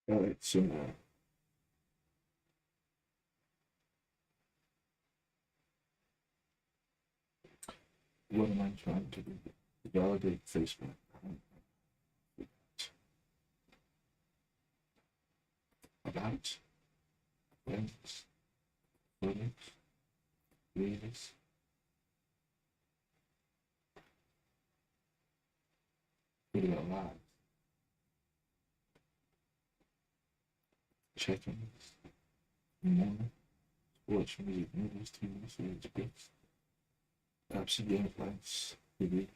All right, so now, what am I trying to do? Validate Facebook. About friends, friends, leaders, video live, check-ins, morning, sports, music, movies, TV series, books, apps and gameplays, reviews.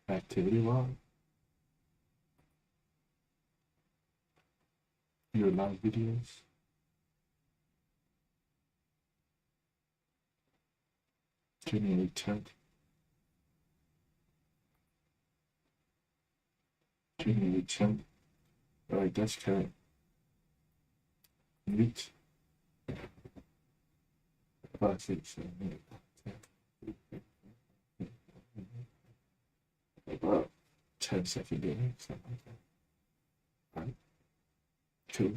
Activity log, your live videos, January 10th, January 10th. All right, that's current. Meet 5, 6, 7, 8, 10. About 10-second delay, something like that. All right, cool.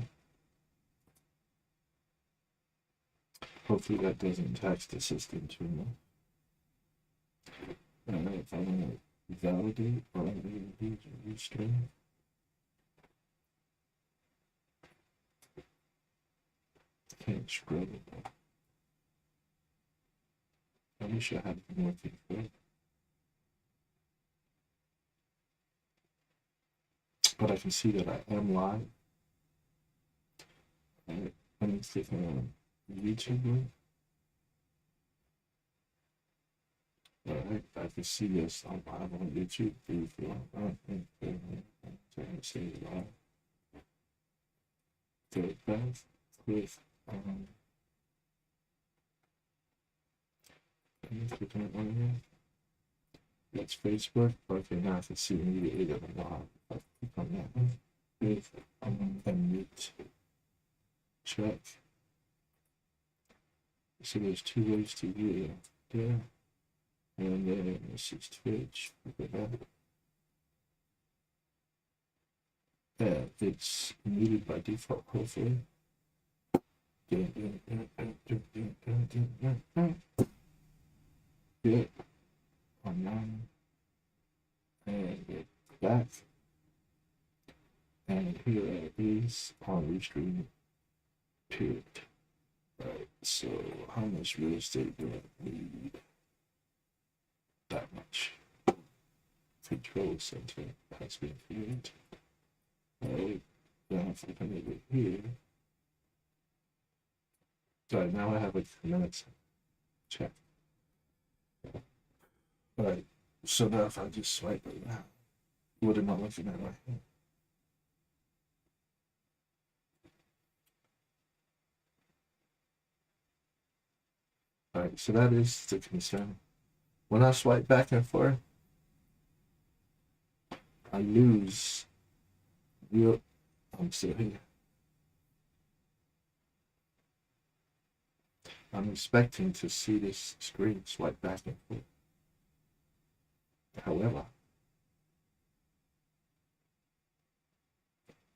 Hopefully that doesn't tax the system too much. If I want to validate or restring, can't scroll it. I wish I had more things, but I can see that I am live. Let me click on YouTube. Alright, I can see this. I'm live on YouTube. 3, 4, 5, 6, 7, 8, 9, 10, 5, with click on it on here. That's Facebook. Okay, now I can see immediately that I'm live. I click on that one. With unmute. Check. So there's 2 ways to view it. There. And then this is Twitch. Look at that. Yeah, it's muted by default, hopefully. Yeah, online. And get back. And here it is on Restream. Period. Right, so how much real estate do I need? That much. Control center has been created. Alright, now if I come over here. Sorry, now I have like 3 minutes. Check. Alright, so now if I just swipe around, what am I looking at right here? Alright, so that is the concern. When I swipe back and forth, I lose real. I'm still here. I'm expecting to see this screen swipe back and forth. However,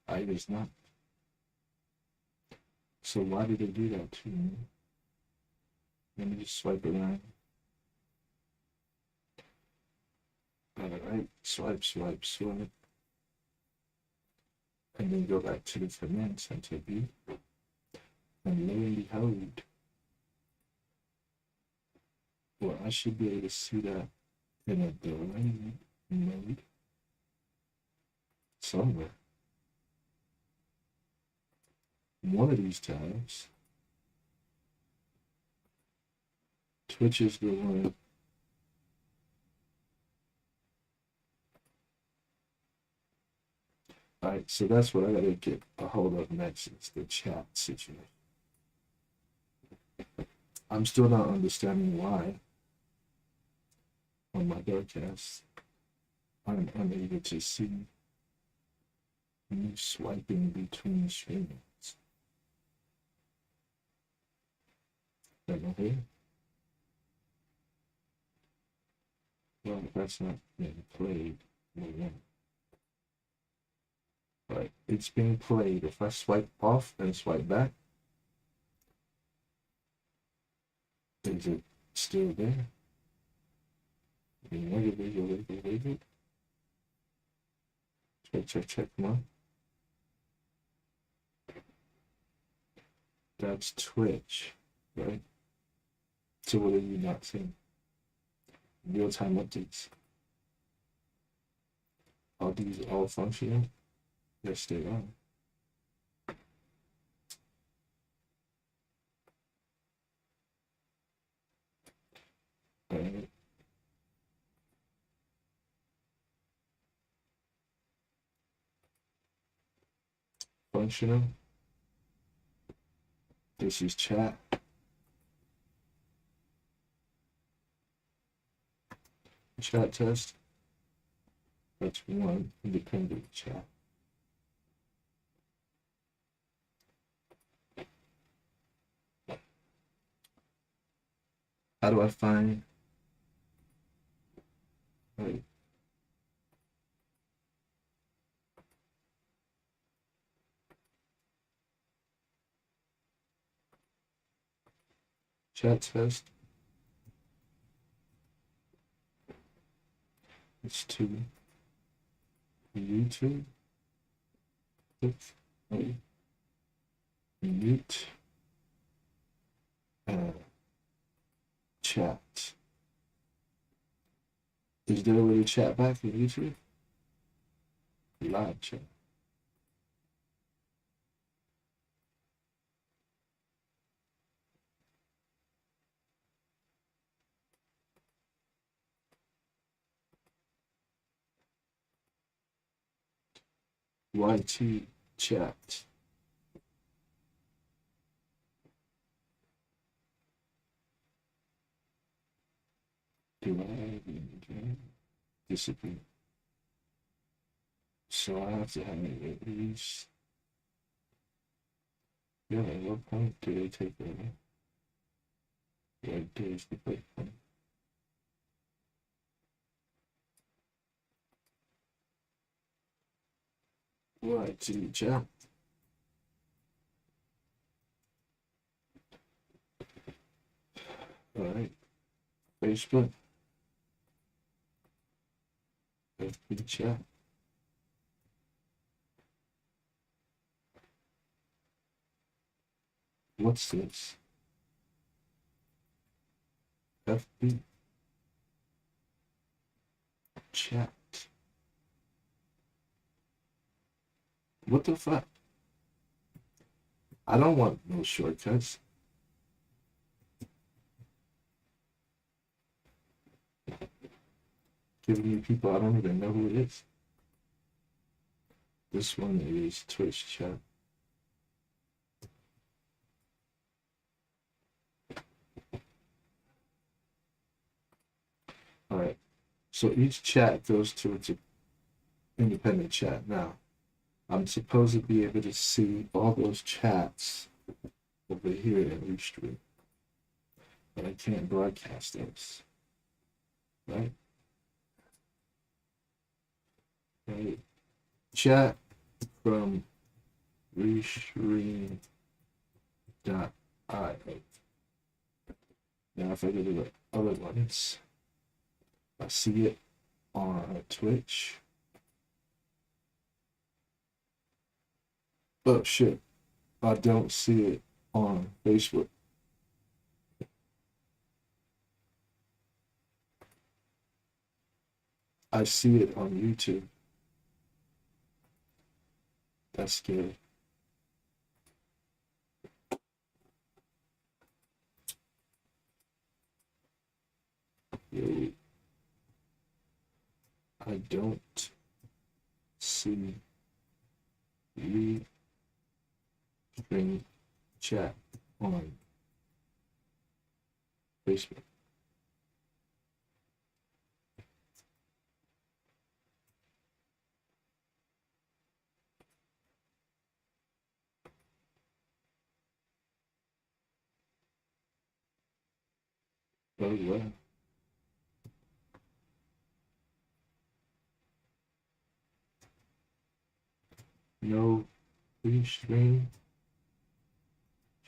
it is not. So why did they do that to me? Let me just swipe around. Alright, swipe, swipe, swipe. And then go back to the command center view. And lo and behold, well, I should be able to see that in a delay mode somewhere. One of these tabs. Twitch is the one. Alright, so that's what I gotta get a hold of next is the chat situation. I'm still not understanding why on my broadcast I'm unable to see me swiping between screens. Right here. Well, that's not being played. Right, it's being played. If I swipe off and swipe back, is it still there? Negative. Check. Come on. That's Twitch, right? So what are you not seeing? Real-time updates. Are these all functional? Yes, they are. Right. Functional. This is chat. Chat test. That's one independent chat. How do I find? Right. Chat test. It's to YouTube. Right. Mute. Chat. Is there a way to chat back in YouTube? Live chat. YT chat. Do I have any discipline? So I have to have at least. Yeah, at what point do they take over? What days the break point? YT chat. Alright. Facebook. FB chat. What's this? FB chat. What the fuck? I don't want no shortcuts. Giving me people I don't even know who it is. This one is Twitch chat. Alright. So each chat goes to its independent chat. Now, I'm supposed to be able to see all those chats over here in Restream, but I can't broadcast those. Right? Right. Chat from Restream.io. Now, if I go to the other ones, I see it on Twitch. Oh shit, I don't see it on Facebook. I see it on YouTube. That's scary. Yo, I don't see Restream chat on Facebook. Oh, well. No restream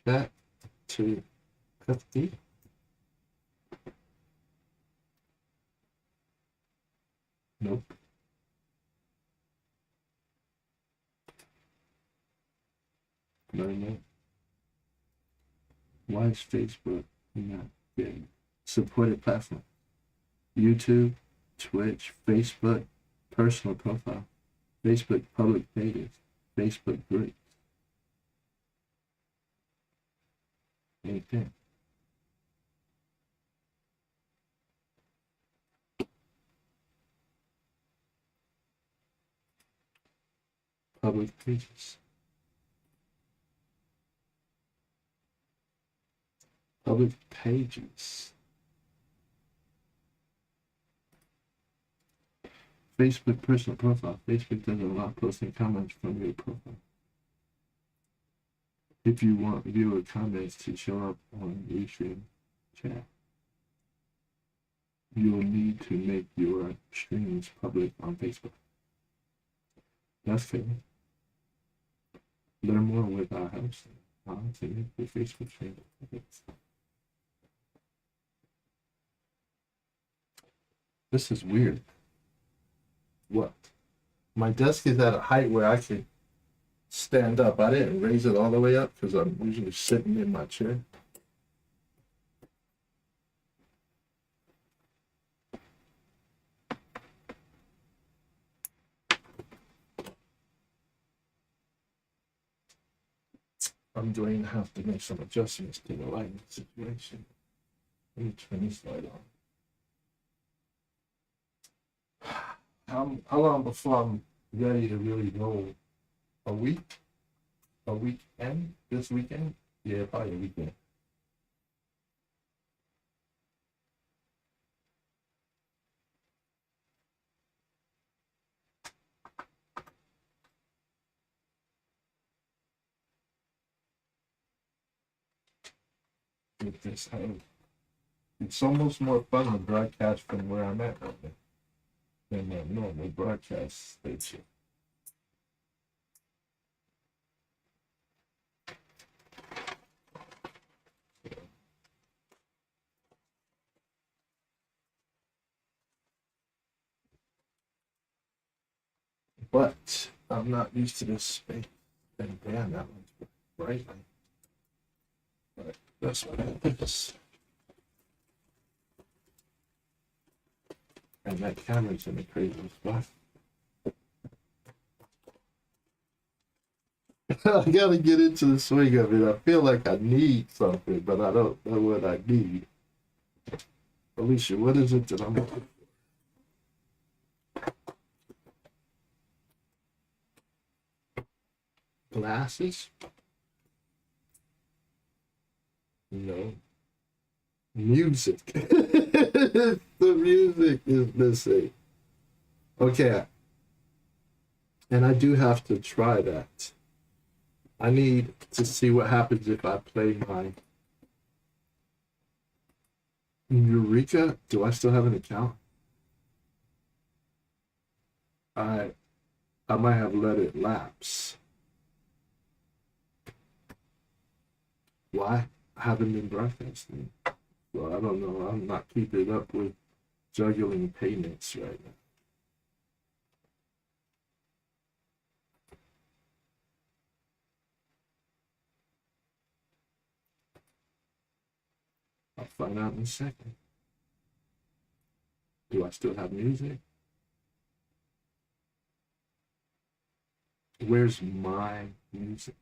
chat to custody. Nope. No. Why is Facebook not getting supported platform? YouTube, Twitch, Facebook, personal profile, Facebook public pages, Facebook groups. Anything. Public pages. Public pages. Facebook personal profile. Facebook doesn't allow posting comments from your profile. If you want viewer comments to show up on Restream chat, you will need to make your streams public on Facebook. That's fair. Learn more with our host. How to make your Facebook stream public. This is weird. What? My desk is at a height where I can stand up. I didn't raise it all the way up because I'm usually sitting in my chair. I'm going to have to make some adjustments to the lighting situation. Let me turn this light on. How long before I'm ready to really go? A week? A weekend? This weekend? Yeah, probably a weekend. With this home. It's almost more fun to broadcast from where I'm at right now than a normal broadcast station. But I'm not used to this space. And damn, that one's bright. But that's what happens. And that camera's in a crazy spot. I gotta get into the swing of it. I feel like I need something, but I don't know what I need. Alicia, what is it that I'm looking for? Glasses? No. Music. The music is missing. Okay. And I do have to try that. I need to see what happens if I play my Eureka. Do I still have an account? I might have let it lapse. Why? I haven't been broadcasting. So I don't know. I'm not keeping up with juggling payments right now. I'll find out in a second. Do I still have music? Where's my music?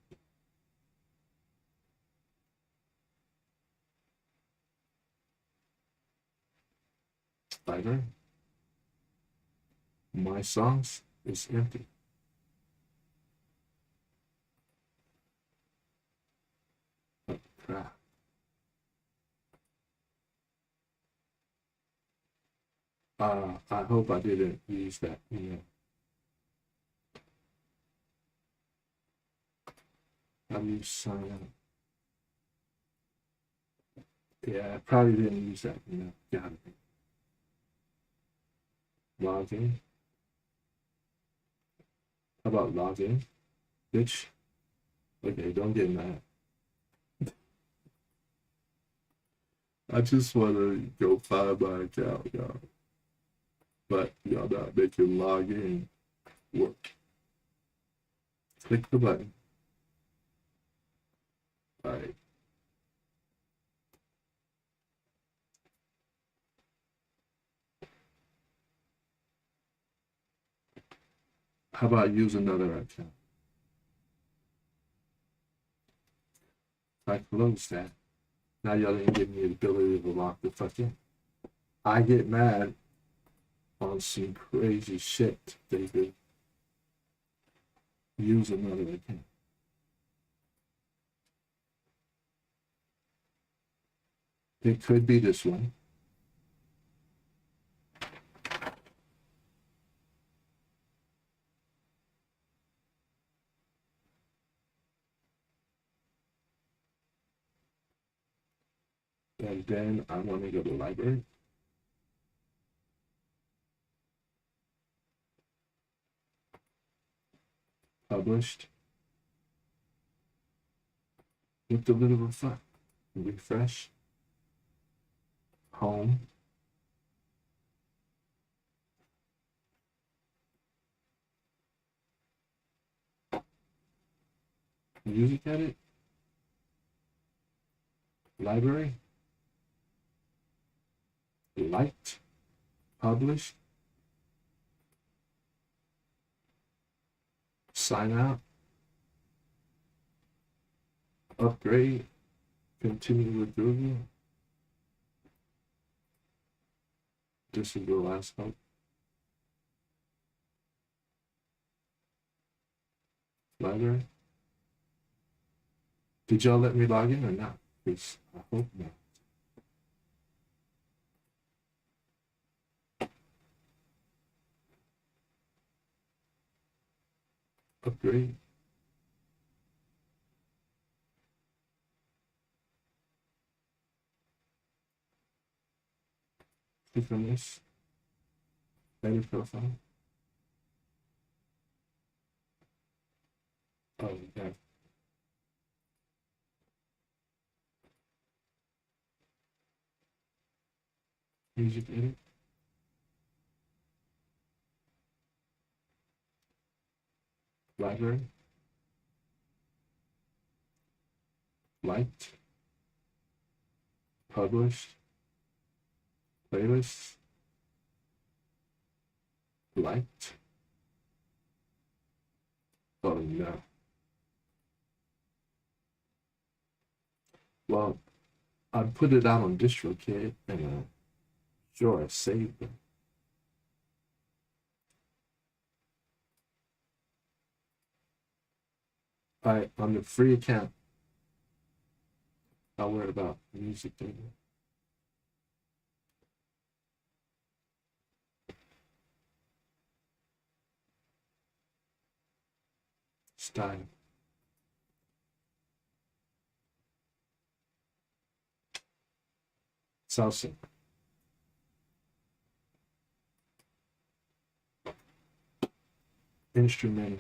Fiverr? My songs is empty. Oh, crap. I hope I didn't use that email. How do you sign up? Yeah, I probably didn't use that. Got it. Login. How about login? Bitch. Okay, don't get mad. I just want to go find my account, y'all. But y'all not making login work. Click the button. All right. How about use another account? I close that. Now y'all didn't give me the ability to lock the fuck in. I get mad on some crazy shit, David. Use another account. It could be this one. And then I want to go to the library. Published. What the little fuck? Refresh. Home. Music edit. Library. Liked. Published. Sign out. Upgrade. Continue with Google. This is the last one. Library. Did y'all let me log in or not? Because I hope not. Upgrade. Click on this. Edit profile. Oh, yeah. Music edit. Library. Liked. Published. Playlist. Liked. Oh no. Well, I put it out on DistroKid and sure I saved them. Alright, on the free account, I'll worry about music data. Style. Salsa. Instrumental.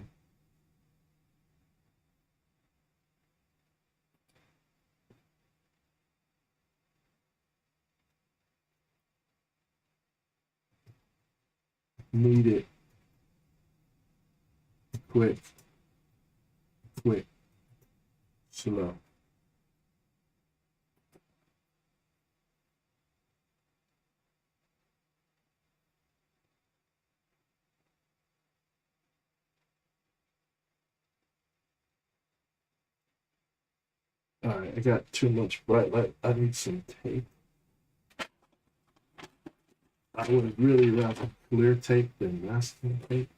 Need it. Quick. Quick. Slow. Alright, I got too much bright light. I need some tape. I would really rather clear tape than masking tape.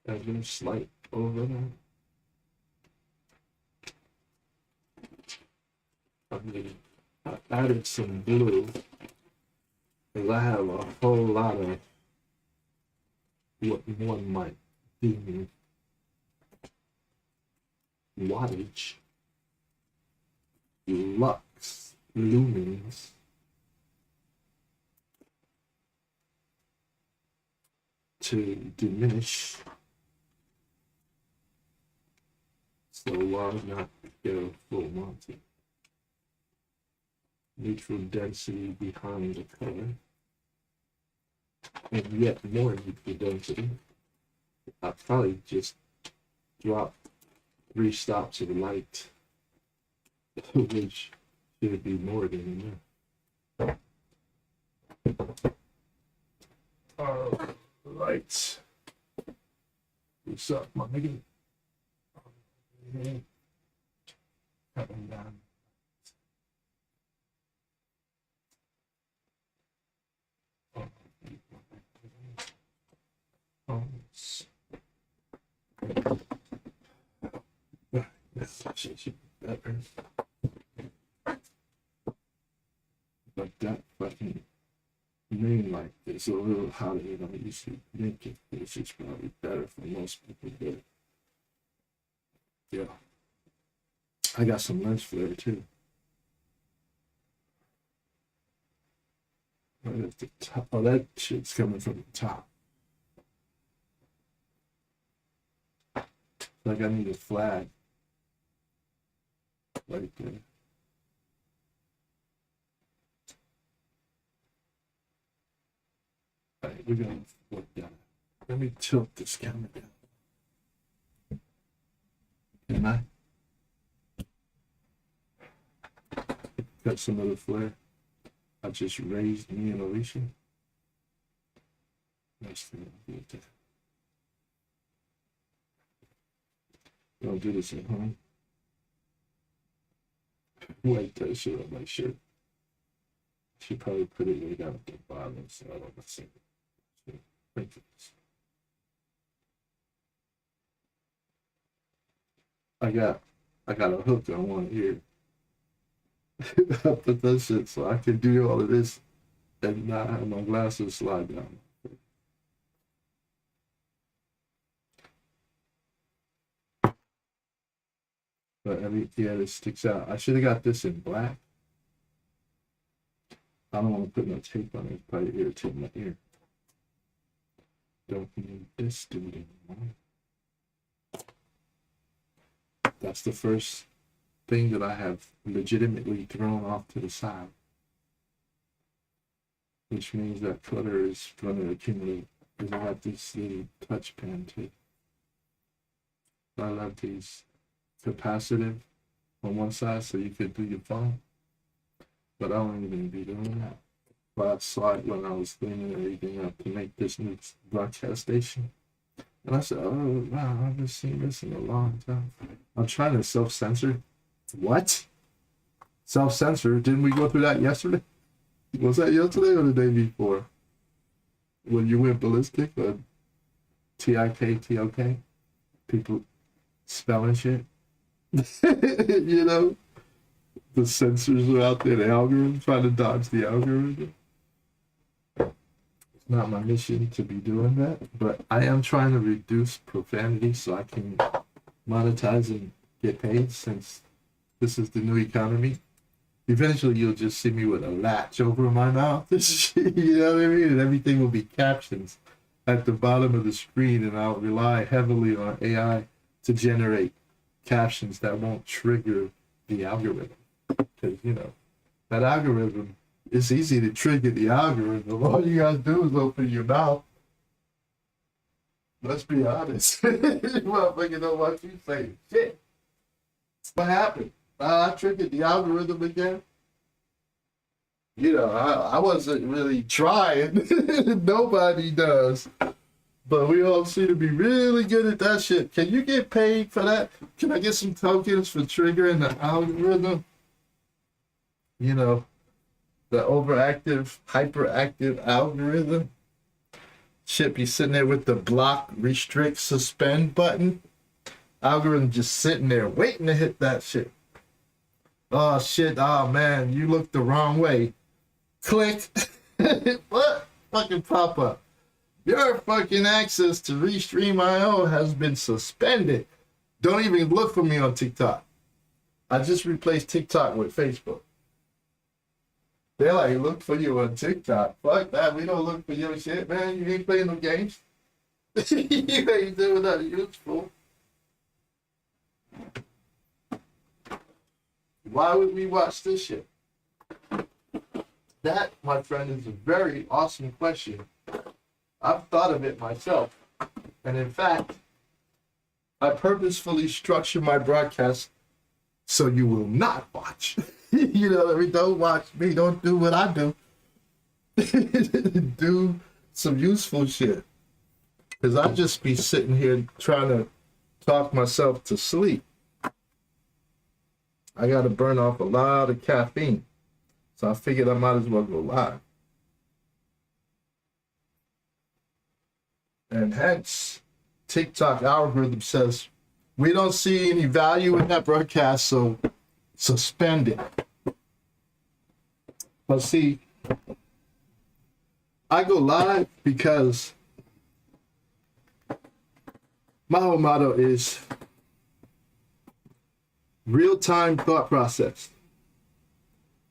I've been slight over that. I added some blue because I have a whole lot of what one might deem wattage, lux, lumens, to diminish. So why not go full Monty? Neutral density behind the color, and yet more neutral density. I'll probably just drop 3 stops of light, which should be more than enough. Lights. What's up, my nigga? Coming down. Should be better. But that fucking moon light is a little hotter than I used to make it, which is probably better for most people. But yeah, I got some lens flare too. Right at the top. Oh, that shit's coming from the top. Like I need a flag right there. All right, we're gonna work down. Let me tilt this camera down. Can I? Got some of the flare. I just raised me and Alicia. Nice thing. Don't do this at home. Wipe that shit on my shirt. She probably put it way down at the bottom, so I don't see it. I got a hook on one ear. I put that shit so I can do all of this and not have my glasses slide down. But yeah, this sticks out. I should have got this in black. I don't want to put no tape on it. It's probably irritate my ear. Don't need this dude anymore. That's the first thing that I have legitimately thrown off to the side. Which means that clutter is going to accumulate. Because I have this little touch pen too. I love these capacitive on one side so you could do your phone. But I don't even be doing that. But I saw it when I was cleaning everything up to make this new broadcast station. And I said, oh, wow, I haven't seen this in a long time. I'm trying to self-censor. What? Self-censor? Didn't we go through that yesterday? Was that yesterday or the day before? When you went ballistic on TIK, people spelling shit. You know? The censors are out there, the algorithm, trying to dodge the algorithm. It's not my mission to be doing that, but I am trying to reduce profanity so I can monetize and get paid, since this is the new economy. Eventually you'll just see me with a latch over my mouth. You know what I mean? And everything will be captions at the bottom of the screen, and I'll rely heavily on AI to generate captions that won't trigger the algorithm. Because, you know, that algorithm, it's easy to trigger the algorithm. All you guys do is open your mouth. Let's be honest. Motherfucker don't want you say shit. What happened? I triggered the algorithm again. You know, I wasn't really trying. Nobody does. But we all seem to be really good at that shit. Can you get paid for that? Can I get some tokens for triggering the algorithm? You know, the overactive, hyperactive algorithm should be sitting there with the block, restrict, suspend button. Algorithm just sitting there waiting to hit that shit. Oh shit, oh man, you looked the wrong way. Click. What? Fucking pop up. Your fucking access to Restream.io has been suspended. Don't even look for me on TikTok. I just replaced TikTok with Facebook. They're like, look for you on TikTok. Fuck that. We don't look for your shit, man. You ain't playing no games. You ain't doing nothing useful. Why would we watch this shit? That, my friend, is a very awesome question. I've thought of it myself. And in fact, I purposefully structure my broadcast so you will not watch. You know, don't watch me. Don't do what I do. Do some useful shit. Because I just be sitting here trying to talk myself to sleep. I got to burn off a lot of caffeine. So I figured I might as well go live. And hence, TikTok algorithm says, we don't see any value in that broadcast, so suspend it. But see, I go live because my whole motto is real-time thought process.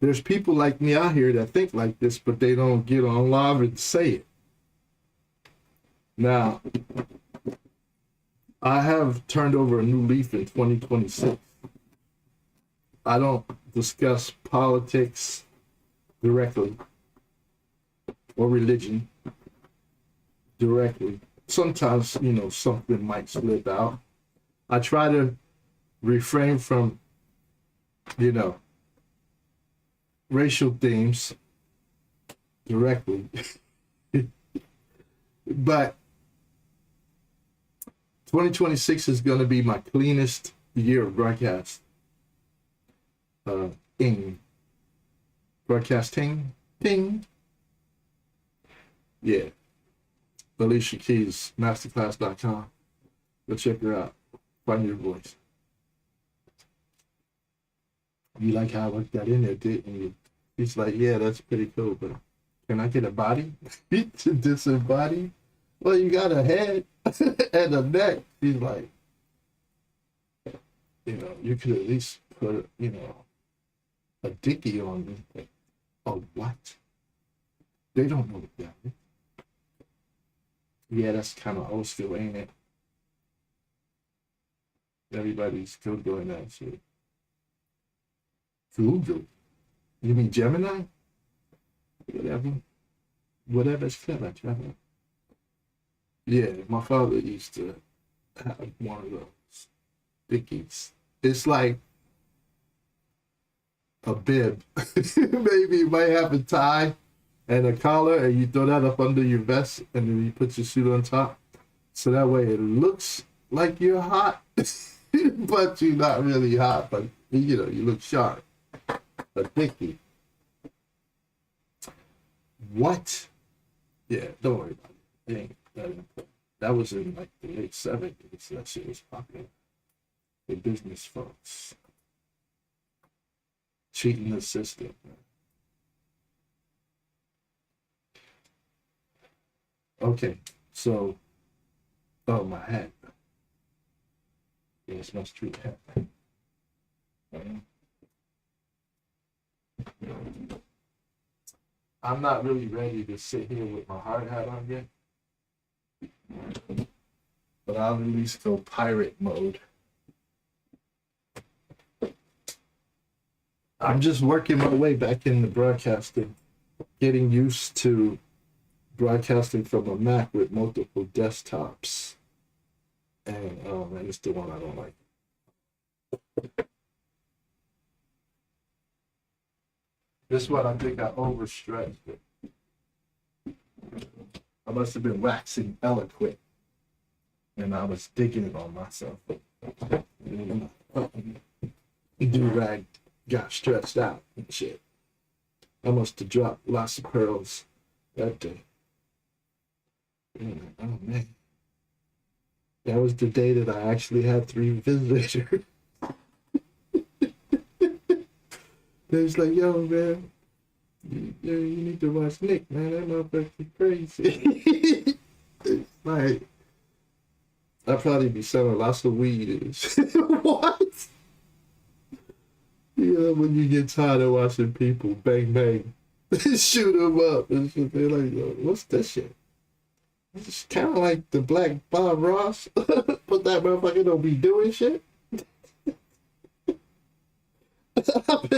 There's people like me out here that think like this, but they don't get on live and say it. Now, I have turned over a new leaf in 2026. I don't discuss politics directly or religion directly. Sometimes, you know, something might slip out. I try to refrain from, you know, racial themes directly. But 2026 is going to be my cleanest year of broadcast. Broadcasting. Ping. Yeah. Alicia Keys, masterclass.com. Go check her out. Find your voice. You like how I worked that in there, didn't you? He's like, yeah, that's pretty cool, but can I get a body? This a body? Well, you got a head and a neck. He's like, you know, you could at least put, you know, a dickie on me. Like, oh, what? They don't know what that is. Yeah, that's kind of old school, ain't it? Everybody's still doing that shit. Google. You mean Gemini? Whatever. Whatever's clever, Trevor. Yeah, my father used to have one of those dickies. It's like a bib. Maybe you might have a tie and a collar, and you throw that up under your vest, and then you put your suit on top. So that way it looks like you're hot, but you're not really hot, but you know, you look sharp. A dickie. What? Yeah, don't worry about it. It ain't that important. That was in like the late 70s. That shit was popular. The business folks. Cheating the system. Okay, so, oh, my hat. Yeah, it's my street hat. I'm not really ready to sit here with my hard hat on yet. But I'll at least go pirate mode. I'm just working my way back into broadcasting, getting used to broadcasting from a Mac with multiple desktops. And oh man, it's the one I don't like. This one I think I overstretched it. I must have been waxing eloquent. And I was digging it on myself. Do-rag got stretched out and shit. I must have dropped lots of pearls that day. Oh man. That was the day that I actually had 3 visitors. They was like, yo, man, Yeah, you need to watch Nick, man. That motherfucker crazy. Like, I'd probably be selling lots of weed. What? Yeah, when you get tired of watching people bang bang, shoot them up and shit, they're like, yo, what's this shit? It's kind of like the Black Bob Ross, but that motherfucker don't be doing shit. I'm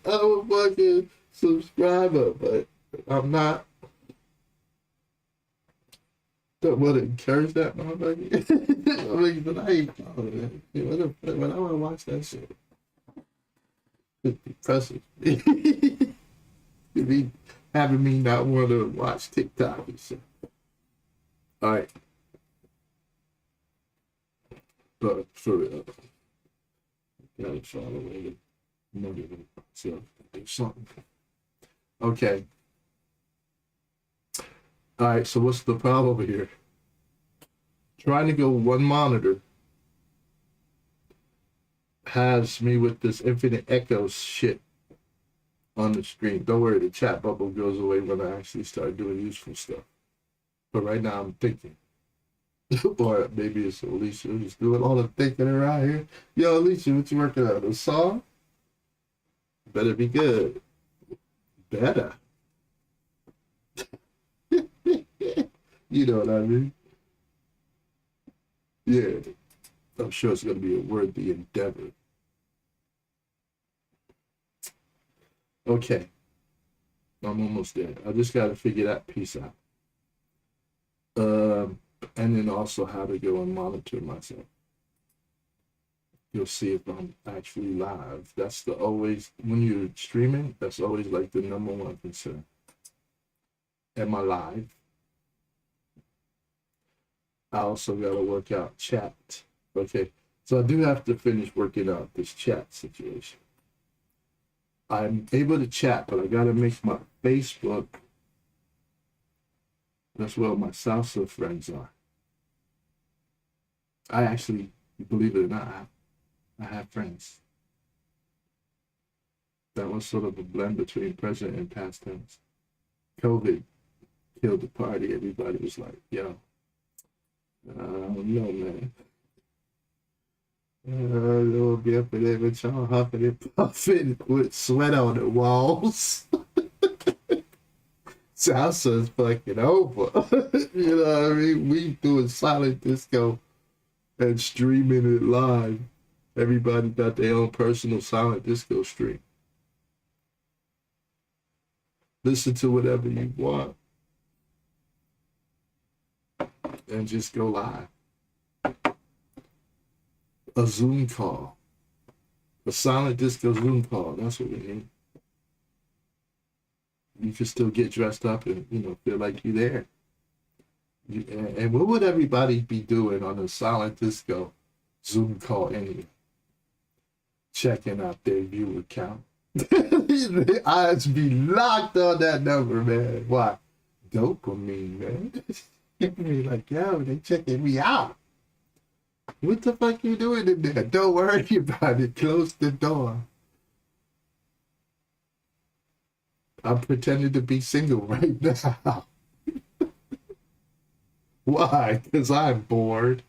a fucking subscriber, but I'm not. Don't want to encourage that motherfucker. I mean, but I ain't. Oh, man. When I want to watch that shit, it depresses me. It be having me not want to watch TikTok and shit. All right. But for real, gotta try to motivate myself to do something. Okay. All right, so what's the problem here? Trying to go one monitor has me with this infinite echo shit on the screen. Don't worry, the chat bubble goes away when I actually start doing useful stuff. But right now I'm thinking. Or maybe it's Alicia who's doing all the thinking around here. Yo, Alicia, what you working on? A song? Better be good. Better. You know what I mean? Yeah. I'm sure it's going to be a worthy endeavor. Okay. I'm almost there. I just got to figure that piece out. And then also how to go and monitor myself. You'll see if I'm actually live. That's the always, when you're streaming, that's always like the number one concern. Am I live? I also got to work out chat. Okay, so I do have to finish working out this chat situation. I'm able to chat, but I got to make my Facebook. That's where my salsa friends are. I actually, believe it or not, I have friends. That was sort of a blend between present and past tense. COVID killed the party. Everybody was like, yo, I don't know, man. It'll be up in there with y'all huffing and puffing with sweat on the walls. Salsa's fucking over. You know what I mean? We doing silent disco and streaming it live. Everybody got their own personal silent disco stream. Listen to whatever you want. And just go live. A Zoom call. A silent disco Zoom call. That's what we need. You can still get dressed up and, you know, feel like you're there. And what would everybody be doing on a silent disco Zoom call anyway? Checking out their viewer count. Their eyes be locked on that number, man. Why? Dopamine, man. Be like, yo, they checking me out. What the fuck you doing in there? Don't worry about it. Close the door. I'm pretending to be single right now. Why? Because I'm bored.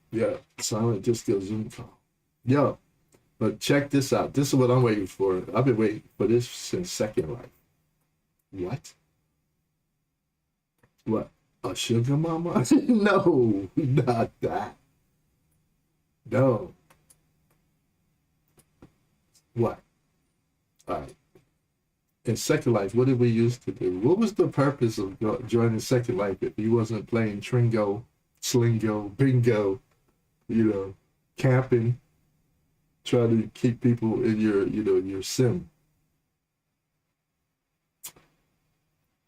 Yeah, silent disco Zoom call. Yo, but check this out. This is what I'm waiting for. I've been waiting for this since Second Life. What? What? A sugar mama? No, not that. No. What? All right. In Second Life, what did we used to do? What was the purpose of joining Second Life if you wasn't playing Tringo, Slingo, Bingo, you know, camping, trying to keep people in your, you know, your sim?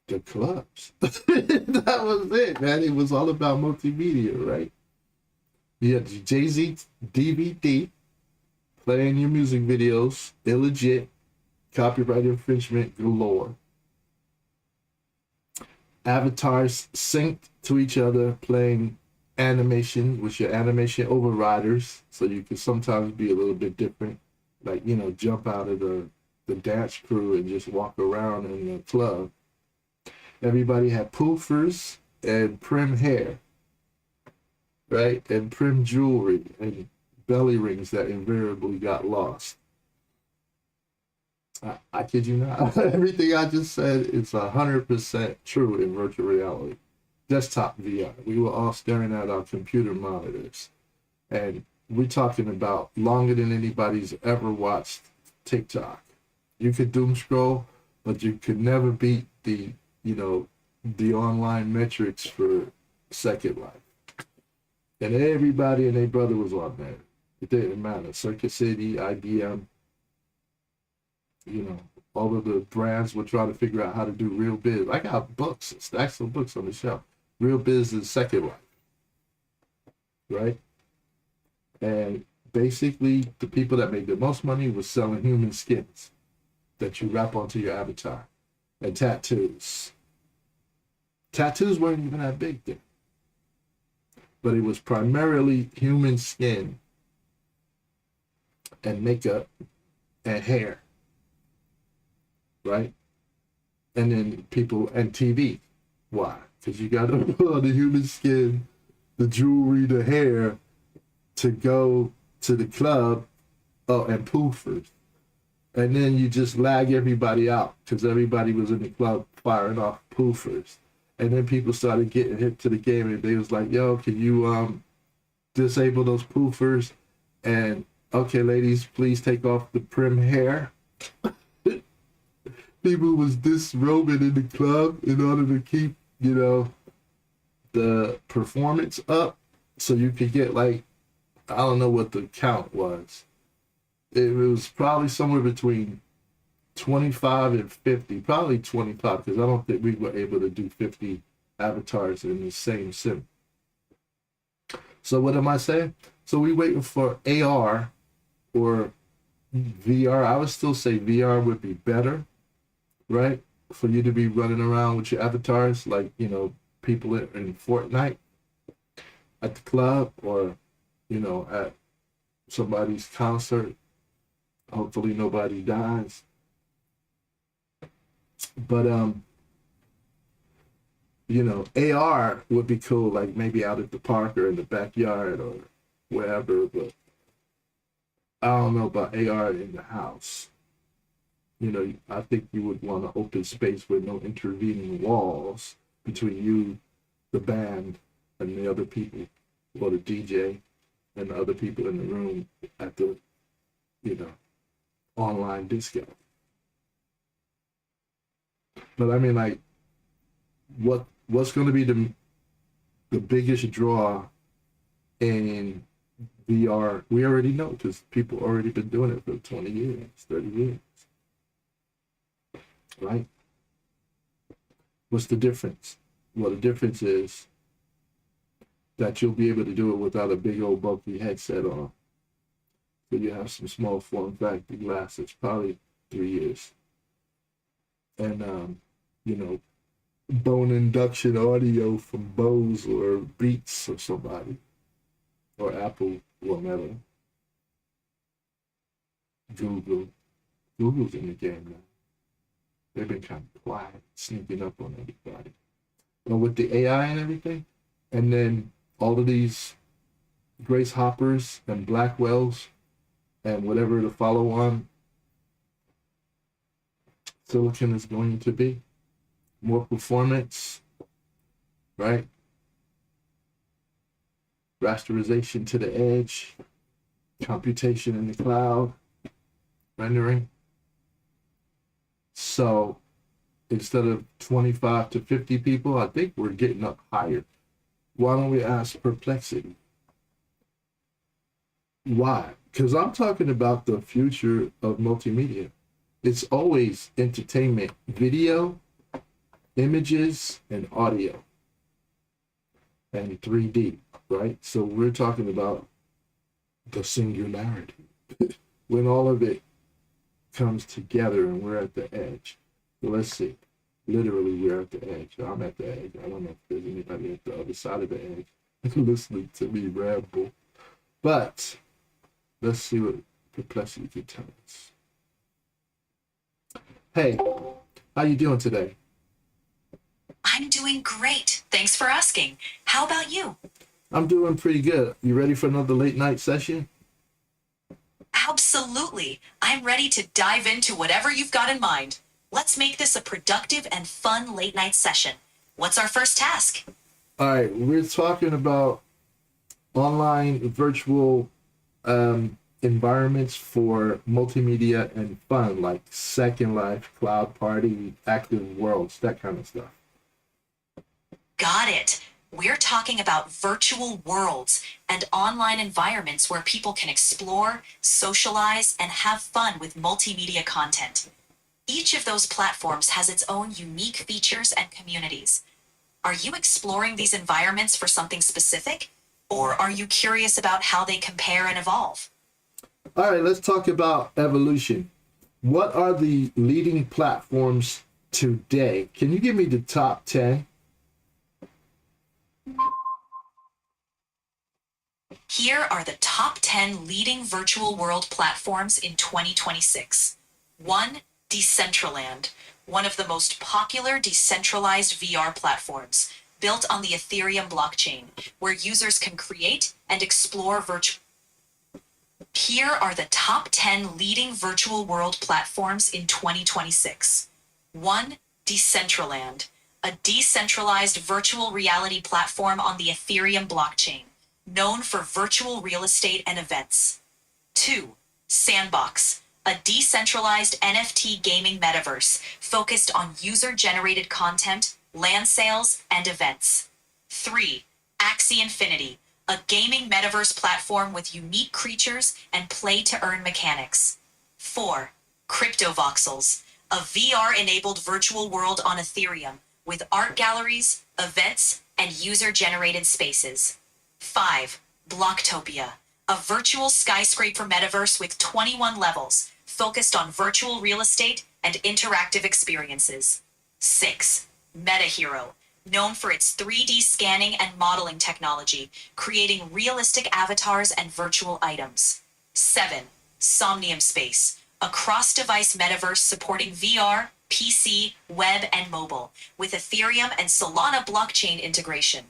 The clubs. That was it, man. It was all about multimedia, right? You had the Jay-Z DVD, playing your music videos, illegit, copyright infringement galore. Avatars synced to each other, playing animation with your animation overriders, so you can sometimes be a little bit different. like, you know, jump out of the dance crew and just walk around in the club. Everybody had poofers and prim hair, right? And prim jewelry and belly rings that invariably got lost. I kid you not. Everything I just said is 100% true in virtual reality. Desktop VR. We were all staring at our computer monitors. And we're talking about longer than anybody's ever watched TikTok. You could doom scroll, but you could never beat the, you know, the online metrics for Second Life. And everybody and their brother was on there. It didn't matter. Circuit City, IBM, you know, all of the brands were trying to figure out how to do Real Biz. I got books, stacks of books on the shelf. Real Biz is Second Life, right? And basically, the people that made the most money was selling human skins that you wrap onto your avatar, and tattoos. Tattoos weren't even that big then, but it was primarily human skin and makeup and hair, right? And then people and TV. Why? Because you got to put on the human skin, the jewelry, the hair to go to the club. Oh, and poofers. And then you just lag everybody out because everybody was in the club firing off poofers. And then people started getting hit to the game and they was like, yo, can you disable those poofers? And okay, ladies, please take off the prim hair. People was disrobing in the club in order to keep, you know, the performance up. So you could get like, I don't know what the count was. It was probably somewhere between 25 and 50, probably 25, because I don't think we were able to do 50 avatars in the same sim. So what am I saying? So we waiting for AR or VR. I would still say VR would be better, right? For you to be running around with your avatars, like, you know, people in Fortnite at the club or, you know, at somebody's concert. Hopefully nobody dies. But you know, AR would be cool, like maybe out at the park or in the backyard or wherever, but I don't know about AR in the house. You know, I think you would want an open space with no intervening walls between you, the band, and the other people, or the DJ, and the other people in the room at the, you know, online disco. But I mean, like, what's going to be the biggest draw in VR? We already know because people already been doing it for 20 years, 30 years, right? What's the difference? Well, the difference is that you'll be able to do it without a big old bulky headset on. So you have some small form factor glasses, probably 3 years. And, you know, bone induction audio from Bose or Beats or somebody, or Apple, whatever. Google's in the game now. They've been kind of quiet, sneaking up on everybody. But with the AI and everything, and then all of these Grace Hoppers and Blackwells and whatever the follow-on silicon is going to be, more performance, right? Rasterization to the edge, computation in the cloud, rendering. So instead of 25 to 50 people, I think we're getting up higher. Why don't we ask Perplexity? Why? Because I'm talking about the future of multimedia. It's always entertainment, video, images, and audio, and 3D, right? So we're talking about the singularity. When all of it comes together and we're at the edge. So let's see. Literally, we're at the edge. I'm at the edge. I don't know if there's anybody at the other side of the edge listening to me ramble. But let's see what Perplexity Tenants. Hey, how you doing today? I'm doing great. Thanks for asking. How about you? I'm doing pretty good. You ready for another late night session? Absolutely. I'm ready to dive into whatever you've got in mind. Let's make this a productive and fun late night session. What's our first task? All right, we're talking about online virtual environments for multimedia and fun, like Second Life, Cloud Party, Active Worlds, that kind of stuff. Got it. We're talking about virtual worlds and online environments where people can explore, socialize, and have fun with multimedia content. Each of those platforms has its own unique features and communities. Are you exploring these environments for something specific? Or are you curious about how they compare and evolve? All right, let's talk about evolution. What are the leading platforms today? Can you give me the top 10? Here are the top 10 leading virtual world platforms in 2026. 1. Decentraland, one of the most popular decentralized VR platforms, built on the Ethereum blockchain, where users can create and explore virtual. Here are the top 10 leading virtual world platforms in 2026. 1. Decentraland, a decentralized virtual reality platform on the Ethereum blockchain, known for virtual real estate and events. 2. Sandbox, a decentralized NFT gaming metaverse focused on user-generated content, land sales, and events. 3. Axie Infinity, a gaming metaverse platform with unique creatures and play-to-earn mechanics. 4. CryptoVoxels, a VR-enabled virtual world on Ethereum with art galleries, events, and user-generated spaces. 5. Blocktopia, a virtual skyscraper metaverse with 21 levels, focused on virtual real estate and interactive experiences. 6. MetaHero, known for its 3D scanning and modeling technology, creating realistic avatars and virtual items. 7. Somnium Space, a cross-device metaverse supporting VR, PC, web, and mobile, with Ethereum and Solana blockchain integration.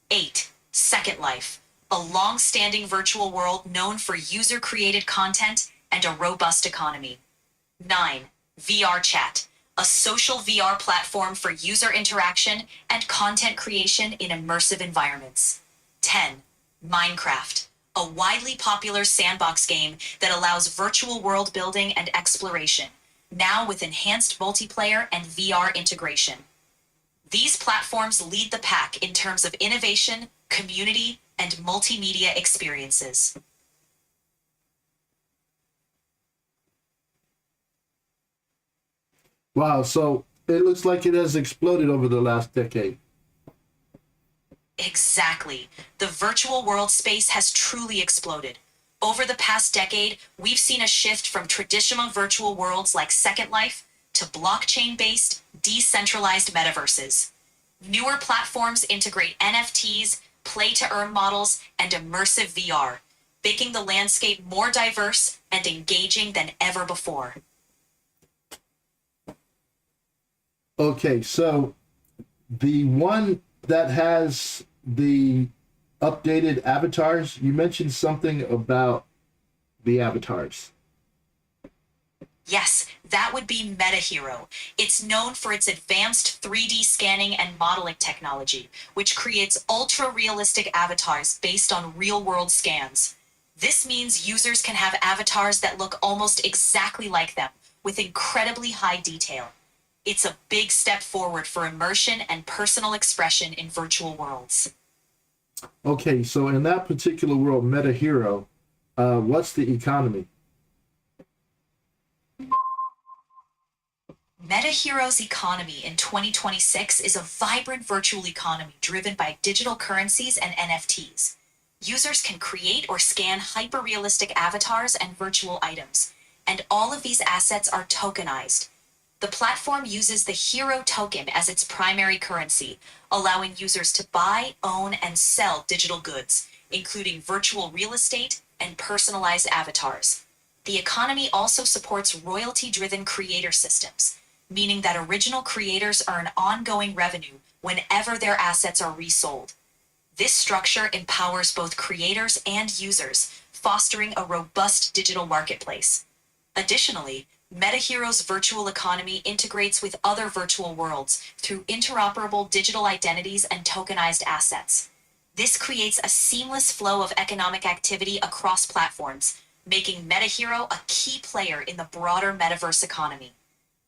8. Second Life, a long-standing virtual world known for user-created content and a robust economy. 9. VR Chat, a social VR platform for user interaction and content creation in immersive environments. 10. Minecraft, a widely popular sandbox game that allows virtual world building and exploration, now with enhanced multiplayer and VR integration. These platforms lead the pack in terms of innovation, community, and multimedia experiences. Wow, so it looks like it has exploded over the last decade. Exactly. The virtual world space has truly exploded. Over the past decade, we've seen a shift from traditional virtual worlds like Second Life to blockchain-based, decentralized metaverses. Newer platforms integrate NFTs, play-to-earn models, and immersive VR, making the landscape more diverse and engaging than ever before. Okay, so the one that has the updated avatars, you mentioned something about the avatars. Yes, that would be MetaHero. It's known for its advanced 3D scanning and modeling technology, which creates ultra-realistic avatars based on real-world scans. This means users can have avatars that look almost exactly like them, with incredibly high detail. It's a big step forward for immersion and personal expression in virtual worlds. Okay, so in that particular world, Meta Hero, what's the economy? MetaHero's economy in 2026 is a vibrant virtual economy driven by digital currencies and NFTs. Users can create or scan hyper-realistic avatars and virtual items, and all of these assets are tokenized. The platform uses the Hero token as its primary currency, allowing users to buy, own, and sell digital goods, including virtual real estate and personalized avatars. The economy also supports royalty-driven creator systems, meaning that original creators earn ongoing revenue whenever their assets are resold. This structure empowers both creators and users, fostering a robust digital marketplace. Additionally, MetaHero's virtual economy integrates with other virtual worlds through interoperable digital identities and tokenized assets. This creates a seamless flow of economic activity across platforms, making MetaHero a key player in the broader metaverse economy.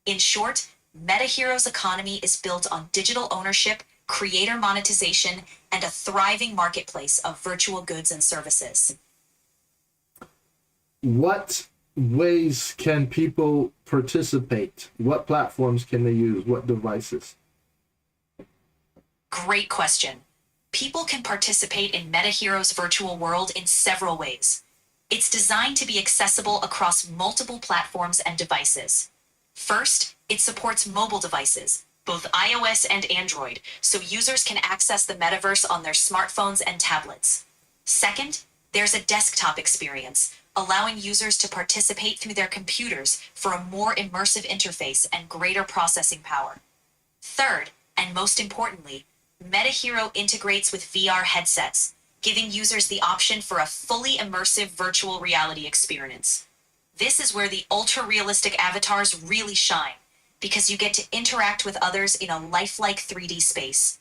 In short, MetaHero's economy is built on digital ownership, creator monetization, and a thriving marketplace of virtual goods and services. What ways can people participate? What platforms can they use? What devices? Great question. People can participate in MetaHero's virtual world in several ways. It's designed to be accessible across multiple platforms and devices. First, it supports mobile devices, both iOS and Android, so users can access the metaverse on their smartphones and tablets. Second, there's a desktop experience, allowing users to participate through their computers for a more immersive interface and greater processing power. Third, and most importantly, MetaHero integrates with VR headsets, giving users the option for a fully immersive virtual reality experience. This is where the ultra-realistic avatars really shine, because you get to interact with others in a lifelike 3D space.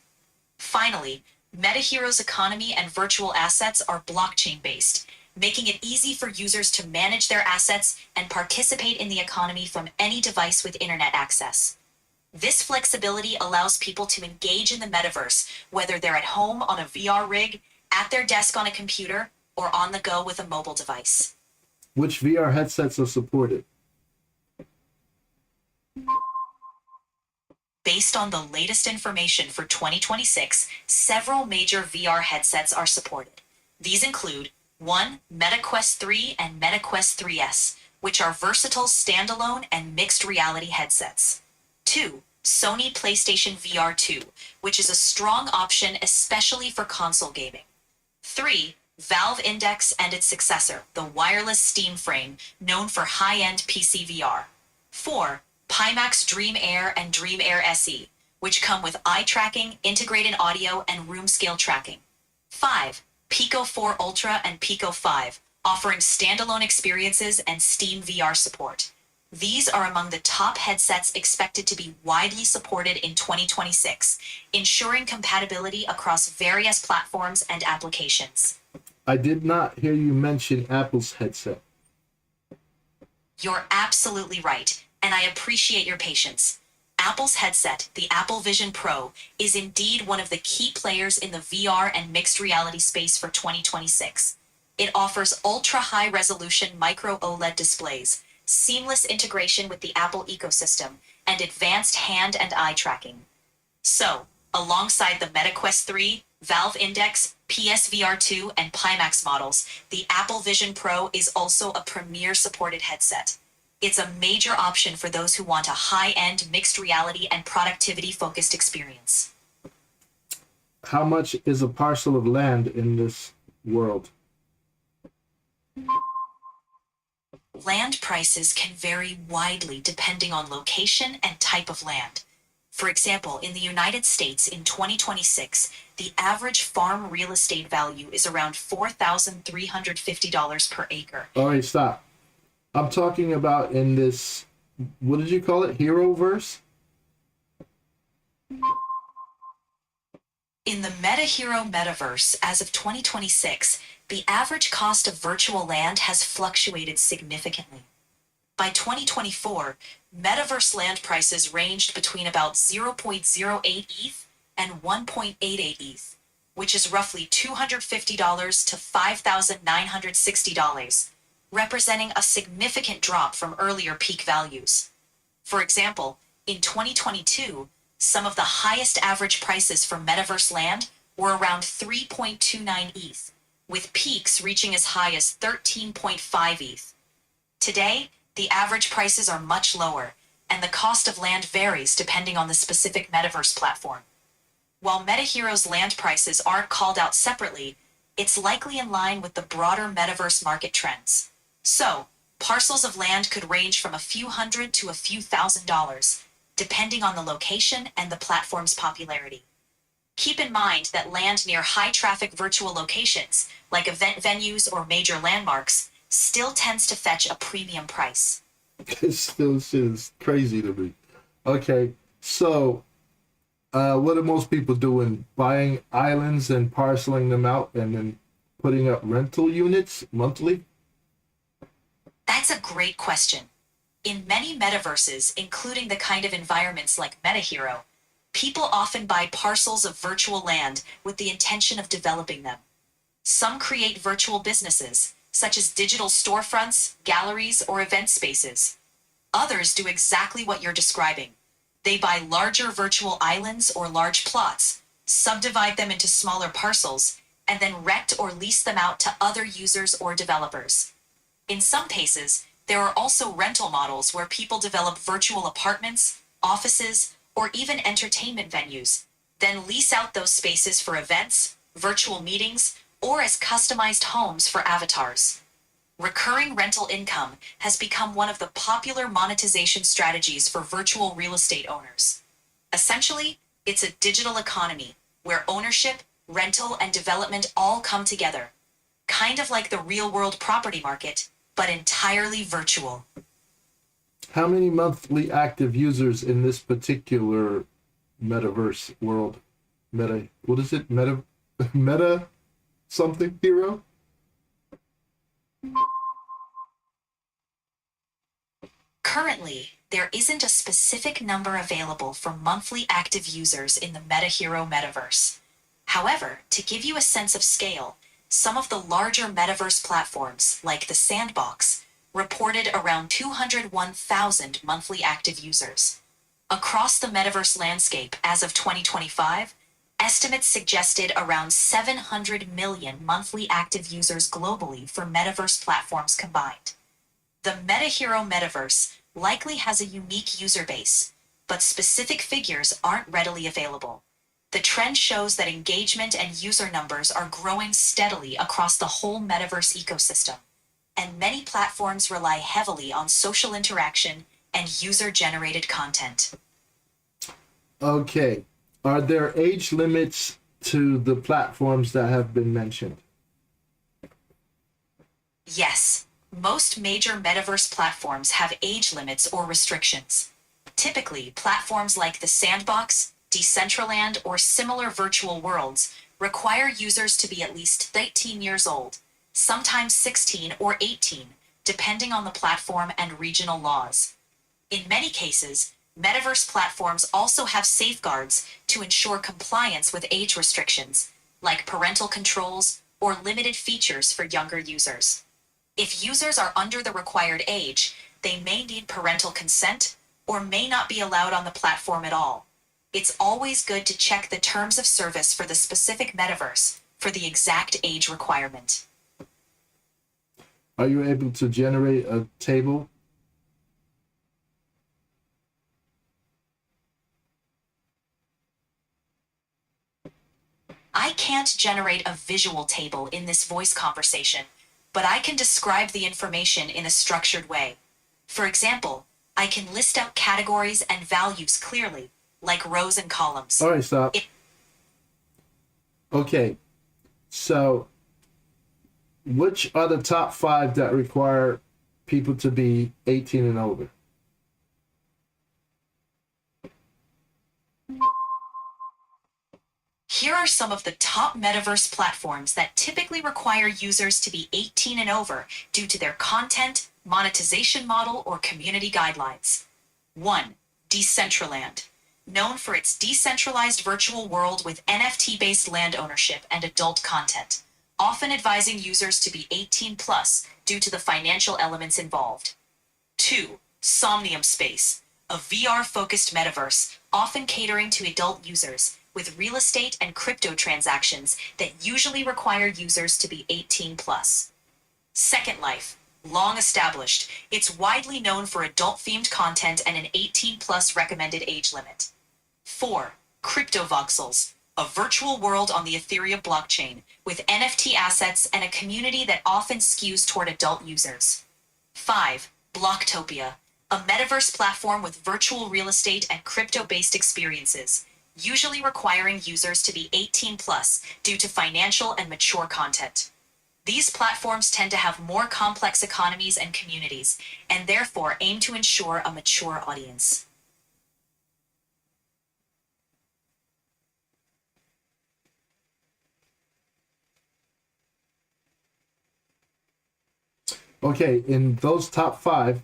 Finally, MetaHero's economy and virtual assets are blockchain-based, making it easy for users to manage their assets and participate in the economy from any device with internet access. This flexibility allows people to engage in the metaverse, whether they're at home on a VR rig, at their desk on a computer, or on the go with a mobile device. Which VR headsets are supported? Based on the latest information for 2026, several major VR headsets are supported. These include 1. MetaQuest 3 and MetaQuest 3S, which are versatile standalone and mixed reality headsets. 2. Sony PlayStation VR 2, which is a strong option especially for console gaming. 3. Valve Index and its successor, the wireless Steam Frame, known for high-end PC VR. 4. Pimax Dream Air and Dream Air SE, which come with eye tracking, integrated audio, and room scale tracking. 5. Pico 4 Ultra and Pico 5, offering standalone experiences and Steam VR support. These are among the top headsets expected to be widely supported in 2026, ensuring compatibility across various platforms and applications. I did not hear you mention Apple's headset. You're absolutely right, and I appreciate your patience. Apple's headset, the Apple Vision Pro, is indeed one of the key players in the VR and mixed reality space for 2026. It offers ultra-high resolution micro OLED displays, seamless integration with the Apple ecosystem, and advanced hand and eye tracking. So, alongside the MetaQuest 3, Valve Index, PSVR 2, and Pimax models, the Apple Vision Pro is also a premier supported headset. It's a major option for those who want a high-end mixed reality and productivity-focused experience. How much is a parcel of land in this world? Land prices can vary widely depending on location and type of land. For example, in the United States in 2026, the average farm real estate value is around $4,350 per acre. All right, stop. I'm talking about in this, what did you call it? Heroverse? In the MetaHero metaverse, as of 2026, the average cost of virtual land has fluctuated significantly. By 2024, metaverse land prices ranged between about 0.08 ETH and 1.88 ETH, which is roughly $250 to $5,960, representing a significant drop from earlier peak values. For example, in 2022, some of the highest average prices for metaverse land were around 3.29 ETH, with peaks reaching as high as 13.5 ETH. Today, the average prices are much lower, and the cost of land varies depending on the specific metaverse platform. While MetaHero's land prices aren't called out separately, it's likely in line with the broader metaverse market trends. So, Parcels of land could range from a few hundred to a few $1,000s, depending on the location and the platform's popularity. Keep in mind that land near high traffic virtual locations, like event venues or major landmarks, still tends to fetch a premium price. This still shit is crazy to me. Okay, so what are most people doing? Buying islands and parceling them out and then putting up rental units monthly? That's a great question. In many metaverses, including the kind of environments like MetaHero, people often buy parcels of virtual land with the intention of developing them. Some create virtual businesses, such as digital storefronts, galleries, or event spaces. Others do exactly what you're describing. They buy larger virtual islands or large plots, subdivide them into smaller parcels, and then rent or lease them out to other users or developers. In some cases, there are also rental models where people develop virtual apartments, offices, or even entertainment venues, then lease out those spaces for events, virtual meetings, or as customized homes for avatars. Recurring rental income has become one of the popular monetization strategies for virtual real estate owners. Essentially, it's a digital economy where ownership, rental, and development all come together, kind of like the real world property market, but entirely virtual. How many monthly active users in this particular metaverse world? Meta, what is it? Meta something hero? Currently, there isn't a specific number available for monthly active users in the MetaHero metaverse. However, to give you a sense of scale, some of the larger metaverse platforms, like the Sandbox, reported around 201,000 monthly active users. Across the metaverse landscape as of 2025, estimates suggested around 700 million monthly active users globally for metaverse platforms combined. The MetaHero metaverse likely has a unique user base, but specific figures aren't readily available. The trend shows that engagement and user numbers are growing steadily across the whole metaverse ecosystem, and many platforms rely heavily on social interaction and user-generated content. Okay. Are there age limits to the platforms that have been mentioned? Yes, most major metaverse platforms have age limits or restrictions. Typically, platforms like the Sandbox, Decentraland, or similar virtual worlds require users to be at least 13 years old, sometimes 16 or 18, depending on the platform and regional laws. In many cases, metaverse platforms also have safeguards to ensure compliance with age restrictions, like parental controls or limited features for younger users. If users are under the required age, they may need parental consent or may not be allowed on the platform at all. It's always good to check the terms of service for the specific metaverse for the exact age requirement. Are you able to generate a table? I can't generate a visual table in this voice conversation, but I can describe the information in a structured way. For example, I can list out categories and values clearly, like rows and columns. All right, stop. Okay, so which are the top 5 that require people to be 18 and older? Here are some of the top metaverse platforms that typically require users to be 18 and over due to their content, monetization model, or community guidelines. 1. Decentraland. Known for its decentralized virtual world with NFT-based land ownership and adult content, often advising users to be 18 plus due to the financial elements involved. 2. Somnium Space, a VR-focused metaverse, often catering to adult users, with real estate and crypto transactions that usually require users to be 18 plus. Second Life, long established, it's widely known for adult-themed content and an 18 plus recommended age limit. 4. Cryptovoxels, a virtual world on the Ethereum blockchain with NFT assets and a community that often skews toward adult users. 5. Blocktopia, a metaverse platform with virtual real estate and crypto-based experiences, usually requiring users to be 18 plus due to financial and mature content. These platforms tend to have more complex economies and communities, and therefore aim to ensure a mature audience. Okay, in those top 5,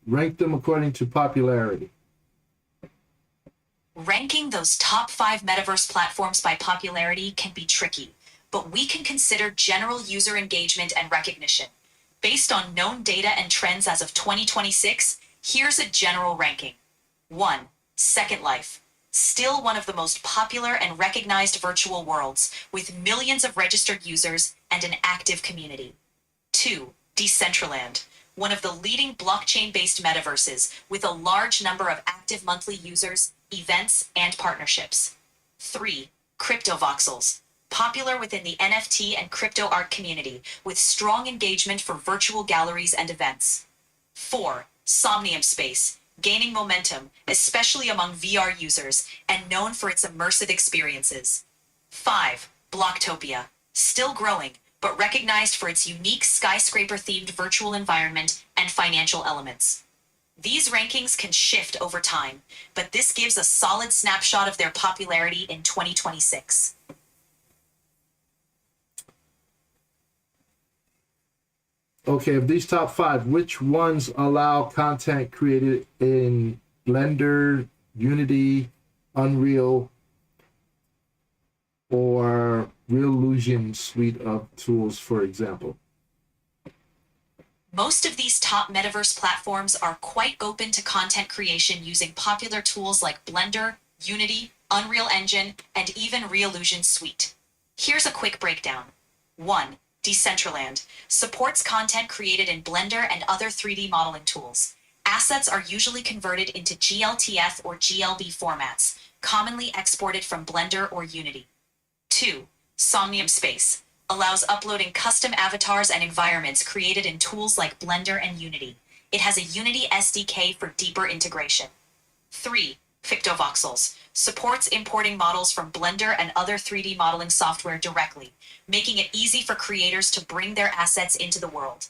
rank them according to popularity. Ranking those top 5 metaverse platforms by popularity can be tricky, but we can consider general user engagement and recognition. Based on known data and trends as of 2026, here's a general ranking. 1. Second Life. Still one of the most popular and recognized virtual worlds, with millions of registered users and an active community. 2. Decentraland, one of the leading blockchain-based metaverses with a large number of active monthly users, events, and partnerships. 3. Cryptovoxels, popular within the NFT and crypto art community with strong engagement for virtual galleries and events. 4. Somnium Space, gaining momentum, especially among VR users, and known for its immersive experiences. 5. Blocktopia, still growing, but recognized for its unique skyscraper-themed virtual environment and financial elements. These rankings can shift over time, but this gives a solid snapshot of their popularity in 2026. Okay, of these top 5, which ones allow content created in Blender, Unity, Unreal, or Reallusion suite of tools, for example? Most of these top metaverse platforms are quite open to content creation using popular tools like Blender, Unity, Unreal Engine, and even Reallusion Suite. Here's a quick breakdown. 1. Decentraland supports content created in Blender and other 3D modeling tools. Assets are usually converted into GLTF or GLB formats, commonly exported from Blender or Unity. 2. Somnium Space allows uploading custom avatars and environments created in tools like Blender and Unity. It has a Unity SDK for deeper integration. 3. Pictovoxels supports importing models from Blender and other 3D modeling software directly, making it easy for creators to bring their assets into the world.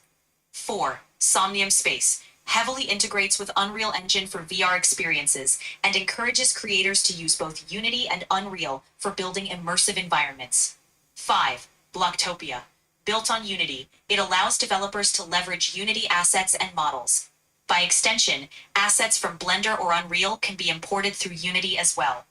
4. Somnium Space heavily integrates with Unreal Engine for VR experiences and encourages creators to use both Unity and Unreal for building immersive environments. 5. Blocktopia. Built on Unity, it allows developers to leverage Unity assets and models. By extension, assets from Blender or Unreal can be imported through Unity as well.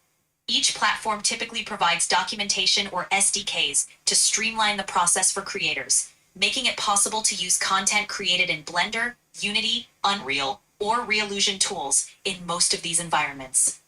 Each platform typically provides documentation or SDKs to streamline the process for creators, making it possible to use content created in Blender, Unity, Unreal, or Reallusion tools in most of these environments.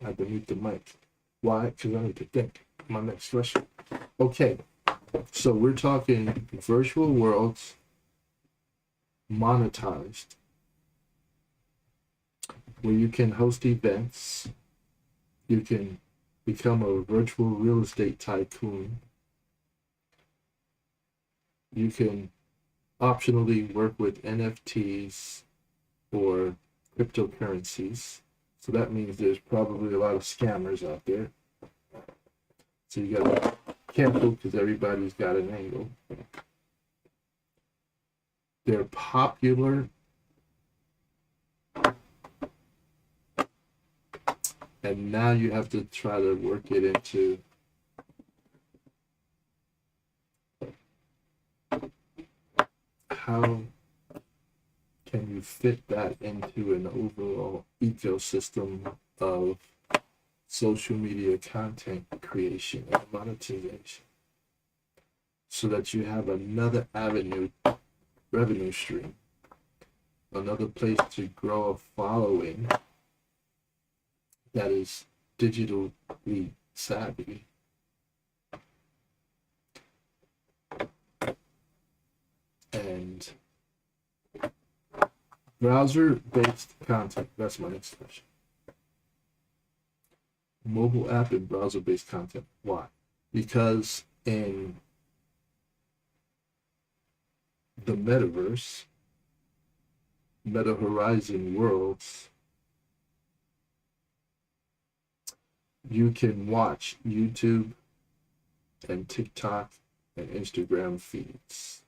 I have to mute the mic. Why? Because I need to think. My next question. Okay, so we're talking virtual worlds monetized, where you can host events, you can become a virtual real estate tycoon, you can optionally work with NFTs or cryptocurrencies. So that means there's probably a lot of scammers out there. So you gotta be careful because everybody's got an angle. They're popular. And now you have to try to work it into how can you fit that into an overall ecosystem of social media content creation and monetization so that you have another revenue stream, another place to grow a following that is digitally savvy Browser-based content. That's my next question. Mobile app and browser-based content. Why? Because in the metaverse, Meta Horizon worlds, you can watch YouTube and TikTok and Instagram feeds.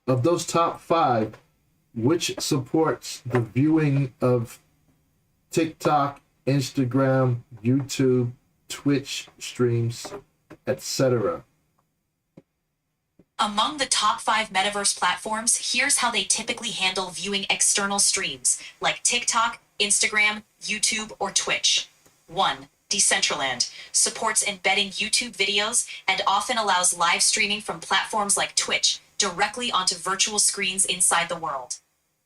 Of those top 5, which supports the viewing of TikTok, Instagram, YouTube, Twitch streams, etc.? Among the top 5 metaverse platforms, here's how they typically handle viewing external streams like TikTok, Instagram, YouTube, or Twitch. 1. Decentraland supports embedding YouTube videos and often allows live streaming from platforms like Twitch directly onto virtual screens inside the world.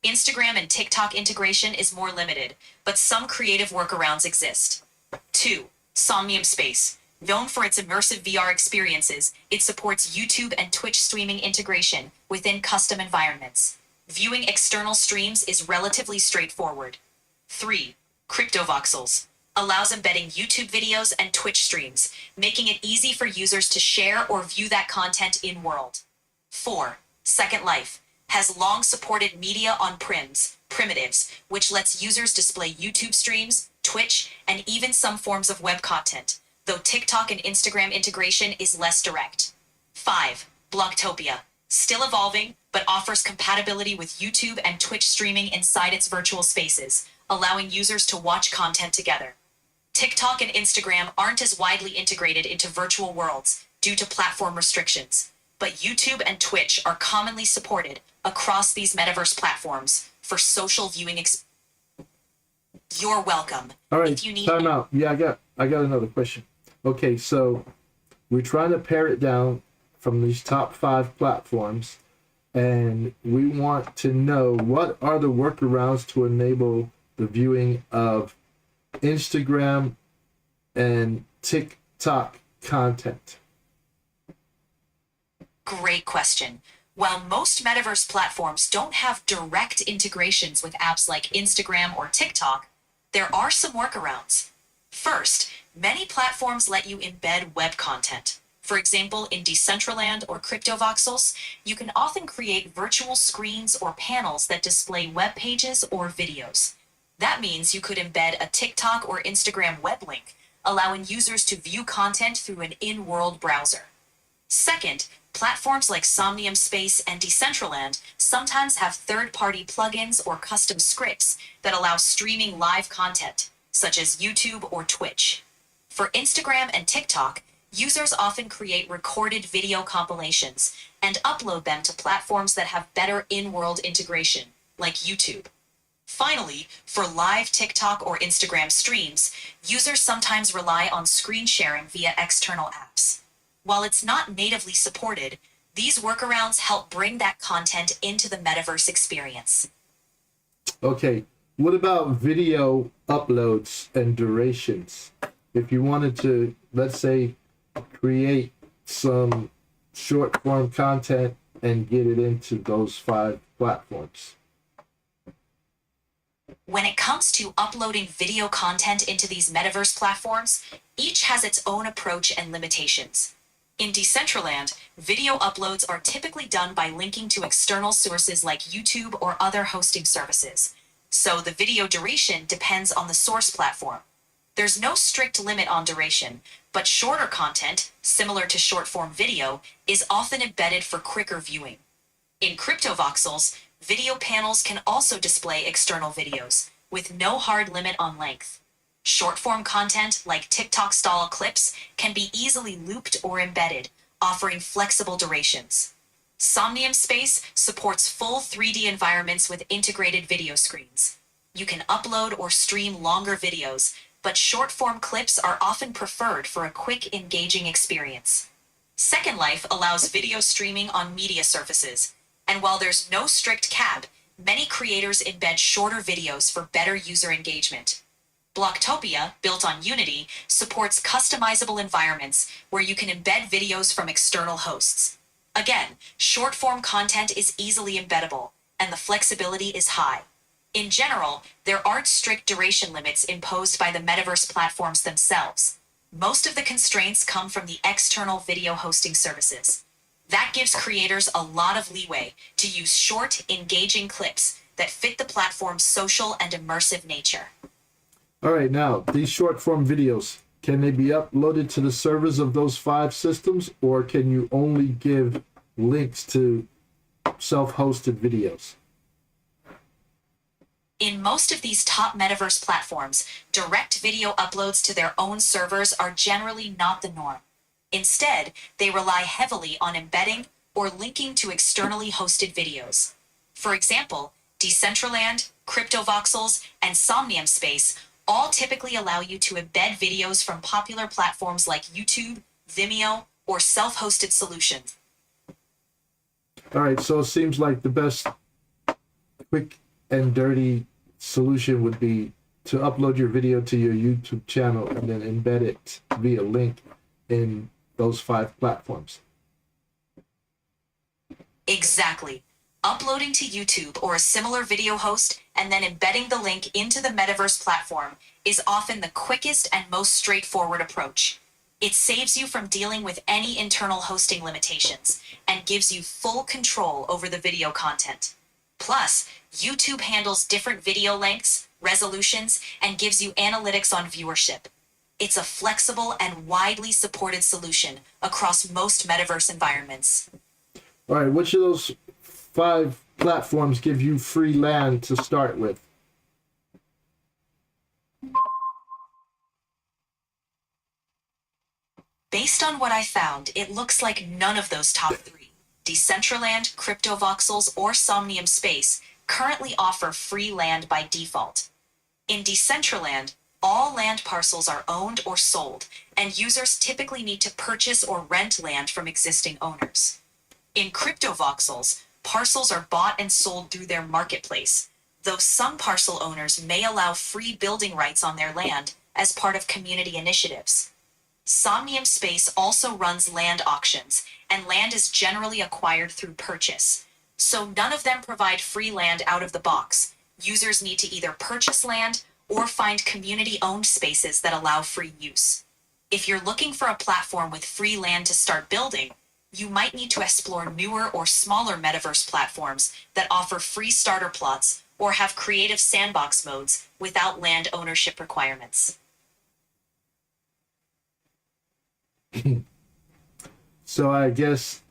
Instagram and TikTok integration is more limited, but some creative workarounds exist. 2. Somnium Space. Known for its immersive VR experiences, it supports YouTube and Twitch streaming integration within custom environments. Viewing external streams is relatively straightforward. 3. CryptoVoxels allows embedding YouTube videos and Twitch streams, making it easy for users to share or view that content in-world. 4. Second Life has long supported media on primitives, which lets users display YouTube streams, Twitch, and even some forms of web content, though TikTok and Instagram integration is less direct. 5. Blocktopia, still evolving, but offers compatibility with YouTube and Twitch streaming inside its virtual spaces, allowing users to watch content together. TikTok and Instagram aren't as widely integrated into virtual worlds due to platform restrictions, but YouTube and Twitch are commonly supported across these metaverse platforms for social viewing You're welcome. All right, If you need time out. Yeah, I got another question. Okay, so we're trying to pare it down from these top 5 platforms, and we want to know what are the workarounds to enable the viewing of Instagram and TikTok content. Great question. While most metaverse platforms don't have direct integrations with apps like Instagram or TikTok, there are some workarounds. First, many platforms let you embed web content. For example, in Decentraland or CryptoVoxels, you can often create virtual screens or panels that display web pages or videos. That means you could embed a TikTok or Instagram web link, allowing users to view content through an in-world browser. Second, platforms like Somnium Space and Decentraland sometimes have third-party plugins or custom scripts that allow streaming live content, such as YouTube or Twitch. For Instagram and TikTok, users often create recorded video compilations and upload them to platforms that have better in-world integration, like YouTube. Finally, for live TikTok or Instagram streams, users sometimes rely on screen sharing via external apps. While it's not natively supported, these workarounds help bring that content into the metaverse experience. Okay, what about video uploads and durations? If you wanted to, let's say, create some short form content and get it into those 5 platforms. When it comes to uploading video content into these metaverse platforms, each has its own approach and limitations. In Decentraland, video uploads are typically done by linking to external sources like YouTube or other hosting services, so the video duration depends on the source platform. There's no strict limit on duration, but shorter content, similar to short-form video, is often embedded for quicker viewing. In CryptoVoxels, video panels can also display external videos, with no hard limit on length. Short-form content, like TikTok-style clips, can be easily looped or embedded, offering flexible durations. Somnium Space supports full 3D environments with integrated video screens. You can upload or stream longer videos, but short-form clips are often preferred for a quick, engaging experience. Second Life allows video streaming on media surfaces, and while there's no strict cap, many creators embed shorter videos for better user engagement. Blocktopia, built on Unity, supports customizable environments where you can embed videos from external hosts. Again, short form content is easily embeddable, and the flexibility is high. In general, there aren't strict duration limits imposed by the metaverse platforms themselves. Most of the constraints come from the external video hosting services. That gives creators a lot of leeway to use short, engaging clips that fit the platform's social and immersive nature. All right, now these short form videos, can they be uploaded to the servers of those 5 systems, or can you only give links to self-hosted videos? In most of these top metaverse platforms, direct video uploads to their own servers are generally not the norm. Instead, they rely heavily on embedding or linking to externally hosted videos. For example, Decentraland, CryptoVoxels, and Somnium Space all typically allow you to embed videos from popular platforms like YouTube, Vimeo, or self-hosted solutions. All right, so it seems like the best quick and dirty solution would be to upload your video to your YouTube channel and then embed it via link in those 5 platforms. Exactly. Uploading to YouTube or a similar video host and then embedding the link into the metaverse platform is often the quickest and most straightforward approach. It saves you from dealing with any internal hosting limitations and gives you full control over the video content. Plus, YouTube handles different video lengths, resolutions, and gives you analytics on viewership. It's a flexible and widely supported solution across most metaverse environments. All right, which of those 5 platforms give you free land to start with? Based on what I found, it looks like none of those top 3, Decentraland, CryptoVoxels, or Somnium Space, currently offer free land by default. In Decentraland, all land parcels are owned or sold, and users typically need to purchase or rent land from existing owners. In CryptoVoxels, parcels are bought and sold through their marketplace, though some parcel owners may allow free building rights on their land as part of community initiatives. Somnium Space also runs land auctions, and land is generally acquired through purchase. So none of them provide free land out of the box. Users need to either purchase land or find community-owned spaces that allow free use. If you're looking for a platform with free land to start building, you might need to explore newer or smaller metaverse platforms that offer free starter plots or have creative sandbox modes without land ownership requirements. So I guess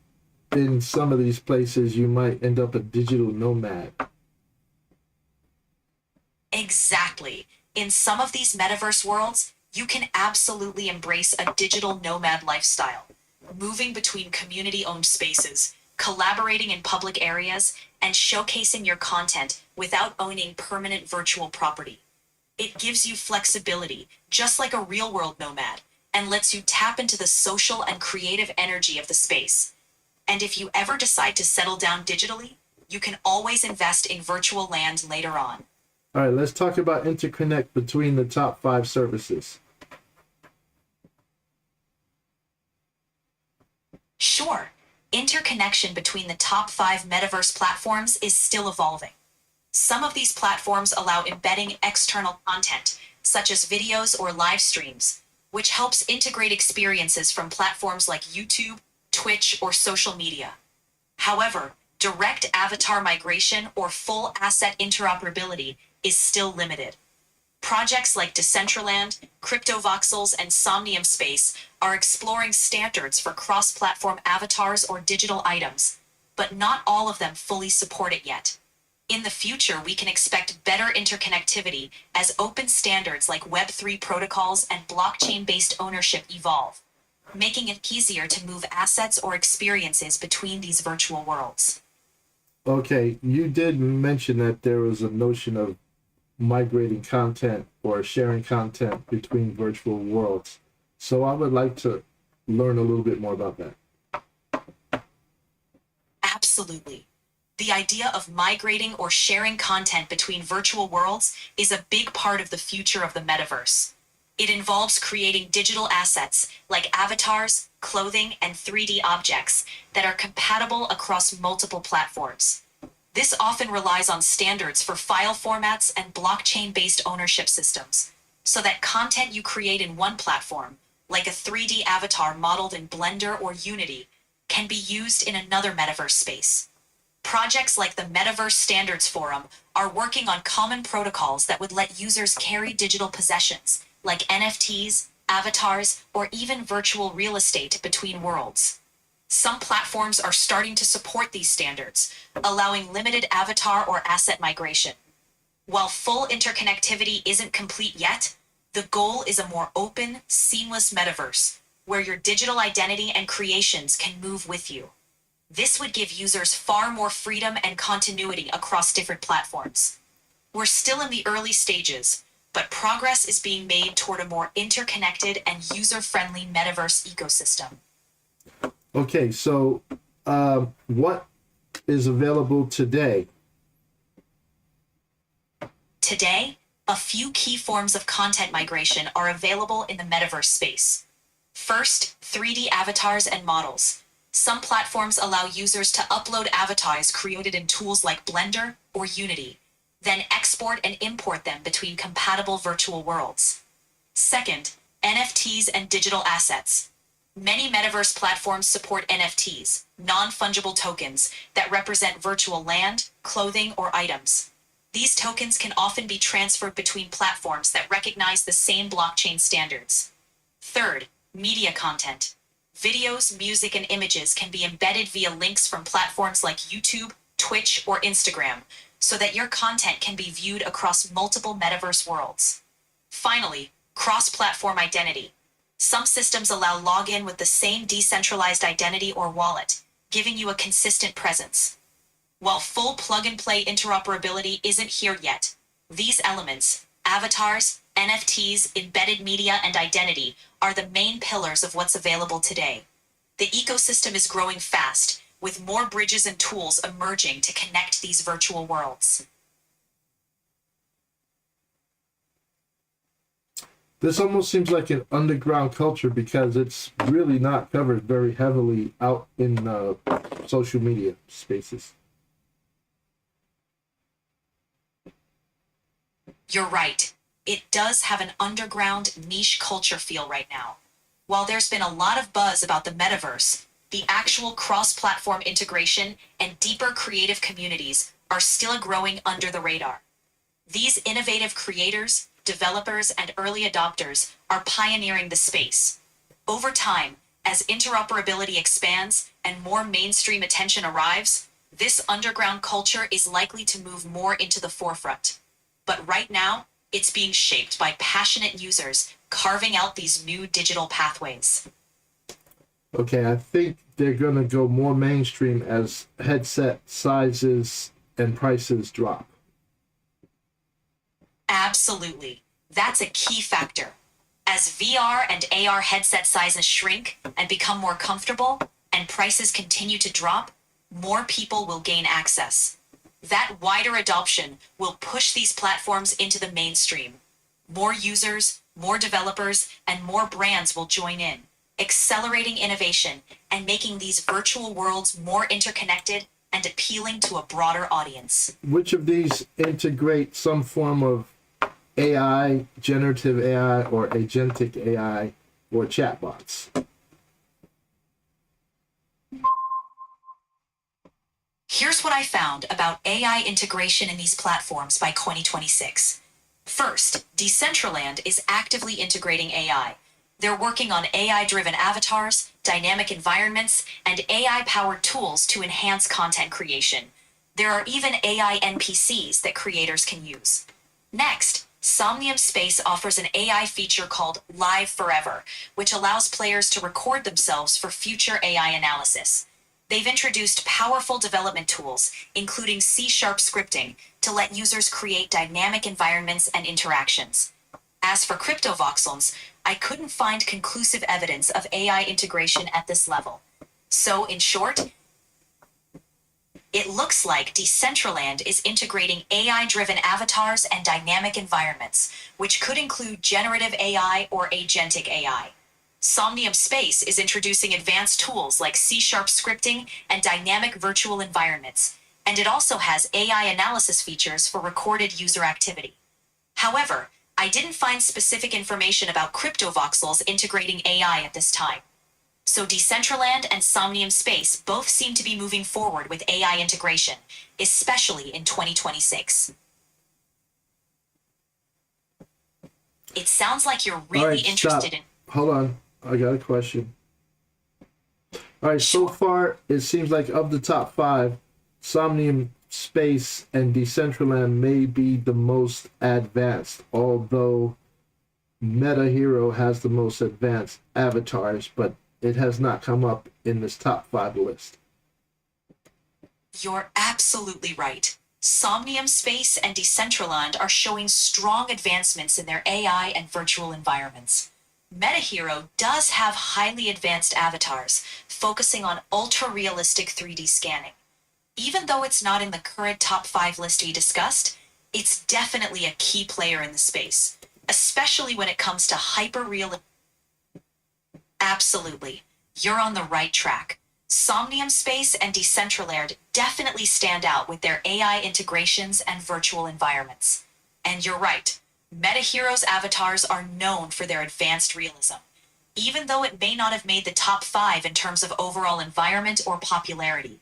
in some of these places you might end up a digital nomad. Exactly. In some of these metaverse worlds, you can absolutely embrace a digital nomad lifestyle, moving between community-owned spaces, collaborating in public areas, and showcasing your content without owning permanent virtual property. It gives you flexibility, just like a real-world nomad, and lets you tap into the social and creative energy of the space. And if you ever decide to settle down digitally, you can always invest in virtual land later on. All right, let's talk about interconnect between the top 5 services. Sure, interconnection between the top 5 metaverse platforms is still evolving. Some of these platforms allow embedding external content, such as videos or live streams, which helps integrate experiences from platforms like YouTube, Twitch, or social media. However, direct avatar migration or full asset interoperability is still limited. Projects like Decentraland, CryptoVoxels, and Somnium Space are exploring standards for cross-platform avatars or digital items, but not all of them fully support it yet. In the future, we can expect better interconnectivity as open standards like Web3 protocols and blockchain-based ownership evolve, making it easier to move assets or experiences between these virtual worlds. Okay, you did mention that there was a notion of migrating content or sharing content between virtual worlds. So I would like to learn a little bit more about that. Absolutely. The idea of migrating or sharing content between virtual worlds is a big part of the future of the metaverse. It involves creating digital assets like avatars, clothing, and 3D objects that are compatible across multiple platforms. This often relies on standards for file formats and blockchain-based ownership systems, so that content you create in one platform, like a 3D avatar modeled in Blender or Unity, can be used in another metaverse space. Projects like the Metaverse Standards Forum are working on common protocols that would let users carry digital possessions, like NFTs, avatars, or even virtual real estate between worlds. Some platforms are starting to support these standards, allowing limited avatar or asset migration. While full interconnectivity isn't complete yet, the goal is a more open, seamless metaverse where your digital identity and creations can move with you. This would give users far more freedom and continuity across different platforms. We're still in the early stages, but progress is being made toward a more interconnected and user-friendly metaverse ecosystem. Okay, so what is available today? Today, a few key forms of content migration are available in the metaverse space. First, 3D avatars and models. Some platforms allow users to upload avatars created in tools like Blender or Unity, then export and import them between compatible virtual worlds. Second, NFTs and digital assets. Many metaverse platforms support NFTs, non-fungible tokens that represent virtual land, clothing, or items. These tokens can often be transferred between platforms that recognize the same blockchain standards. Third, media content. Videos, music, and images can be embedded via links from platforms like YouTube, Twitch, or Instagram, so that your content can be viewed across multiple metaverse worlds. Finally, cross-platform identity. Some systems allow login with the same decentralized identity or wallet, giving you a consistent presence. While full plug-and-play interoperability isn't here yet, these elements, avatars, NFTs, embedded media, and identity, are the main pillars of what's available today. The ecosystem is growing fast, with more bridges and tools emerging to connect these virtual worlds. This almost seems like an underground culture because it's really not covered very heavily out in social media spaces. You're right. It does have an underground niche culture feel right now. While there's been a lot of buzz about the metaverse, the actual cross-platform integration and deeper creative communities are still growing under the radar. These innovative creators, developers, and early adopters are pioneering the space. Over time, as interoperability expands and more mainstream attention arrives, this underground culture is likely to move more into the forefront. But right now, it's being shaped by passionate users carving out these new digital pathways. Okay, I think they're going to go more mainstream as headset sizes and prices drop. Absolutely. That's a key factor. As VR and AR headset sizes shrink and become more comfortable, and prices continue to drop, more people will gain access. That wider adoption will push these platforms into the mainstream. More users, more developers, and more brands will join in, accelerating innovation and making these virtual worlds more interconnected and appealing to a broader audience. Which of these integrate some form of AI, generative AI, or agentic AI, or chatbots? Here's what I found about AI integration in these platforms by 2026. First, Decentraland is actively integrating AI. They're working on AI-driven avatars, dynamic environments, and AI-powered tools to enhance content creation. There are even AI NPCs that creators can use. Next, Somnium Space offers an AI feature called Live Forever, which allows players to record themselves for future AI analysis. They've introduced powerful development tools, including C# scripting, to let users create dynamic environments and interactions. As for CryptoVoxels, I couldn't find conclusive evidence of AI integration at this level. So, in short, It looks like Decentraland is integrating AI-driven avatars and dynamic environments, which could include generative AI or agentic AI. Somnium Space is introducing advanced tools like C-sharp scripting and dynamic virtual environments, and it also has AI analysis features for recorded user activity. However, I didn't find specific information about CryptoVoxels integrating AI at this time. So Decentraland and Somnium Space both seem to be moving forward with AI integration, especially in 2026. It sounds like you're All really right, interested stop. Hold on. I got a question. All right, so far it seems like of the top 5, Somnium Space and Decentraland may be the most advanced, although Meta Hero has the most advanced avatars, but it has not come up in this top 5 list. You're absolutely right. Somnium Space and Decentraland are showing strong advancements in their AI and virtual environments. MetaHero does have highly advanced avatars, focusing on ultra-realistic 3D scanning. Even though it's not in the current top 5 list we discussed, it's definitely a key player in the space, especially when it comes to hyper-real. Absolutely. You're on the right track. Somnium Space and Decentraland definitely stand out with their AI integrations and virtual environments. And you're right, MetaHero's avatars are known for their advanced realism, even though it may not have made the top 5 in terms of overall environment or popularity.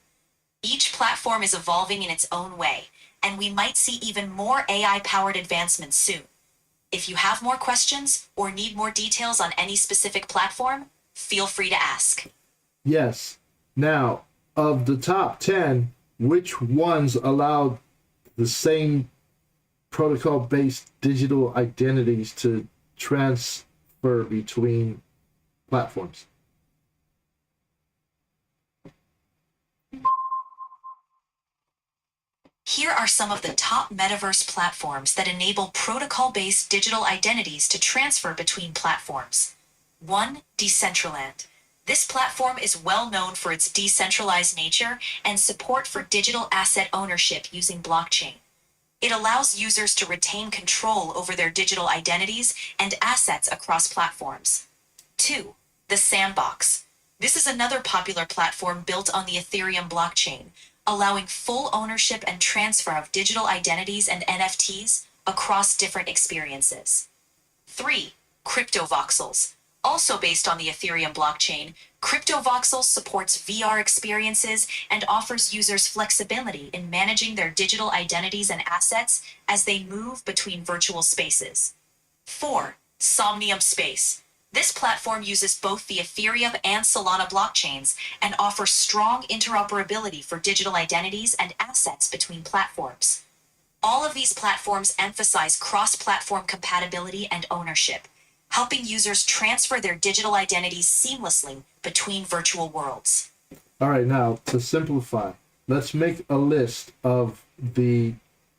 Each platform is evolving in its own way, and we might see even more AI-powered advancements soon. If you have more questions or need more details on any specific platform, feel free to ask. Yes. Now, of the top 10, which ones allow the same protocol-based digital identities to transfer between platforms? Here are some of the top metaverse platforms that enable protocol-based digital identities to transfer between platforms. 1. Decentraland. This platform is well known for its decentralized nature and support for digital asset ownership using blockchain. It allows users to retain control over their digital identities and assets across platforms. 2. The Sandbox. This is another popular platform built on the Ethereum blockchain, allowing full ownership and transfer of digital identities and NFTs across different experiences. 3. CryptoVoxels. Also based on the Ethereum blockchain, CryptoVoxels supports VR experiences and offers users flexibility in managing their digital identities and assets as they move between virtual spaces. 4. Somnium Space. This platform uses both the Ethereum and Solana blockchains and offers strong interoperability for digital identities and assets between platforms. All of these platforms emphasize cross-platform compatibility and ownership, helping users transfer their digital identities seamlessly between virtual worlds. All right, now to simplify, let's make a list of the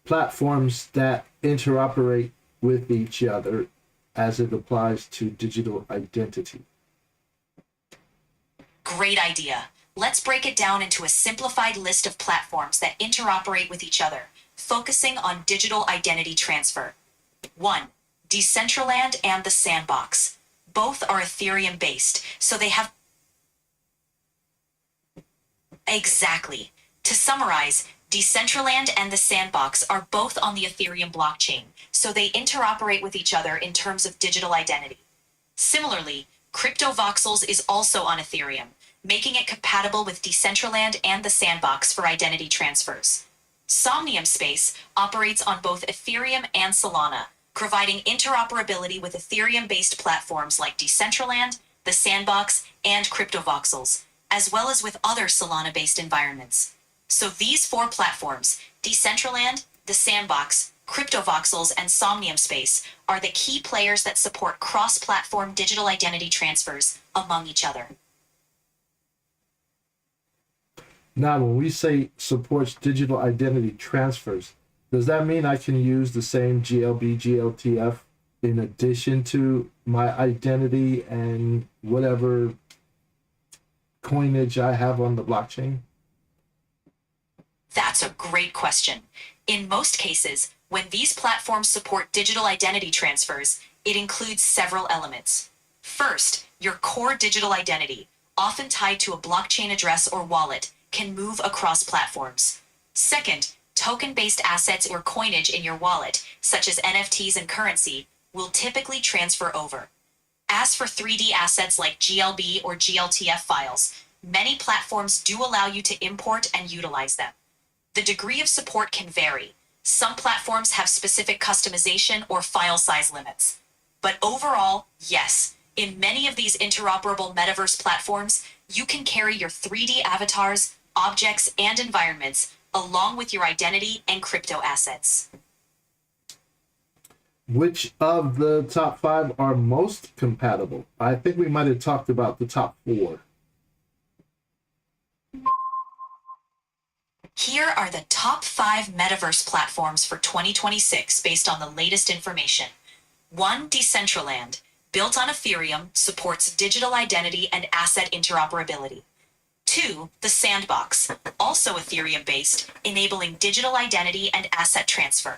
platforms that interoperate with each other as it applies to digital identity. Great idea. Let's break it down into a simplified list of platforms that interoperate with each other, focusing on digital identity transfer. 1. Decentraland and the Sandbox. Both are Ethereum based, so they have. Exactly. To summarize, Decentraland and the Sandbox are both on the Ethereum blockchain, so they interoperate with each other in terms of digital identity. Similarly, CryptoVoxels is also on Ethereum, making it compatible with Decentraland and the Sandbox for identity transfers. Somnium Space operates on both Ethereum and Solana, providing interoperability with Ethereum-based platforms like Decentraland, the Sandbox, and CryptoVoxels, as well as with other Solana-based environments. So these 4 platforms, Decentraland, the Sandbox, CryptoVoxels, and Somnium Space, are the key players that support cross-platform digital identity transfers among each other. Now, when we say supports digital identity transfers, does that mean I can use the same GLB, GLTF in addition to my identity and whatever coinage I have on the blockchain? That's a great question. In most cases, when these platforms support digital identity transfers, it includes several elements. First, your core digital identity, often tied to a blockchain address or wallet, can move across platforms. Second, token-based assets or coinage in your wallet, such as NFTs and currency, will typically transfer over. As for 3D assets like GLB or GLTF files, many platforms do allow you to import and utilize them. The degree of support can vary. Some platforms have specific customization or file size limits. But overall, yes, in many of these interoperable metaverse platforms, you can carry your 3D avatars, objects, and environments along with your identity and crypto assets. Which of the top 5 are most compatible? I think we might have talked about the top 4. Here are the top 5 metaverse platforms for 2026 based on the latest information. 1. Decentraland, built on Ethereum, supports digital identity and asset interoperability. 2. The Sandbox, also Ethereum-based, enabling digital identity and asset transfer.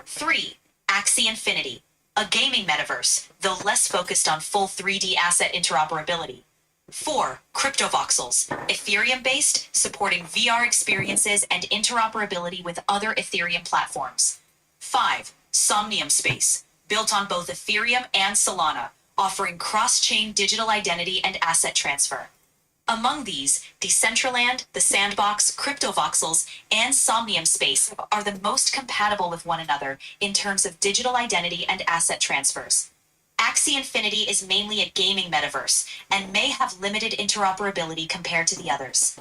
3. Axie Infinity, a gaming metaverse, though less focused on full 3D asset interoperability. 4. CryptoVoxels, Ethereum-based, supporting VR experiences and interoperability with other Ethereum platforms. 5. Somnium Space, built on both Ethereum and Solana, offering cross-chain digital identity and asset transfer. Among these, Decentraland, the Sandbox, CryptoVoxels, and Somnium Space are the most compatible with one another in terms of digital identity and asset transfers. Axie Infinity is mainly a gaming metaverse and may have limited interoperability compared to the others.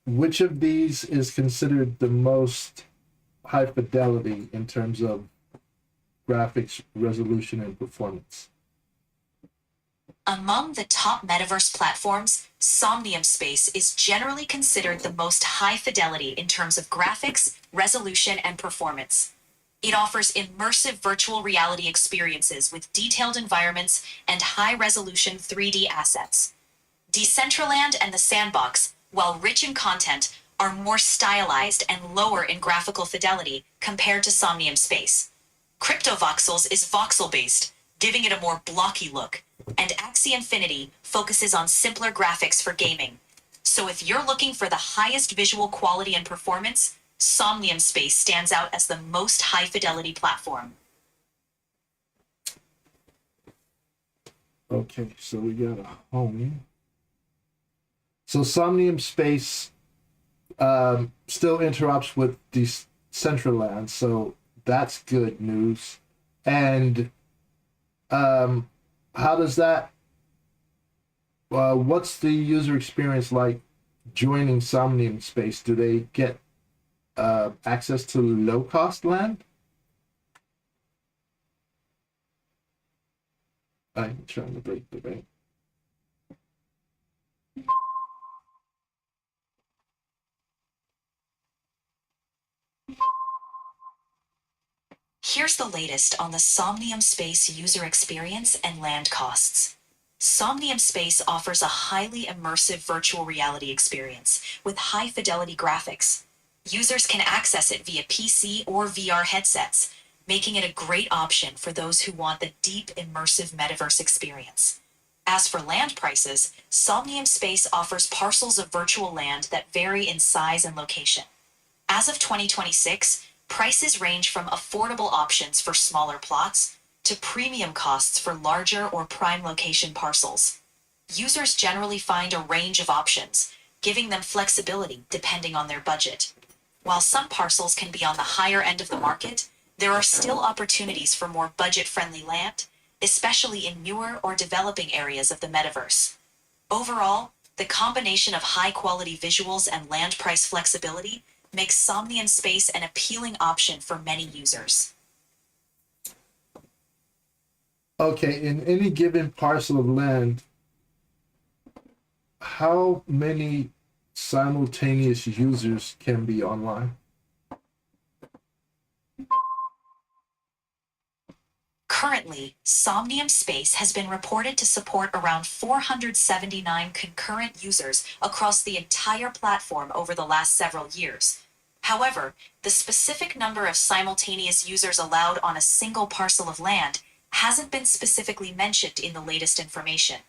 Which of these is considered the most high fidelity in terms of graphics, resolution, and performance? Among the top metaverse platforms, Somnium Space is generally considered the most high fidelity in terms of graphics, resolution, and performance. It offers immersive virtual reality experiences with detailed environments and high-resolution 3D assets. Decentraland and the Sandbox, while rich in content, are more stylized and lower in graphical fidelity compared to Somnium Space. CryptoVoxels is voxel-based, giving it a more blocky look, and Axie Infinity focuses on simpler graphics for gaming. So if you're looking for the highest visual quality and performance, Somnium Space stands out as the most high-fidelity platform. Okay, so we got a home. So Somnium Space still interrupts with Decentraland, so that's good news. And how does that, what's the user experience like joining Somnium Space? Do they get access to low-cost land? I'm trying to break the bank. Here's the latest on the Somnium Space user experience and land costs. Somnium Space offers a highly immersive virtual reality experience with high-fidelity graphics. Users can access it via PC or VR headsets, making it a great option for those who want the deep, immersive metaverse experience. As for land prices, Somnium Space offers parcels of virtual land that vary in size and location. As of 2026, prices range from affordable options for smaller plots to premium costs for larger or prime location parcels. Users generally find a range of options, giving them flexibility depending on their budget. While some parcels can be on the higher end of the market, there are still opportunities for more budget-friendly land, especially in newer or developing areas of the metaverse. Overall, the combination of high-quality visuals and land price flexibility makes Somnium Space an appealing option for many users. Okay, in any given parcel of land, how many simultaneous users can be online? Currently, Somnium Space has been reported to support around 479 concurrent users across the entire platform over the last several years. However, the specific number of simultaneous users allowed on a single parcel of land hasn't been specifically mentioned in the latest information.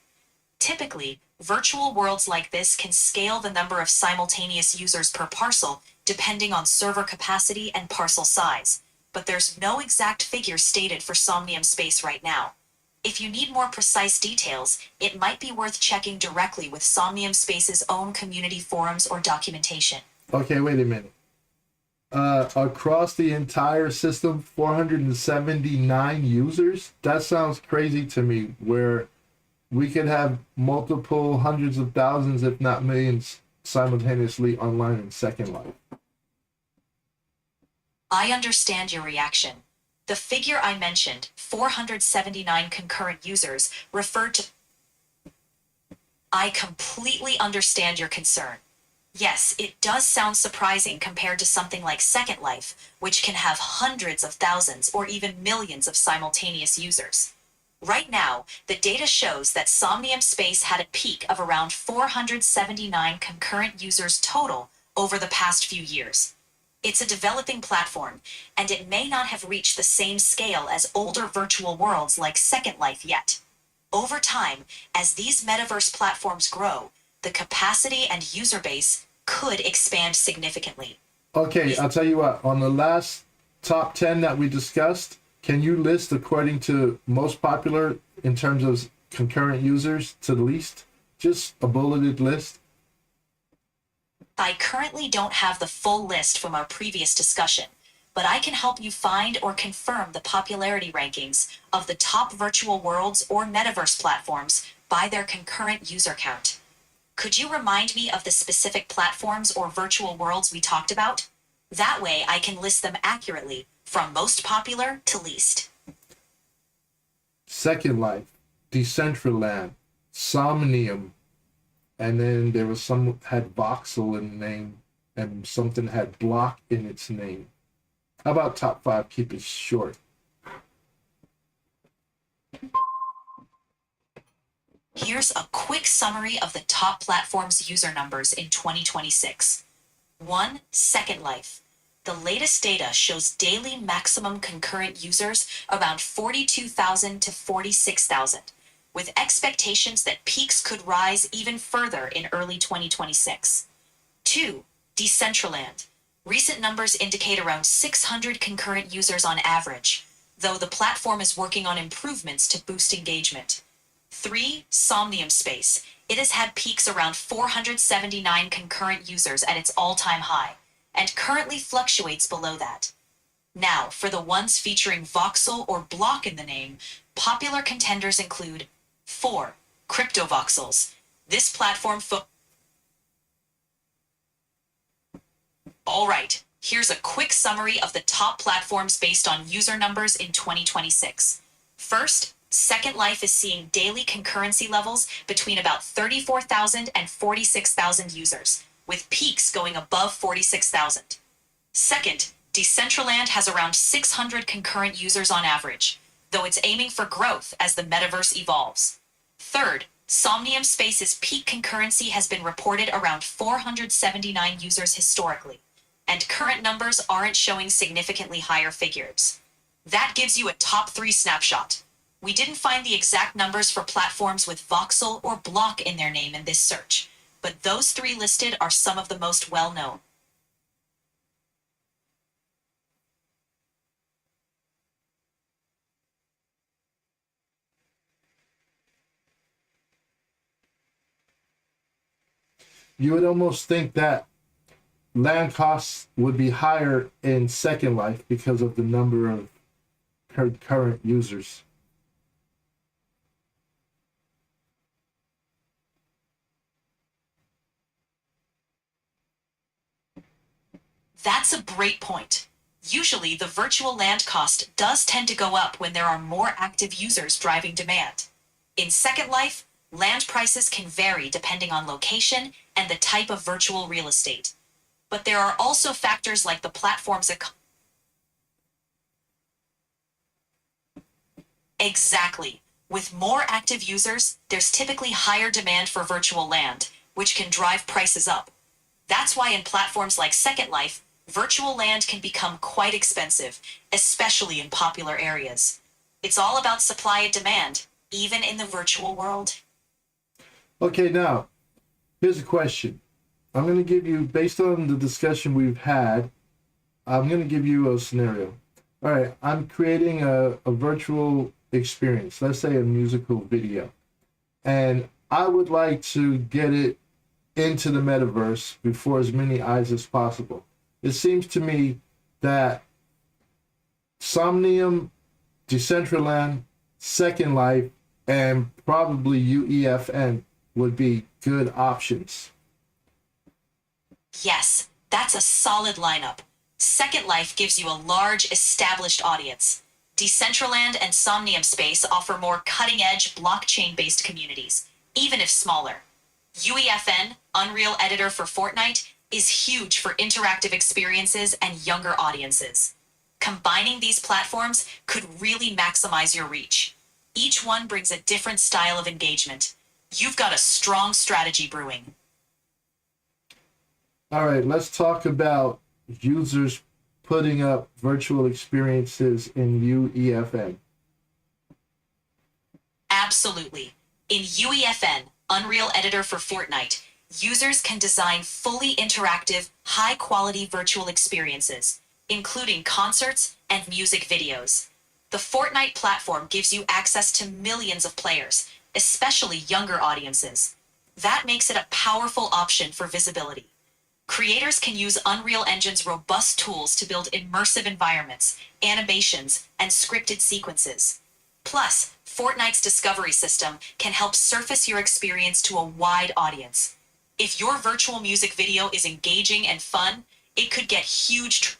Typically, virtual worlds like this can scale the number of simultaneous users per parcel depending on server capacity and parcel size, but there's no exact figure stated for Somnium Space right now. If you need more precise details, it might be worth checking directly with Somnium Space's own community forums or documentation. Okay, wait a minute. Across the entire system, 479 users? That sounds crazy to me, where we could have multiple hundreds of thousands, if not millions, simultaneously online in Second Life. I understand your reaction. The figure I mentioned, 479 concurrent users, referred to. I completely understand your concern. Yes, it does sound surprising compared to something like Second Life, which can have hundreds of thousands or even millions of simultaneous users. Right now, the data shows that Somnium Space had a peak of around 479 concurrent users total over the past few years. It's a developing platform, and it may not have reached the same scale as older virtual worlds like Second Life yet. Over time, as these metaverse platforms grow, the capacity and user base could expand significantly. Okay, I'll tell you what, on the last top 10 that we discussed, can you list according to most popular in terms of concurrent users to the least? Just a bulleted list? I currently don't have the full list from our previous discussion, but I can help you find or confirm the popularity rankings of the top virtual worlds or metaverse platforms by their concurrent user count. Could you remind me of the specific platforms or virtual worlds we talked about? That way I can list them accurately, from most popular to least. Second Life, Decentraland, Somnium, and then there was some had voxel in the name, and something had block in its name. How about top 5? Keep it short. Here's a quick summary of the top platforms' user numbers in 2026. 1. Second Life. The latest data shows daily maximum concurrent users around 42,000 to 46,000, with expectations that peaks could rise even further in early 2026. 2. Decentraland. Recent numbers indicate around 600 concurrent users on average, though the platform is working on improvements to boost engagement. 3. Somnium Space. It has had peaks around 479 concurrent users at its all-time high, and currently fluctuates below that. Now, for the ones featuring voxel or block in the name, popular contenders include 4. CryptoVoxels. This platform Alright, here's a quick summary of the top platforms based on user numbers in 2026. First, Second Life is seeing daily concurrency levels between about 34,000 and 46,000 users, with peaks going above 46,000. Second, Decentraland has around 600 concurrent users on average, though it's aiming for growth as the metaverse evolves. Third, Somnium Space's peak concurrency has been reported around 479 users historically, and current numbers aren't showing significantly higher figures. That gives you a top 3 snapshot. We didn't find the exact numbers for platforms with voxel or block in their name in this search, but those 3 listed are some of the most well-known. You would almost think that land costs would be higher in Second Life because of the number of current users. That's a great point. Usually, the virtual land cost does tend to go up when there are more active users driving demand. In Second Life, land prices can vary depending on location and the type of virtual real estate. But there are also factors like the platform's Exactly. With more active users, there's typically higher demand for virtual land, which can drive prices up. That's why in platforms like Second Life, virtual land can become quite expensive, especially in popular areas. It's all about supply and demand, even in the virtual world. Okay, now here's a question. I'm going to give you, based on the discussion we've had, I'm going to give you a scenario. All right, I'm creating a virtual experience, let's say a musical video, and I would like to get it into the metaverse before as many eyes as possible. It seems to me that Somnium, Decentraland, Second Life, and probably UEFN would be good options. Yes, that's a solid lineup. Second Life gives you a large, established audience. Decentraland and Somnium Space offer more cutting edge, blockchain based communities, even if smaller. UEFN, Unreal Editor for Fortnite, is huge for interactive experiences and younger audiences. Combining these platforms could really maximize your reach. Each one brings a different style of engagement. You've got a strong strategy brewing. All right, let's talk about users putting up virtual experiences in UEFN. Absolutely. In UEFN, Unreal Editor for Fortnite, users can design fully interactive, high quality virtual experiences, including concerts and music videos. The Fortnite platform gives you access to millions of players, especially younger audiences. That makes it a powerful option for visibility. Creators can use Unreal Engine's robust tools to build immersive environments, animations, and scripted sequences. Plus, Fortnite's discovery system can help surface your experience to a wide audience. If your virtual music video is engaging and fun, it could get huge.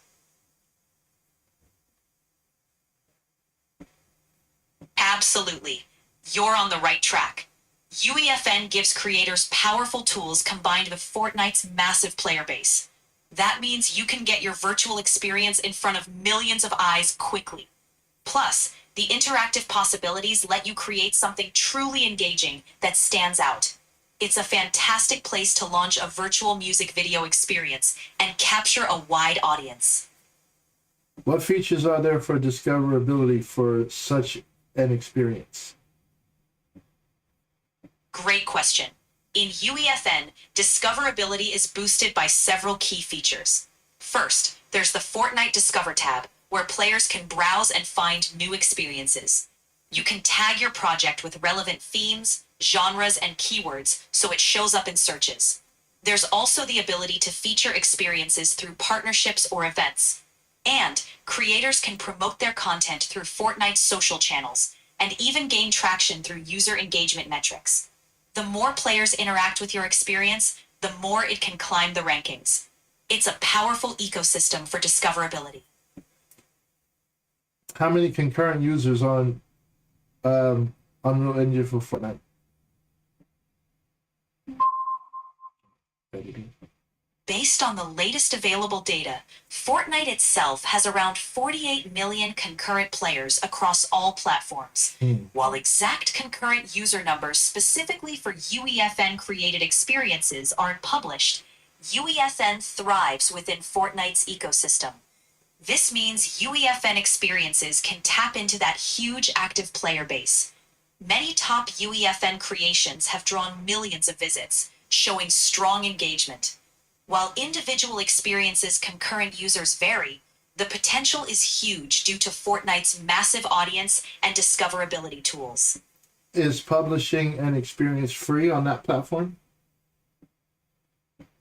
Absolutely. You're on the right track. UEFN gives creators powerful tools combined with Fortnite's massive player base. That means you can get your virtual experience in front of millions of eyes quickly. Plus, the interactive possibilities let you create something truly engaging that stands out. It's a fantastic place to launch a virtual music video experience and capture a wide audience. What features are there for discoverability for such an experience? Great question. In UEFN, discoverability is boosted by several key features. First, there's the Fortnite Discover tab, where players can browse and find new experiences. You can tag your project with relevant themes, genres, and keywords so it shows up in searches. There's also the ability to feature experiences through partnerships or events. And creators can promote their content through Fortnite's social channels and even gain traction through user engagement metrics. The more players interact with your experience, the more it can climb the rankings. It's a powerful ecosystem for discoverability. How many concurrent users on Unreal Engine for Fortnite? Based on the latest available data, Fortnite itself has around 48 million concurrent players across all platforms. While exact concurrent user numbers specifically for UEFN created experiences aren't published, UEFN thrives within Fortnite's ecosystem. This means UEFN experiences can tap into that huge active player base. Many top UEFN creations have drawn millions of visits, showing strong engagement. While individual experiences' concurrent users vary, the potential is huge due to Fortnite's massive audience and discoverability tools. Is publishing an experience free on that platform?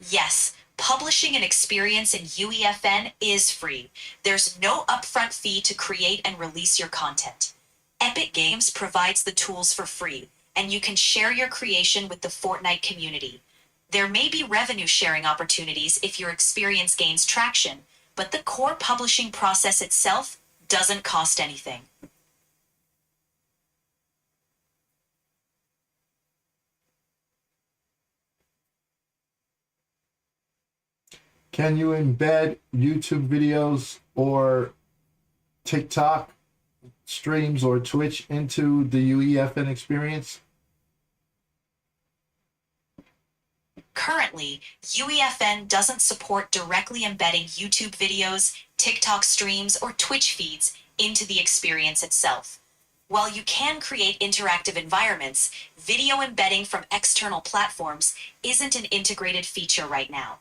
Yes, publishing an experience in UEFN is free. There's no upfront fee to create and release your content. Epic Games provides the tools for free, and you can share your creation with the Fortnite community. There may be revenue sharing opportunities if your experience gains traction, but the core publishing process itself doesn't cost anything. Can you embed YouTube videos or TikTok streams or Twitch into the UEFN experience? Currently, UEFN doesn't support directly embedding YouTube videos, TikTok streams, or Twitch feeds into the experience itself. While you can create interactive environments, video embedding from external platforms isn't an integrated feature right now.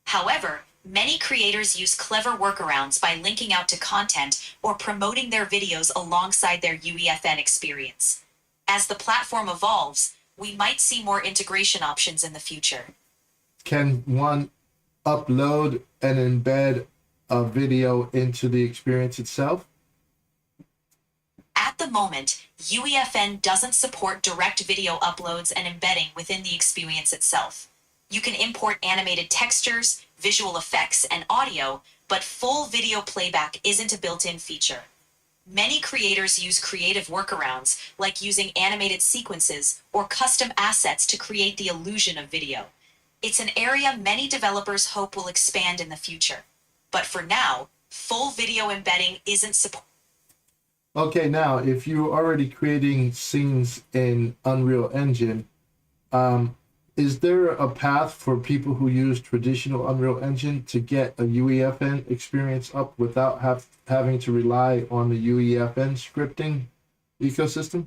However, many creators use clever workarounds by linking out to content or promoting their videos alongside their UEFN experience. As the platform evolves, we might see more integration options in the future. Can one upload and embed a video into the experience itself? At the moment, UEFN doesn't support direct video uploads and embedding within the experience itself. You can import animated textures, visual effects, and audio, but full video playback isn't a built-in feature. Many creators use creative workarounds, like using animated sequences or custom assets to create the illusion of video. It's an area many developers hope will expand in the future. But for now, full video embedding isn't supported. Okay, now if you're already creating scenes in Unreal Engine, is there a path for people who use traditional Unreal Engine to get a UEFN experience up without having to rely on the UEFN scripting ecosystem?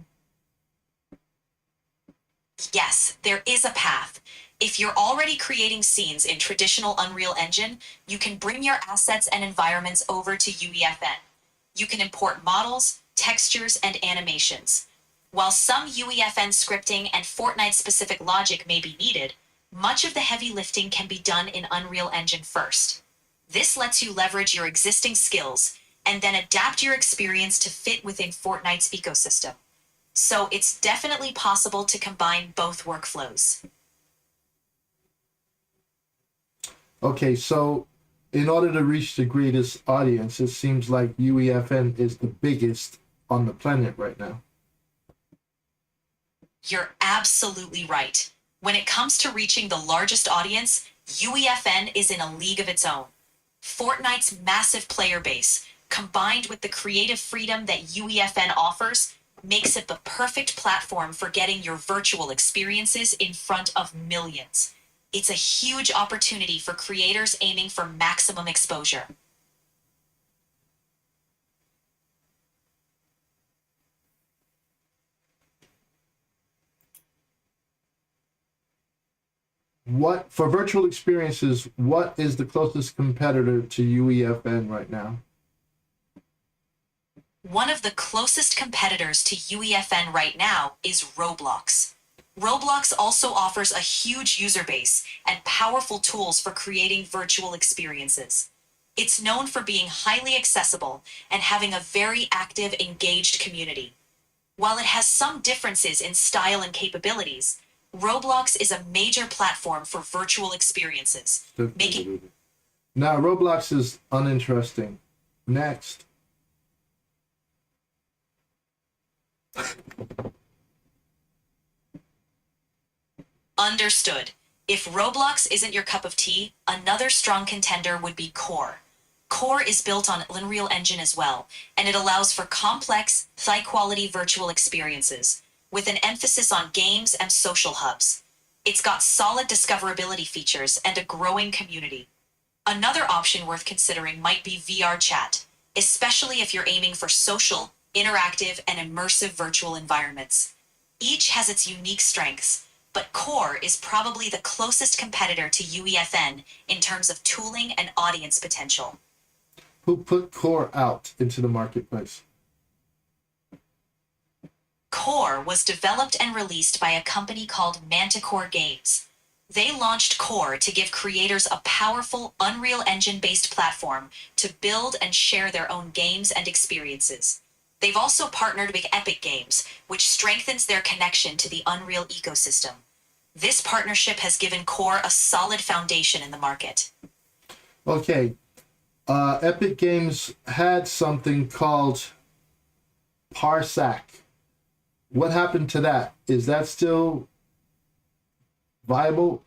Yes, there is a path. If you're already creating scenes in traditional Unreal Engine, you can bring your assets and environments over to UEFN. You can import models, textures, and animations. While some UEFN scripting and Fortnite-specific logic may be needed, much of the heavy lifting can be done in Unreal Engine first. This lets you leverage your existing skills and then adapt your experience to fit within Fortnite's ecosystem. So it's definitely possible to combine both workflows. Okay, so in order to reach the greatest audience, it seems like UEFN is the biggest on the planet right now. You're absolutely right. When it comes to reaching the largest audience, UEFN is in a league of its own. Fortnite's massive player base, combined with the creative freedom that UEFN offers, makes it the perfect platform for getting your virtual experiences in front of millions. It's a huge opportunity for creators aiming for maximum exposure. What for virtual experiences, what is the closest competitor to UEFN right now? One of the closest competitors to UEFN right now is Roblox. Roblox also offers a huge user base and powerful tools for creating virtual experiences. It's known for being highly accessible and having a very active, engaged community. While it has some differences in style and capabilities, Roblox is a major platform for virtual experiences, making Now, Roblox is uninteresting. Next. Understood. If Roblox isn't your cup of tea, another strong contender would be Core. Core is built on Unreal Engine as well, and it allows for complex, high-quality virtual experiences, with an emphasis on games and social hubs. It's got solid discoverability features and a growing community. Another option worth considering might be VR Chat, especially if you're aiming for social, interactive, and immersive virtual environments. Each has its unique strengths, but Core is probably the closest competitor to UEFN in terms of tooling and audience potential. Who put Core out into the marketplace? Core was developed and released by a company called Manticore Games. They launched Core to give creators a powerful Unreal Engine-based platform to build and share their own games and experiences. They've also partnered with Epic Games, which strengthens their connection to the Unreal ecosystem. This partnership has given Core a solid foundation in the market. Okay. Epic Games had something called Parsac. What happened to that? Is that still viable?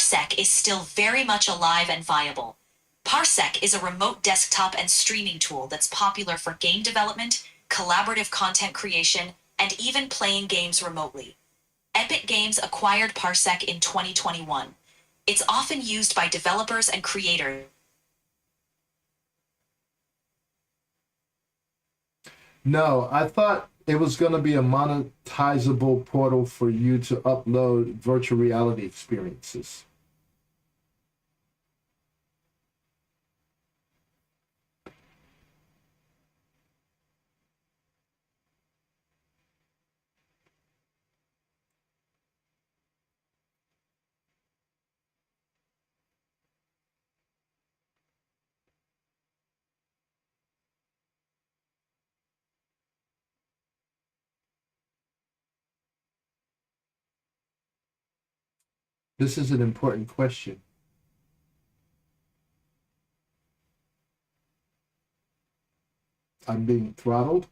Parsec is still very much alive and viable. Parsec is a remote desktop and streaming tool that's popular for game development, collaborative content creation, and even playing games remotely. Epic Games acquired Parsec in 2021. It's often used by developers and creators. No, I thought it was going to be a monetizable portal for you to upload virtual reality experiences. This is an important question. I'm being throttled.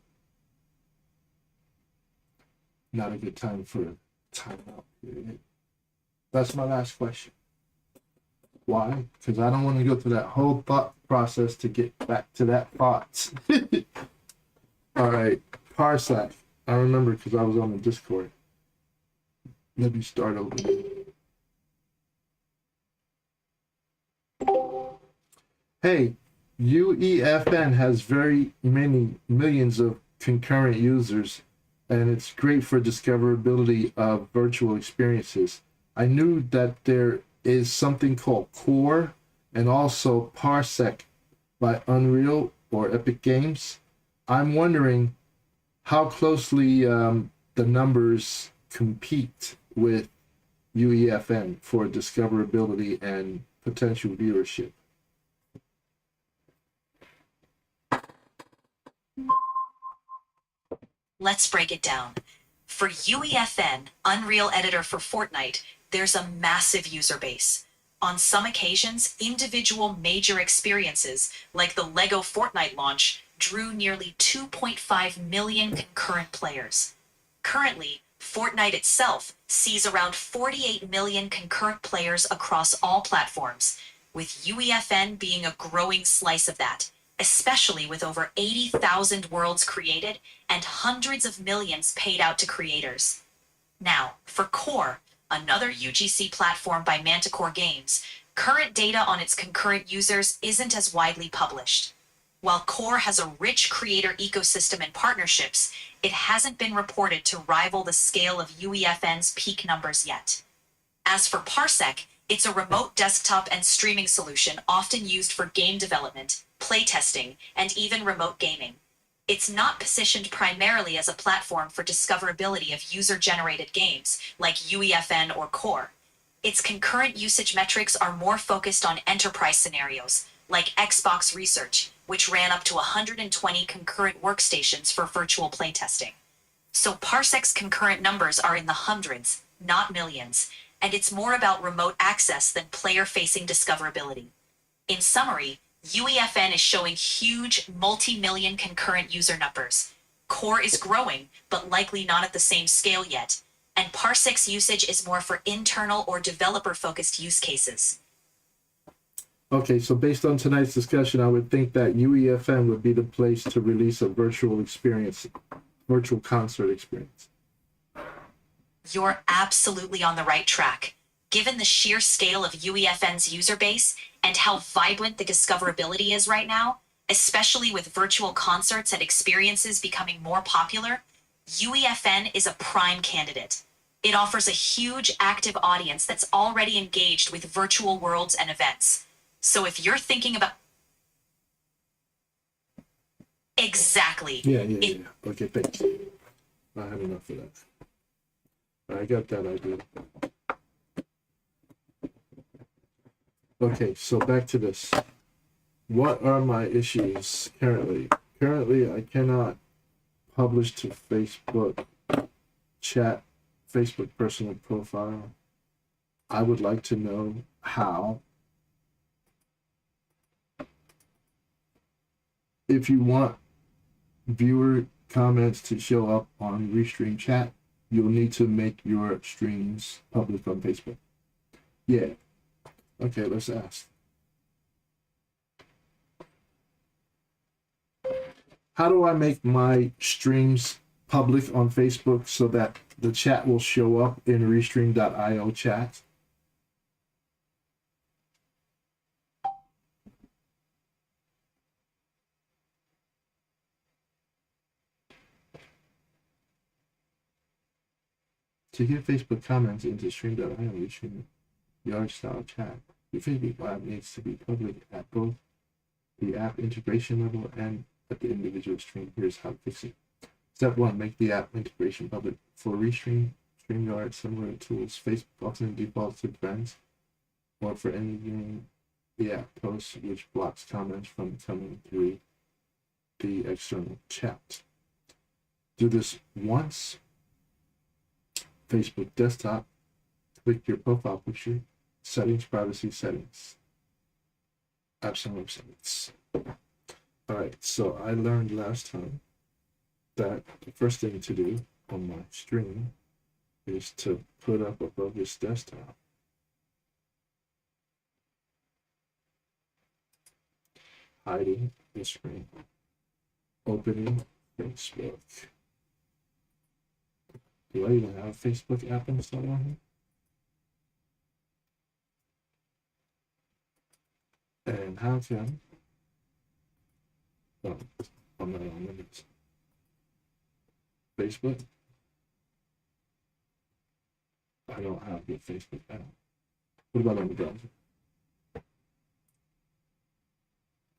Not a good time for a timeout period. That's my last question. Why? Because I don't want to go through that whole thought process to get back to that thought. All right, Parsec. I remember because I was on the Discord. Let me start over. Hey, UEFN has very many millions of concurrent users, and it's great for discoverability of virtual experiences. I knew that there is something called Core and also Parsec by Unreal or Epic Games. I'm wondering how closely the numbers compete with UEFN for discoverability and potential viewership. Let's break it down. For UEFN, Unreal Editor for Fortnite, there's a massive user base. On some occasions, individual major experiences, like the LEGO Fortnite launch, drew nearly 2.5 million concurrent players. Currently, Fortnite itself sees around 48 million concurrent players across all platforms, with UEFN being a growing slice of that, especially with over 80,000 worlds created and hundreds of millions paid out to creators. Now, for Core, another UGC platform by Manticore Games, current data on its concurrent users isn't as widely published. While Core has a rich creator ecosystem and partnerships, it hasn't been reported to rival the scale of UEFN's peak numbers yet. As for Parsec, it's a remote desktop and streaming solution often used for game development, playtesting, and even remote gaming. It's not positioned primarily as a platform for discoverability of user-generated games like UEFN or Core. Its concurrent usage metrics are more focused on enterprise scenarios, like Xbox Research, which ran up to 120 concurrent workstations for virtual playtesting. So Parsec's concurrent numbers are in the hundreds, not millions, and it's more about remote access than player-facing discoverability. In summary, UEFN is showing huge, multi-million concurrent user numbers. Core is growing, but likely not at the same scale yet, and Parsec's usage is more for internal or developer-focused use cases. Okay, so based on tonight's discussion, I would think that UEFN would be the place to release a virtual experience, virtual concert experience. You're absolutely on the right track. Given the sheer scale of UEFN's user base and how vibrant the discoverability is right now, especially with virtual concerts and experiences becoming more popular, UEFN is a prime candidate. It offers a huge active audience that's already engaged with virtual worlds and events. So if you're thinking about... Exactly. Yeah. Okay, thanks. I had enough of that. I got that idea. Okay, so back to this. What are my issues currently? Currently, I cannot publish to Facebook chat, Facebook personal profile. I would like to know how. If you want viewer comments to show up on Restream chat, you'll need to make your streams public on Facebook. Yeah, Okay, let's ask. How do I make my streams public on Facebook so that the chat will show up in Restream.io chat? To get Facebook comments into Stream.io, Restream yard style chat, your Facebook app needs to be public at both the app integration level and at the individual stream. Here's how to fix it. Step 1, make the app integration public. For Restream, StreamYard, similar tools, Facebook often defaults to friends, or for anything the app posts, which blocks comments from coming through the external chat. Do this once. Facebook desktop, click your profile picture, settings, privacy settings, apps and websites. All right, so I learned last time that the first thing to do on my stream is to put up above this desktop hiding the screen, opening Facebook. Do I even have a Facebook app installed on here? And how can I'm not on limits. Facebook. I don't have the Facebook app. What about on the browser?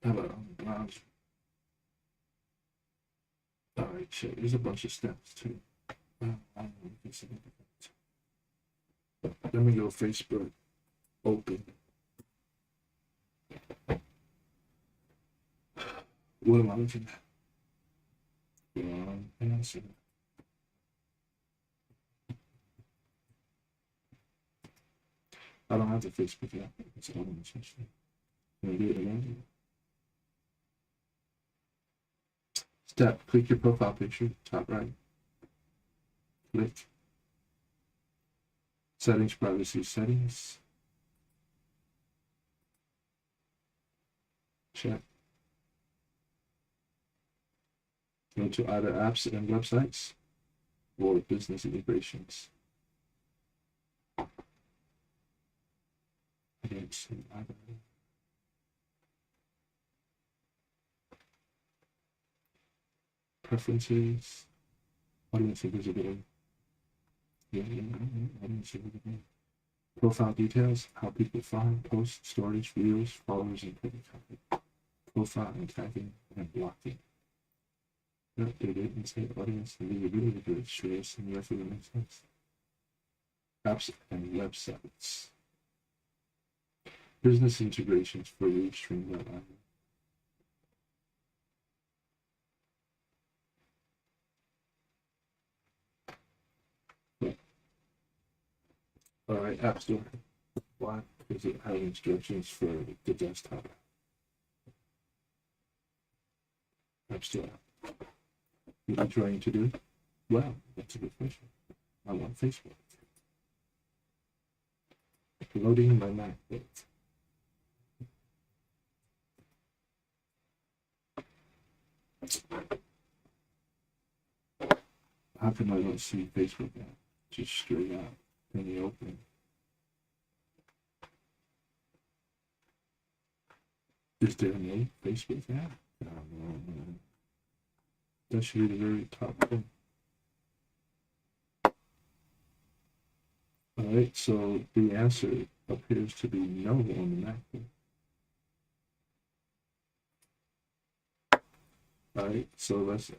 How about on the browser? All right, shit. There's a bunch of steps too. I don't know if it's significant. Let me go Facebook. Open. What am I looking at? Wrong answer. I don't have the Facebook app. It's all on the system. Can I do it again? Step, click your profile picture, top right. Click. Settings, privacy settings. Check. Go to either apps and websites or business integrations. Preferences, audience visibility. Audience visibility. Profile details, how people find, post, storage, views, followers, and public content. Profile and tagging and blocking. Updated and say audience and visibility to stress and the that makes sense. Apps and websites. Business integrations for Restream.io. All right, App Store. Why? Because it has instructions for the desktop. App Store. What are you trying to do? Well, that's a good question. I want Facebook. Loading my MacBook. How come I don't see Facebook app? Just straight out in the open. Is there no Facebook app? That should be the very top thing. Alright, so the answer appears to be no on the MacBook. Alright, so let's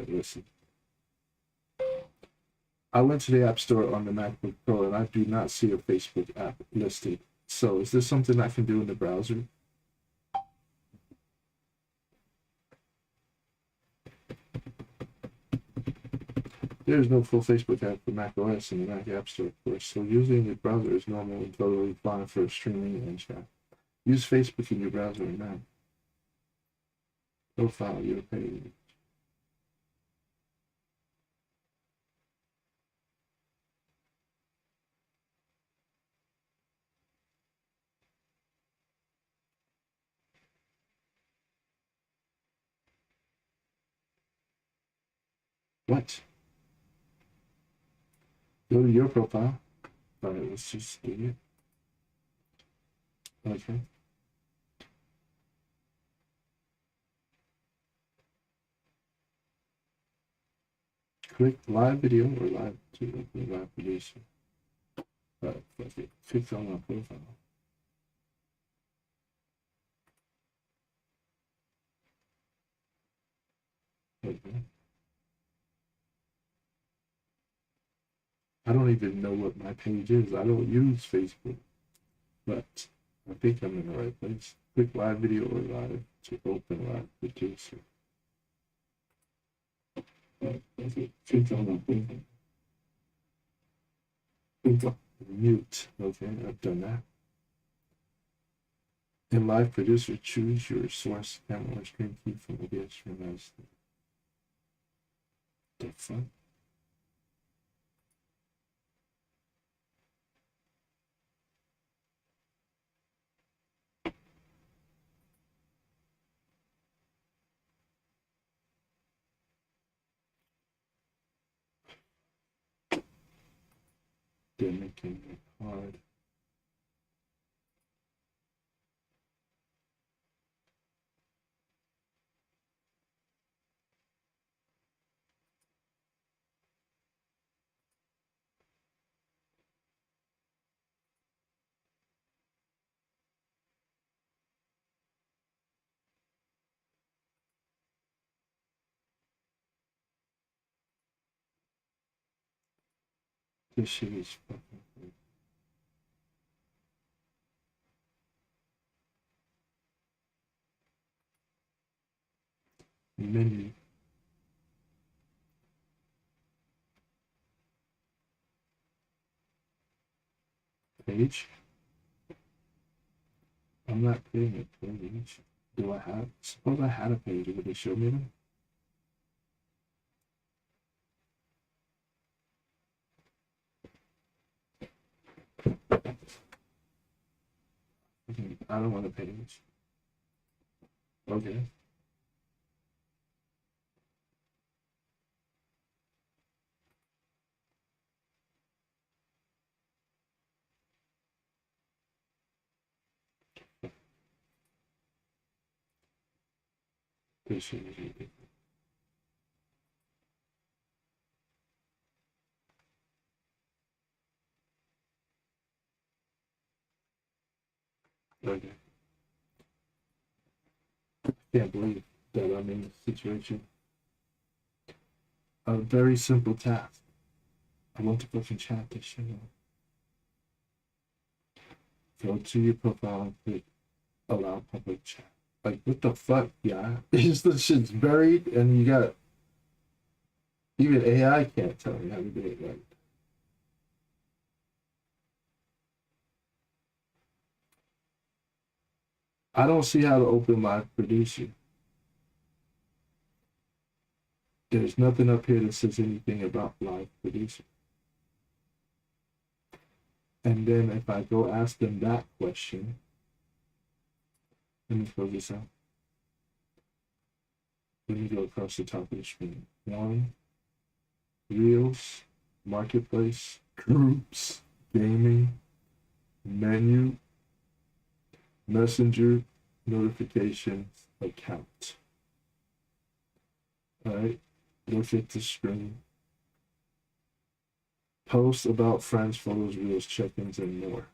listen. I went to the App Store on the MacBook Pro and I do not see a Facebook app listed. So is this something I can do in the browser? There's no full Facebook app for Mac OS in the Mac App Store, of course, so using the browser is normally totally fine for streaming and chat. Use Facebook in your browser and Mac. Profile your page. What? Go to your profile. All right, let's just do it. Okay. Click live video or live to open live producer. All right, fuck it. Click on my profile. Okay. I don't even know what my page is. I don't use Facebook, but I think I'm in the right place. Click live video or live to open live producer. Okay. Click on my profile. Click on mute. Okay, I've done that. In live producer, choose your source camera or screen key from OBS from the front. They're making it hard. This shit is fucking crazy. Menu. Page. I'm not creating a page. Do I have? Suppose I had a page. Would they show me them? Okay, I don't want a page. Okay. This shit is ridiculous. Okay. Can't believe that I'm in this situation. A very simple task. I want to fucking chat this shit out. Go to your profile and click allow public chat. Like, what the fuck, yeah? It's the shit's buried and you got. Even AI can't tell me how to do it right. I don't see how to open live producer. There's nothing up here that says anything about live producer. And then if I go ask them that question, let me close this out. Let me go across the top of the screen. One, Reels, Marketplace, Groups, Gaming, Menu, Messenger, Notifications, Account. All right, look at the screen. Posts about friends, photos, reels, check-ins, and more.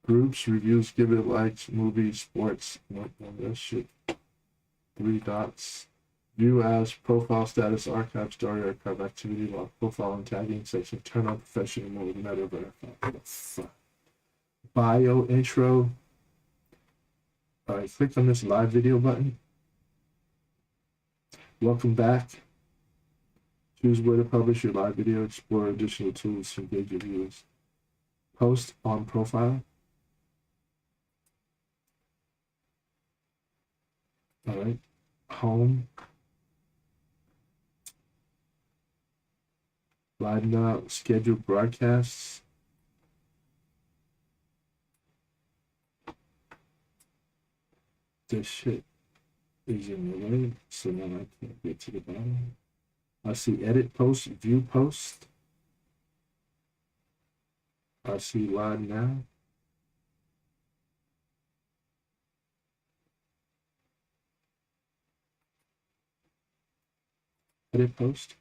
Groups, reviews, give it likes, movies, sports, no, that shit. 3 dots. View as, profile status, archive, story, archive, activity log, profile and tagging section, turn on professional mode, meta verify. What the fuck? Bio, intro. All right, click on this live video button. Welcome back. Choose where to publish your live video, explore additional tools to engage your viewers. Post on profile. All right, home. Live now, scheduled broadcasts. This shit is in the way, so now I can't get to the bottom. I see edit post, view post. I see live now. Edit post.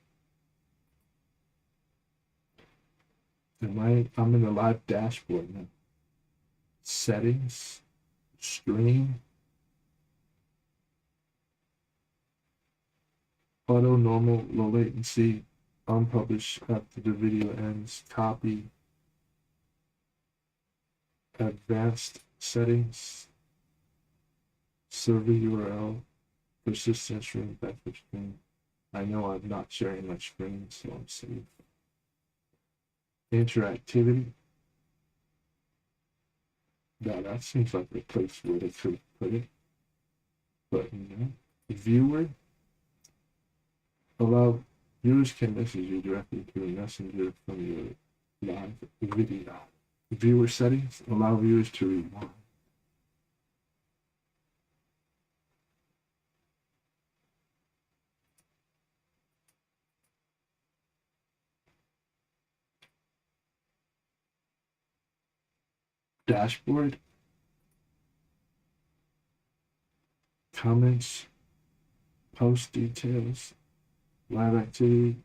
I'm in the live dashboard now. Settings, stream, auto, normal, low latency, unpublished after the video ends, copy, advanced settings, server URL, persistent stream, backup screen. I know I'm not sharing my screen, so I'm safe. Interactivity. Now that seems like a place where they could put it. But viewer. Allow viewers can message you directly through a messenger from your live video. Viewer settings allow viewers to rewind. Dashboard. Comments. Post details. Live activity.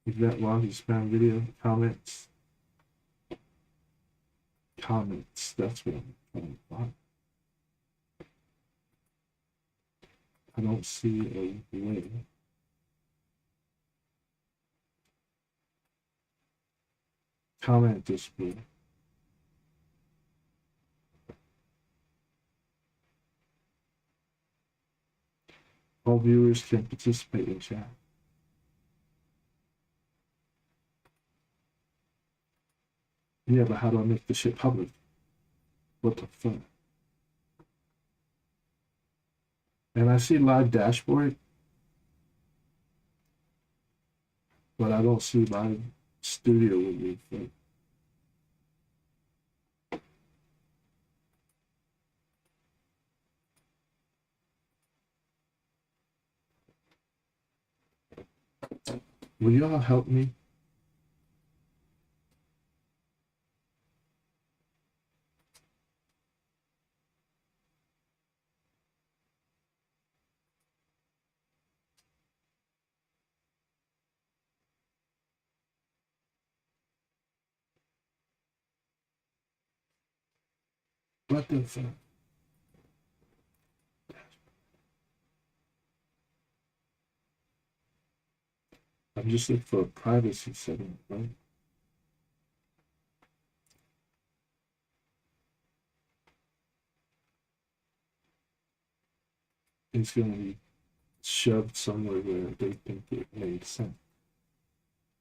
Event log, spam video. Comments. Comments. That's what I'm trying to find. I don't see a way. Comment display. All viewers can participate in chat. Yeah, but how do I make this shit public? What the fuck? And I see live dashboard, but I don't see live studio with me. Will y'all help me? What the fuck? I'm just looking for a privacy setting, right? It's gonna be shoved somewhere where they think it made sense.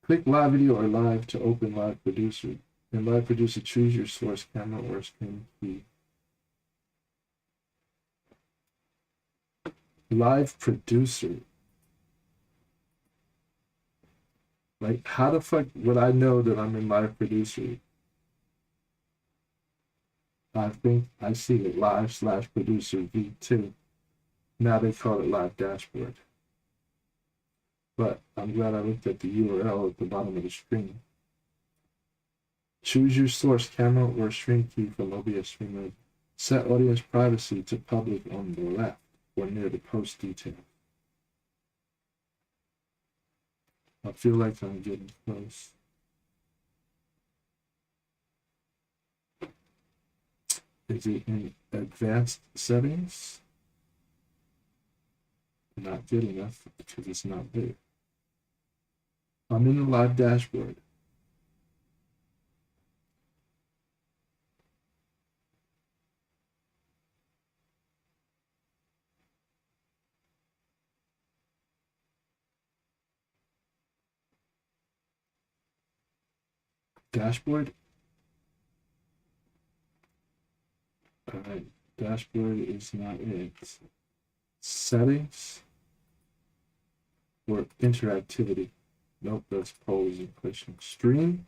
Click live video or live to open live producer. In live producer, choose your source camera or screen key. Live producer. Like, how the fuck would I know that I'm in live producer? I think I see it live/producer V2. Now they call it live dashboard. But I'm glad I looked at the URL at the bottom of the screen. Choose your source camera or stream key from OBS Stream Mode. Set audience privacy to public on the left or near the post detail. I feel like I'm getting close. Is it in advanced settings? Not good enough because it's not there. I'm in the live dashboard. Dashboard. All right, dashboard is not it. Settings or interactivity. Nope, that's polls and questions. Stream.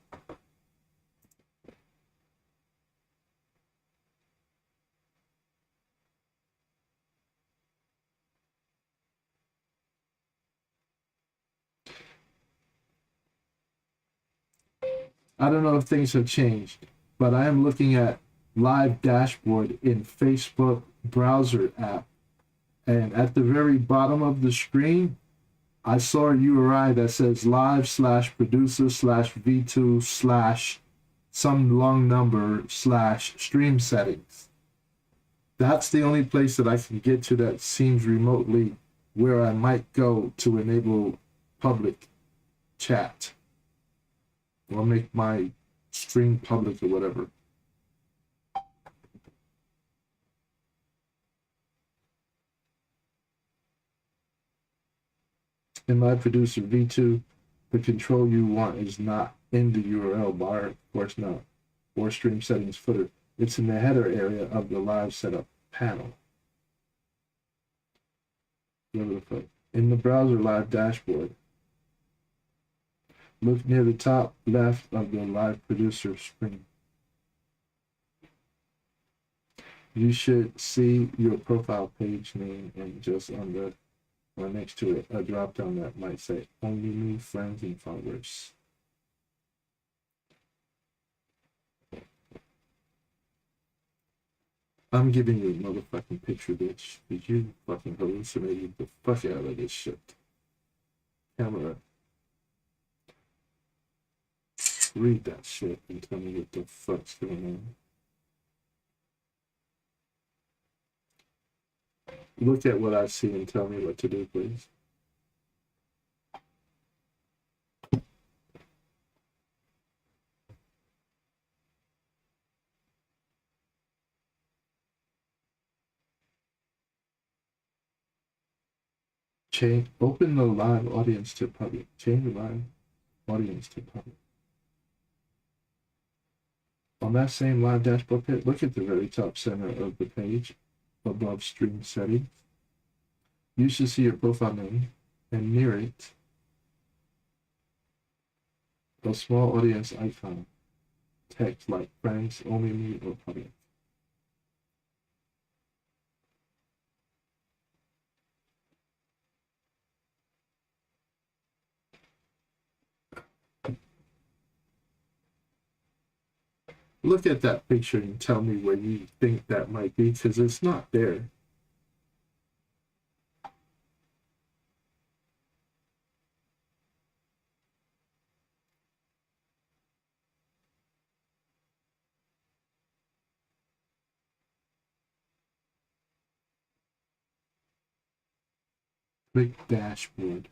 I don't know if things have changed, but I am looking at live dashboard in Facebook browser app. And at the very bottom of the screen, I saw a URI that says live slash producer slash V2 slash some long number slash stream settings. That's the only place that I can get to that seems remotely where I might go to enable public chat or make my stream public or whatever. In Live Producer V2, the control you want is not in the URL bar, of course not, or stream settings footer. It's in the header area of the live setup panel. In the browser live dashboard, look near the top left of the live producer screen. You should see your profile page name and just on the or next to it a drop down that might say only new friends and followers. I'm giving you a motherfucking picture, bitch, because you fucking hallucinated the fuck out of this shit. Camera. Read that shit and tell me what the fuck's going on. Look at what I see and tell me what to do, please. Open the live audience to public. Change the live audience to public. On that same live dashboard page, look at the very top center of the page above stream settings. You should see your profile name, and near it, a small audience icon, text like friends, only me, or public. Look at that picture and tell me where you think that might be, because it's not there. Click dashboard.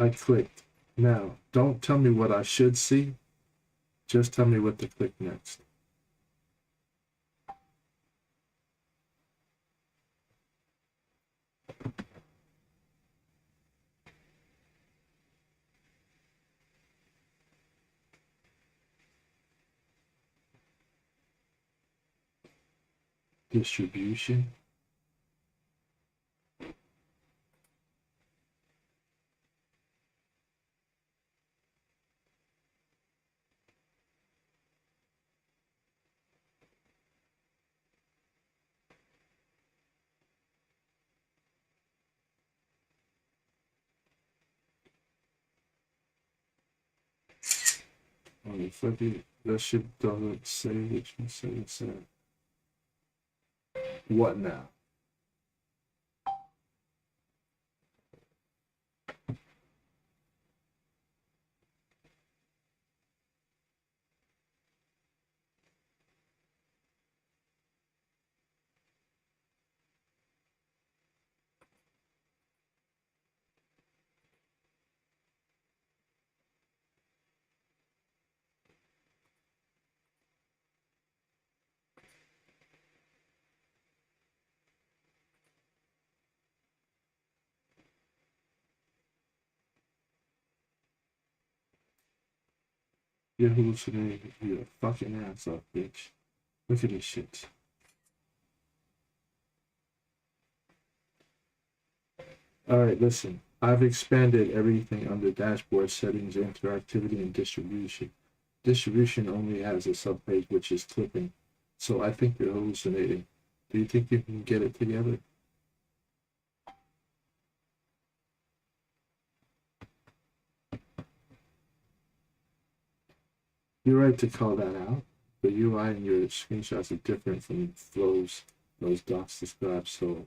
I clicked. Now, don't tell me what I should see. Just tell me what to click next. Distribution. Oh, fuck it. That shit doesn't say what you say it said. What now? You're hallucinating your fucking ass off, bitch. Look at this shit. Alright, listen. I've expanded everything under dashboard settings, interactivity, and distribution. Distribution only has a subpage which is clipping. So I think you're hallucinating. Do you think you can get it together? You're right to call that out. The UI in your screenshots are different from those docs describe, so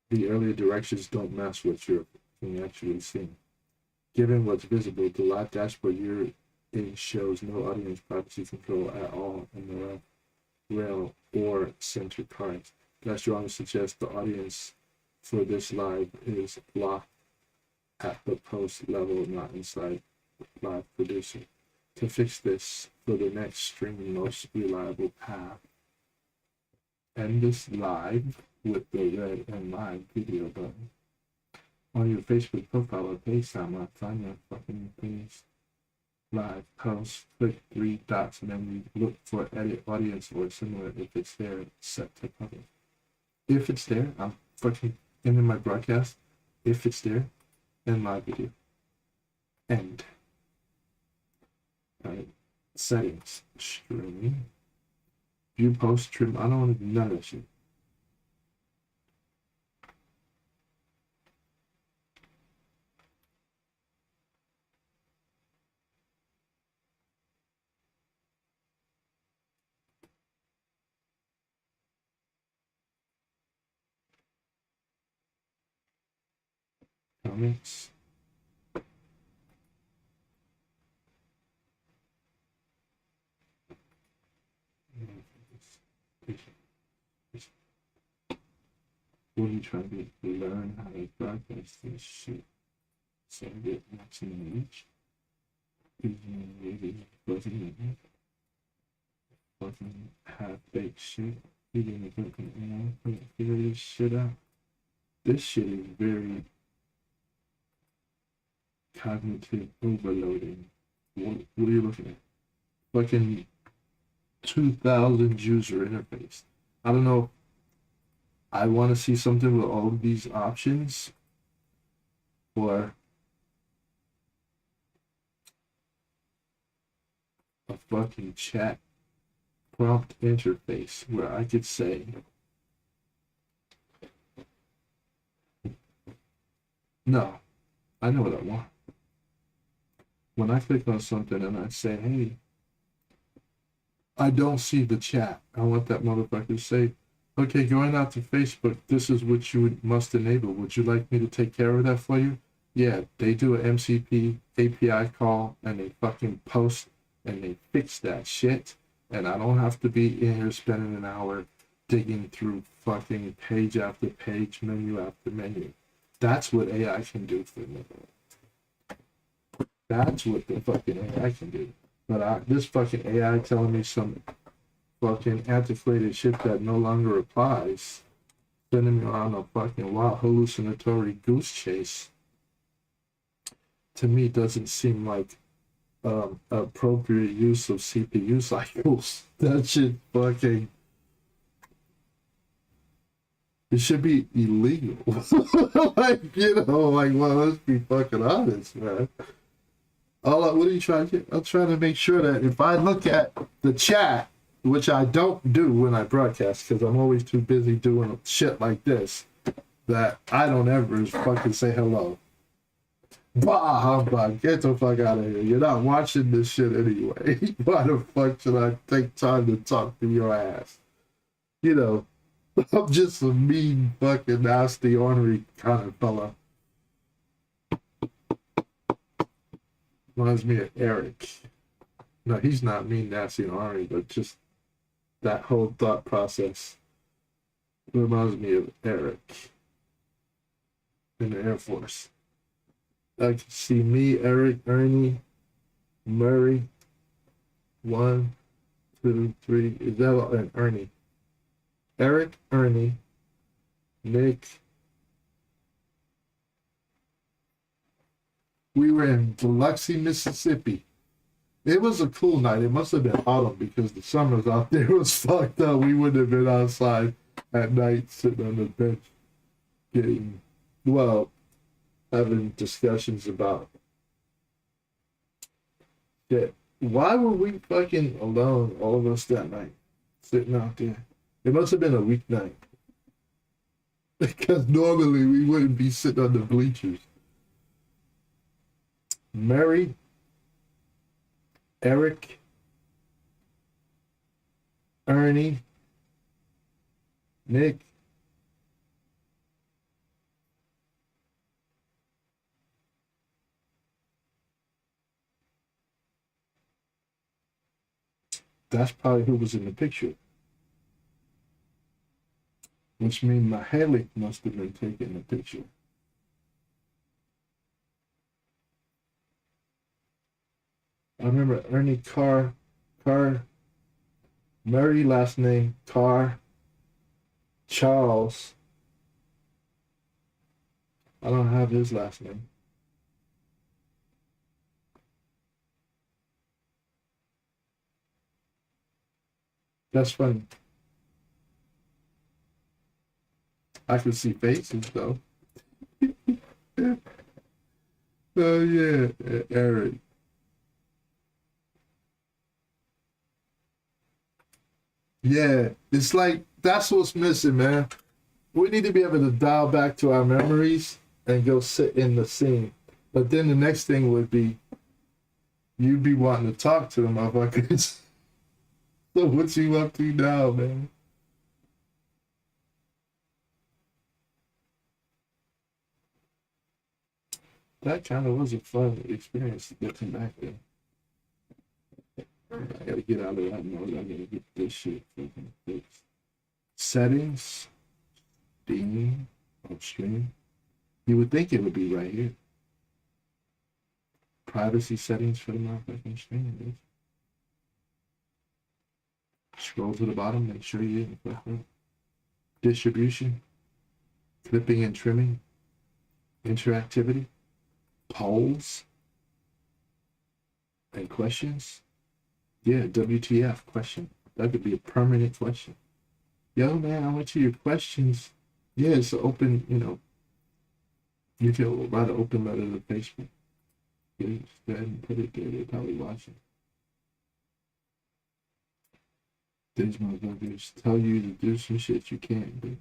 the earlier directions don't match what you're actually seeing. Given what's visible, the live dashboard you're in shows no audience privacy control at all in the rail or center cards. That strongly suggests the audience for this live is locked at the post level, not inside live producer. To fix this for the next stream most reliable path, end this live with the red and live video button. On your Facebook profile or page timeline, find your fucking page live post, click 3 dots menu, look for edit audience or similar. If it's there, set to public. If it's there, I'm fucking ending my broadcast. If it's there, end live video. End. Alright. Settings. Streaming. View post trim. I don't want to do none of that shit. Comments. What are you trying to learn how to broadcast this shit? So I get maximum reach. Fucking half-baked shit. You didn't fucking figure this shit out. This shit is very cognitive overloading. What are you looking at? Fucking 2,000 user interface. I don't know. I want to see something with all of these options, or a fucking chat prompt interface where I could say, no, I know what I want. When I click on something and I say, hey, I don't see the chat, I want that motherfucker to say, okay, going out to Facebook, this is what you must enable. Would you like me to take care of that for you? Yeah, they do an MCP API call and they fucking post and they fix that shit. And I don't have to be in here spending an hour digging through fucking page after page, menu after menu. That's what AI can do for me. That's what the fucking AI can do. But this fucking AI telling me some fucking antiquated shit that no longer applies, sending me on a fucking wild hallucinatory goose chase, to me doesn't seem like appropriate use of CPU cycles. That shit fucking, it should be illegal. Like, you know, like, well, let's be fucking honest, man. What are you trying to do? I'm trying to make sure that if I look at the chat, which I don't do when I broadcast because I'm always too busy doing shit like this, that I don't ever fucking say hello. Bah humbug, get the fuck out of here. You're not watching this shit anyway. Why the fuck should I take time to talk to your ass? You know, I'm just a mean, fucking nasty, ornery kind of fella. Reminds me of Eric. No, he's not mean, nasty, and ornery, but just that whole thought process reminds me of Eric in the Air Force. I can see me, Eric, Ernie, Murray. 1, 2, 3. Is that all? And Ernie? Eric, Ernie, Nick. We were in Biloxi, Mississippi. It was a cool night. It must have been autumn because the summers out there was fucked up. We wouldn't have been outside at night sitting on the bench getting, well, having discussions about shit. Why were we fucking alone, all of us, that night, sitting out there? It must have been a weeknight. Because normally we wouldn't be sitting on the bleachers. Mary, Eric, Ernie, Nick, that's probably who was in the picture. Which means Mahalik must have been taking the picture. I remember Ernie Carr, Murray last name, Carr, Charles. I don't have his last name. That's funny. I can see faces though. Oh yeah, Eric. Yeah, it's like that's what's missing, man. We need to be able to dial back to our memories and go sit in the scene. But then the next thing would be you'd be wanting to talk to the motherfuckers. So what you up to now, man? That kind of was a fun experience to get back there. I gotta get out of that mode. I gotta get this shit fucking fixed. Settings, Steam, stream. You would think it would be right here. Privacy settings for the motherfucking stream, bitch. Scroll to the bottom, make sure you didn't fuck up. Distribution, clipping and trimming, interactivity, polls, and questions. Yeah, WTF question. That could be a permanent question. Yo, man, I went to your questions. Yeah, it's open, you can write an open letter to Facebook. Yeah, just go ahead and put it there. They're probably watching. These motherfuckers tell you to do some shit you can't do.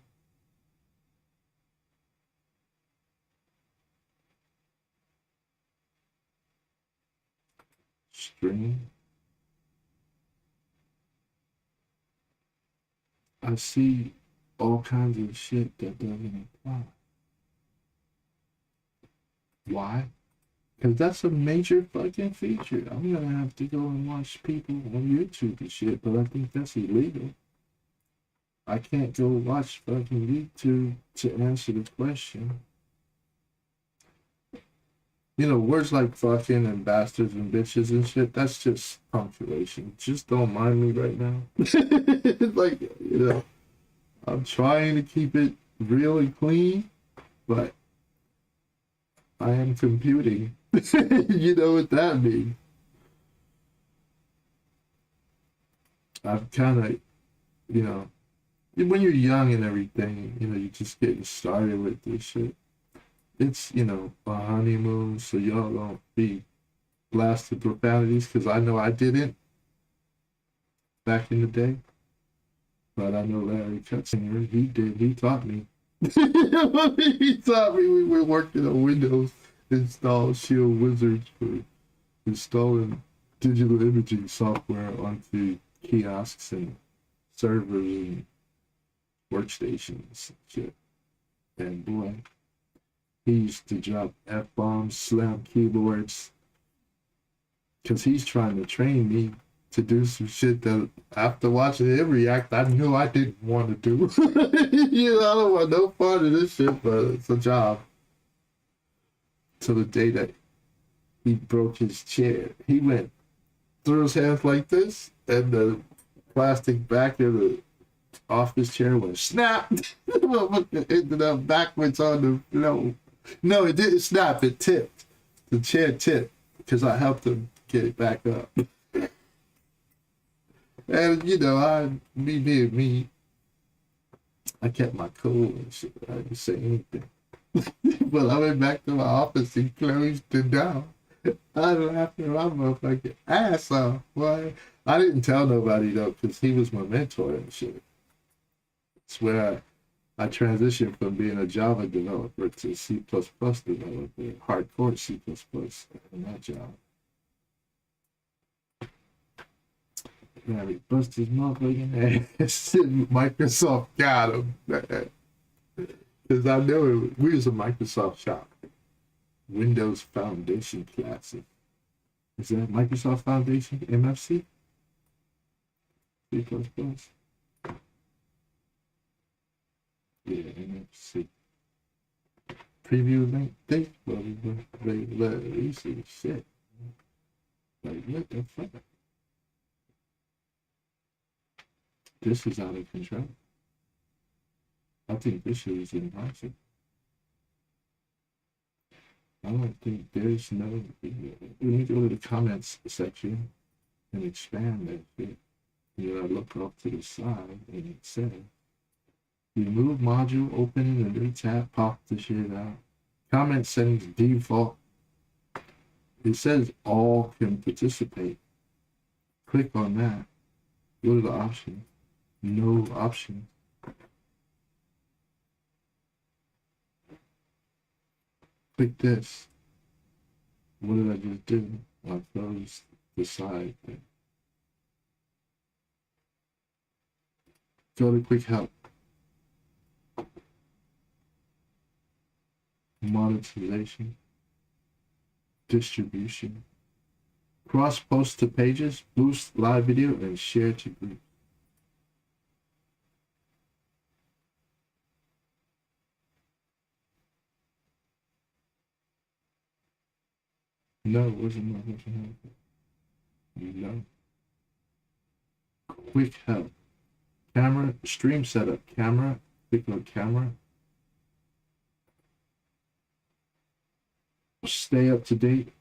Stream. I see all kinds of shit that doesn't apply. Why? Because that's a major fucking feature. I'm gonna have to go and watch people on YouTube and shit, but I think that's illegal. I can't go watch fucking YouTube to answer the question. Words like fucking and bastards and bitches and shit, that's just punctuation. Just don't mind me right now. It's like, I'm trying to keep it really clean, but I am computing. You know what that means. I'm kind of, when you're young and everything, you're just getting started with this shit. It's, a honeymoon, so y'all don't be blasted profanities, because I know I didn't back in the day. But I know Larry Cutzinger, he did. He taught me. He taught me. We were working on Windows, install Shield Wizards for installing digital imaging software onto kiosks and servers and workstations and shit. And boy, he used to drop F-bombs, slam keyboards, because he's trying to train me to do some shit that after watching him react, I knew I didn't want to do. I don't want no part of this shit, but it's a job. Till the day that he broke his chair. He went through his hands like this, and the plastic back of the office chair was snapped. It ended up backwards on the floor. No, it didn't snap, it tipped. The chair tipped, because I helped him get it back up. And you know, I kept my cool and shit. I didn't say anything. But I went back to my office and closed it down. I laughed at my motherfucking ass off. Boy, I didn't tell nobody though, because he was my mentor and shit. It's where I transitioned from being a Java developer to C++ developer, hardcore C++ in that job. Yeah, he bust his motherfucking ass. Microsoft got him. Because I know we was a Microsoft shop. Windows Foundation Classic. Is that Microsoft Foundation? MFC? C++? Yeah, NFC. Preview link. Think, well, you see shit. Like, what the fuck? This is out of control. I think this shit is impossible. I don't think there's no. We need to go to the comments section and expand that shit. You know, I look off to the side and it says remove module, open in a new tab, pop the shit out. Comment settings default. It says all can participate. Click on that. Go to the option. No option. Click this. What did I just do? I closed the side thing. Go to quick help. Monetization. Distribution. Cross post to pages, boost live video, and share to groups. No, wasn't my version. No. Quick help. Camera, stream setup. Camera, click on camera. Stay up to date.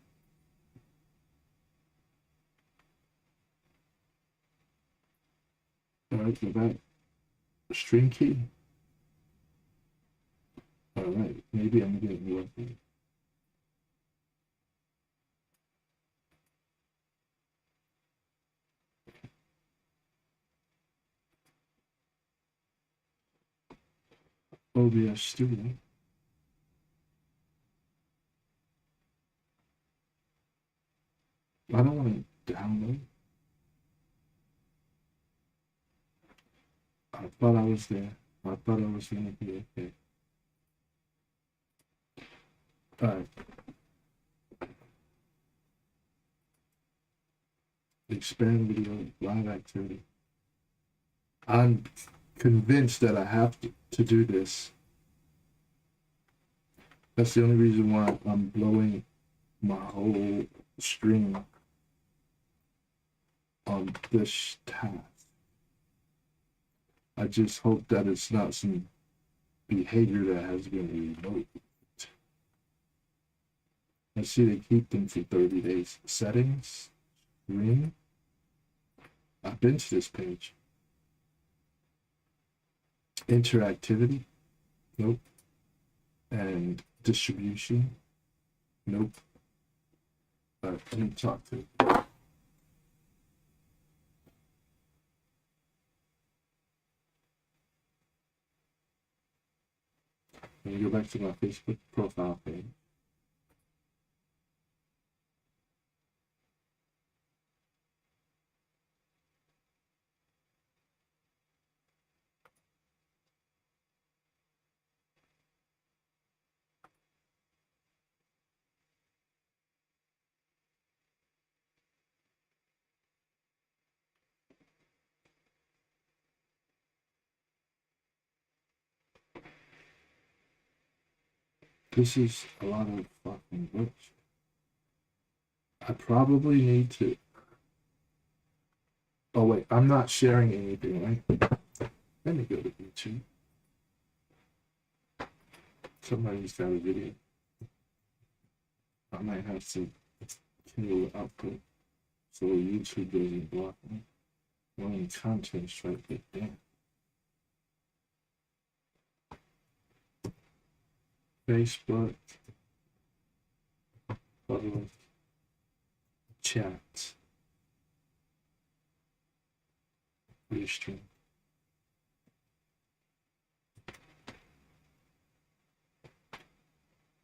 All right, go back. Stream key. All right, maybe I'm getting more. OBS Studio. I don't want to download. I thought I was there. I thought I was going to be okay. All right. Expand video, live activity. I'm convinced that I have to do this. That's the only reason why I'm blowing my whole stream on this task. I just hope that it's not some behavior that has been removed. I see they keep them for 30 days. Settings, stream. I've been to this page. Interactivity, nope. And distribution, nope. All right, let me talk to it. Let me go back to my Facebook profile page. This is a lot of fucking work. I probably need to. Oh wait, I'm not sharing anything, right? Let me go to YouTube. Somebody's got a video. I might have to kill the output so YouTube doesn't block me. When content strike it down. Facebook, public, chat, restream.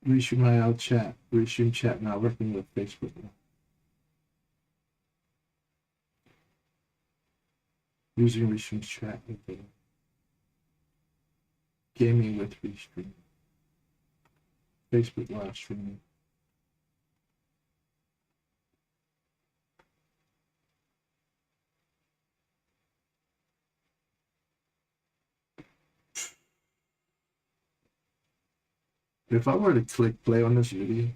Restream IL chat. Restream chat not working with Facebook now. Using Restream chat with the gaming with Restream. Facebook live streaming. If I were to click play on this video,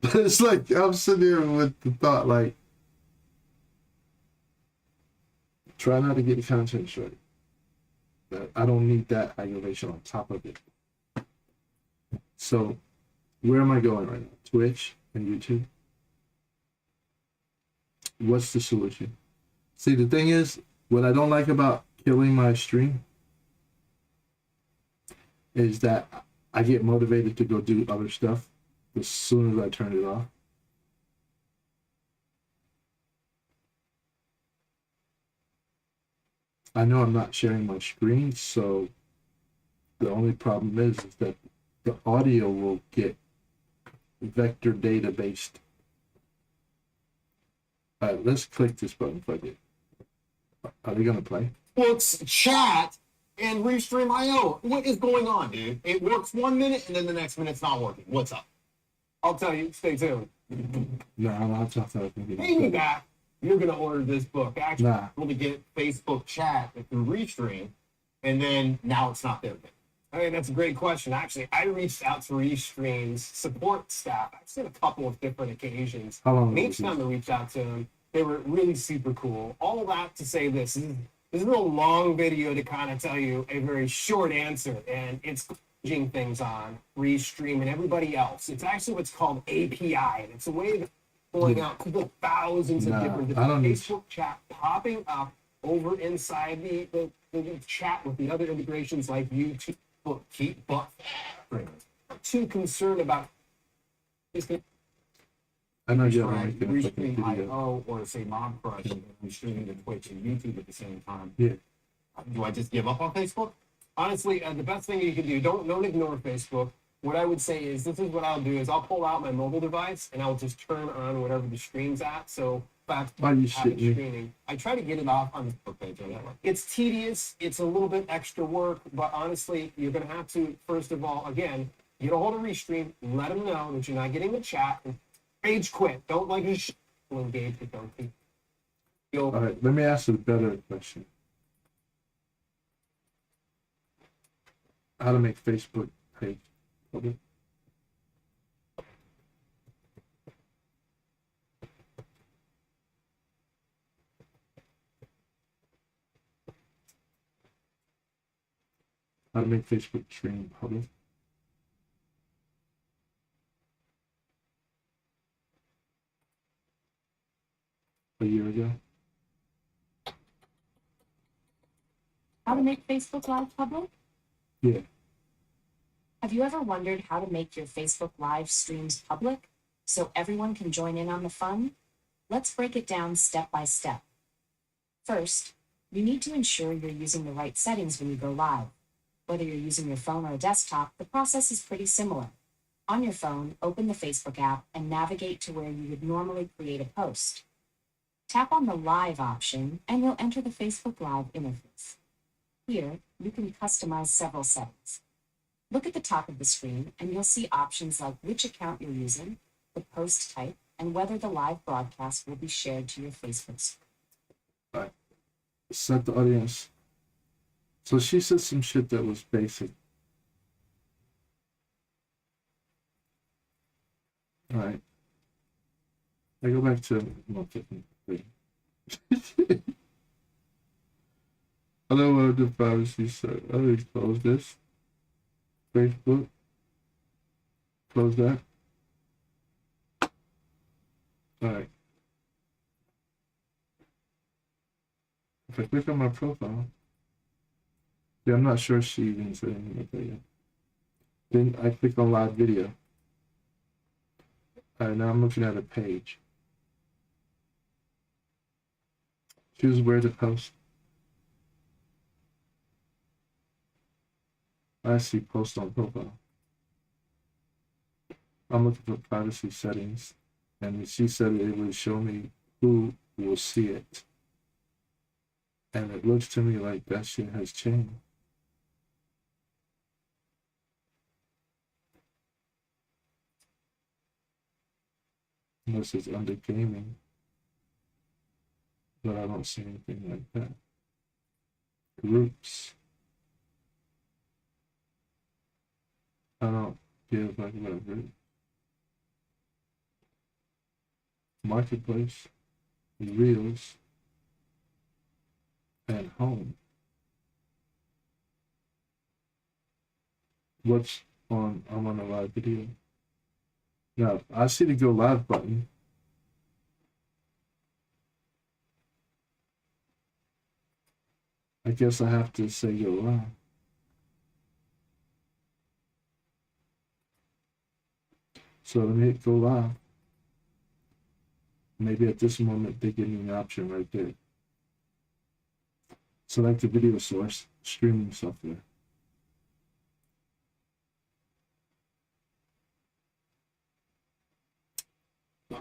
it's like I'm sitting here with the thought, like, try not to get the content straight. But I don't need that aggravation on top of it. So, where am I going right now? Twitch and YouTube? What's the solution? See, the thing is, what I don't like about killing my stream is that I get motivated to go do other stuff as soon as I turn it off. I know I'm not sharing my screen, so the only problem is that the audio will get vector data based. All right, let's click this button if I did. Are they gonna play? Books, chat, and Restream IO. What is going on, dude? It works 1 minute and then the next minute's not working. What's up? I'll tell you. Stay tuned. No, I'm not talking Pay back. You're gonna order this book. Actually, Nah. able to get Facebook chat through Restream, and then now it's not there. I mean, that's a great question. Actually, I reached out to Restream's support staff. I've seen a couple of different occasions. How long And ago each was time this? I reached out to them, they were really super cool. All of that to say this is a real long video to kind of tell you a very short answer, and it's changing things on Restream and everybody else. It's actually what's called API, and it's a way of pulling out thousands of Nah, different I don't need- Facebook chat popping up over inside the chat with the other integrations like YouTube, Keep, but too concerned about is I know you're making a fucking Restream video. IO or say Mob Crush and streaming to Twitch and YouTube at the same time. Yeah. Do I just give up on Facebook? Honestly, the best thing you can do, don't ignore Facebook. What I would say is, this is what I'll do is I'll pull out my mobile device and I'll just turn on whatever the stream's at. So if I Why you have it shitting me? streaming, I try to get it off on the Facebook page or whatever. It's tedious. It's a little bit extra work, but honestly, you're going to have to, first of all, again, get a hold of Restream, let them know that you're not getting the chat, and rage quit. Don't like just engage with them. You'll All right, let me ask a better question. How to make Facebook page public? How to make Facebook stream public? A year ago? How to make Facebook Live public? Yeah. Have you ever wondered how to make your Facebook Live streams public so everyone can join in on the fun? Let's break it down step by step. First, you need to ensure you're using the right settings when you go live. Whether you're using your phone or a desktop, the process is pretty similar. On your phone, open the Facebook app and navigate to where you would normally create a post. Tap on the Live option and you'll enter the Facebook Live interface. Here, you can customize several settings. Look at the top of the screen and you'll see options like which account you're using, the post type, and whether the live broadcast will be shared to your Facebook screen. Set the audience. So she said some shit that was basic. All right. I go back to Hello, the privacy set. I already closed this. Facebook. Close that. All right. If I click on my profile, yeah, I'm not sure she even said anything like that yet. Then I click on live video. All right, now I'm looking at a page. Choose where to post. I see post on profile. I'm looking for privacy settings, and she said it would show me who will see it. And it looks to me like that shit has changed. Unless it's under gaming. But I don't see anything like that. Groups. I don't give like about group. Marketplace. Reels. And home. What's on? I'm on a live video. Now, I see the go live button. I guess I have to say go live. So let me hit go live. Maybe at this moment they give me an option right there. Select the video source, streaming software.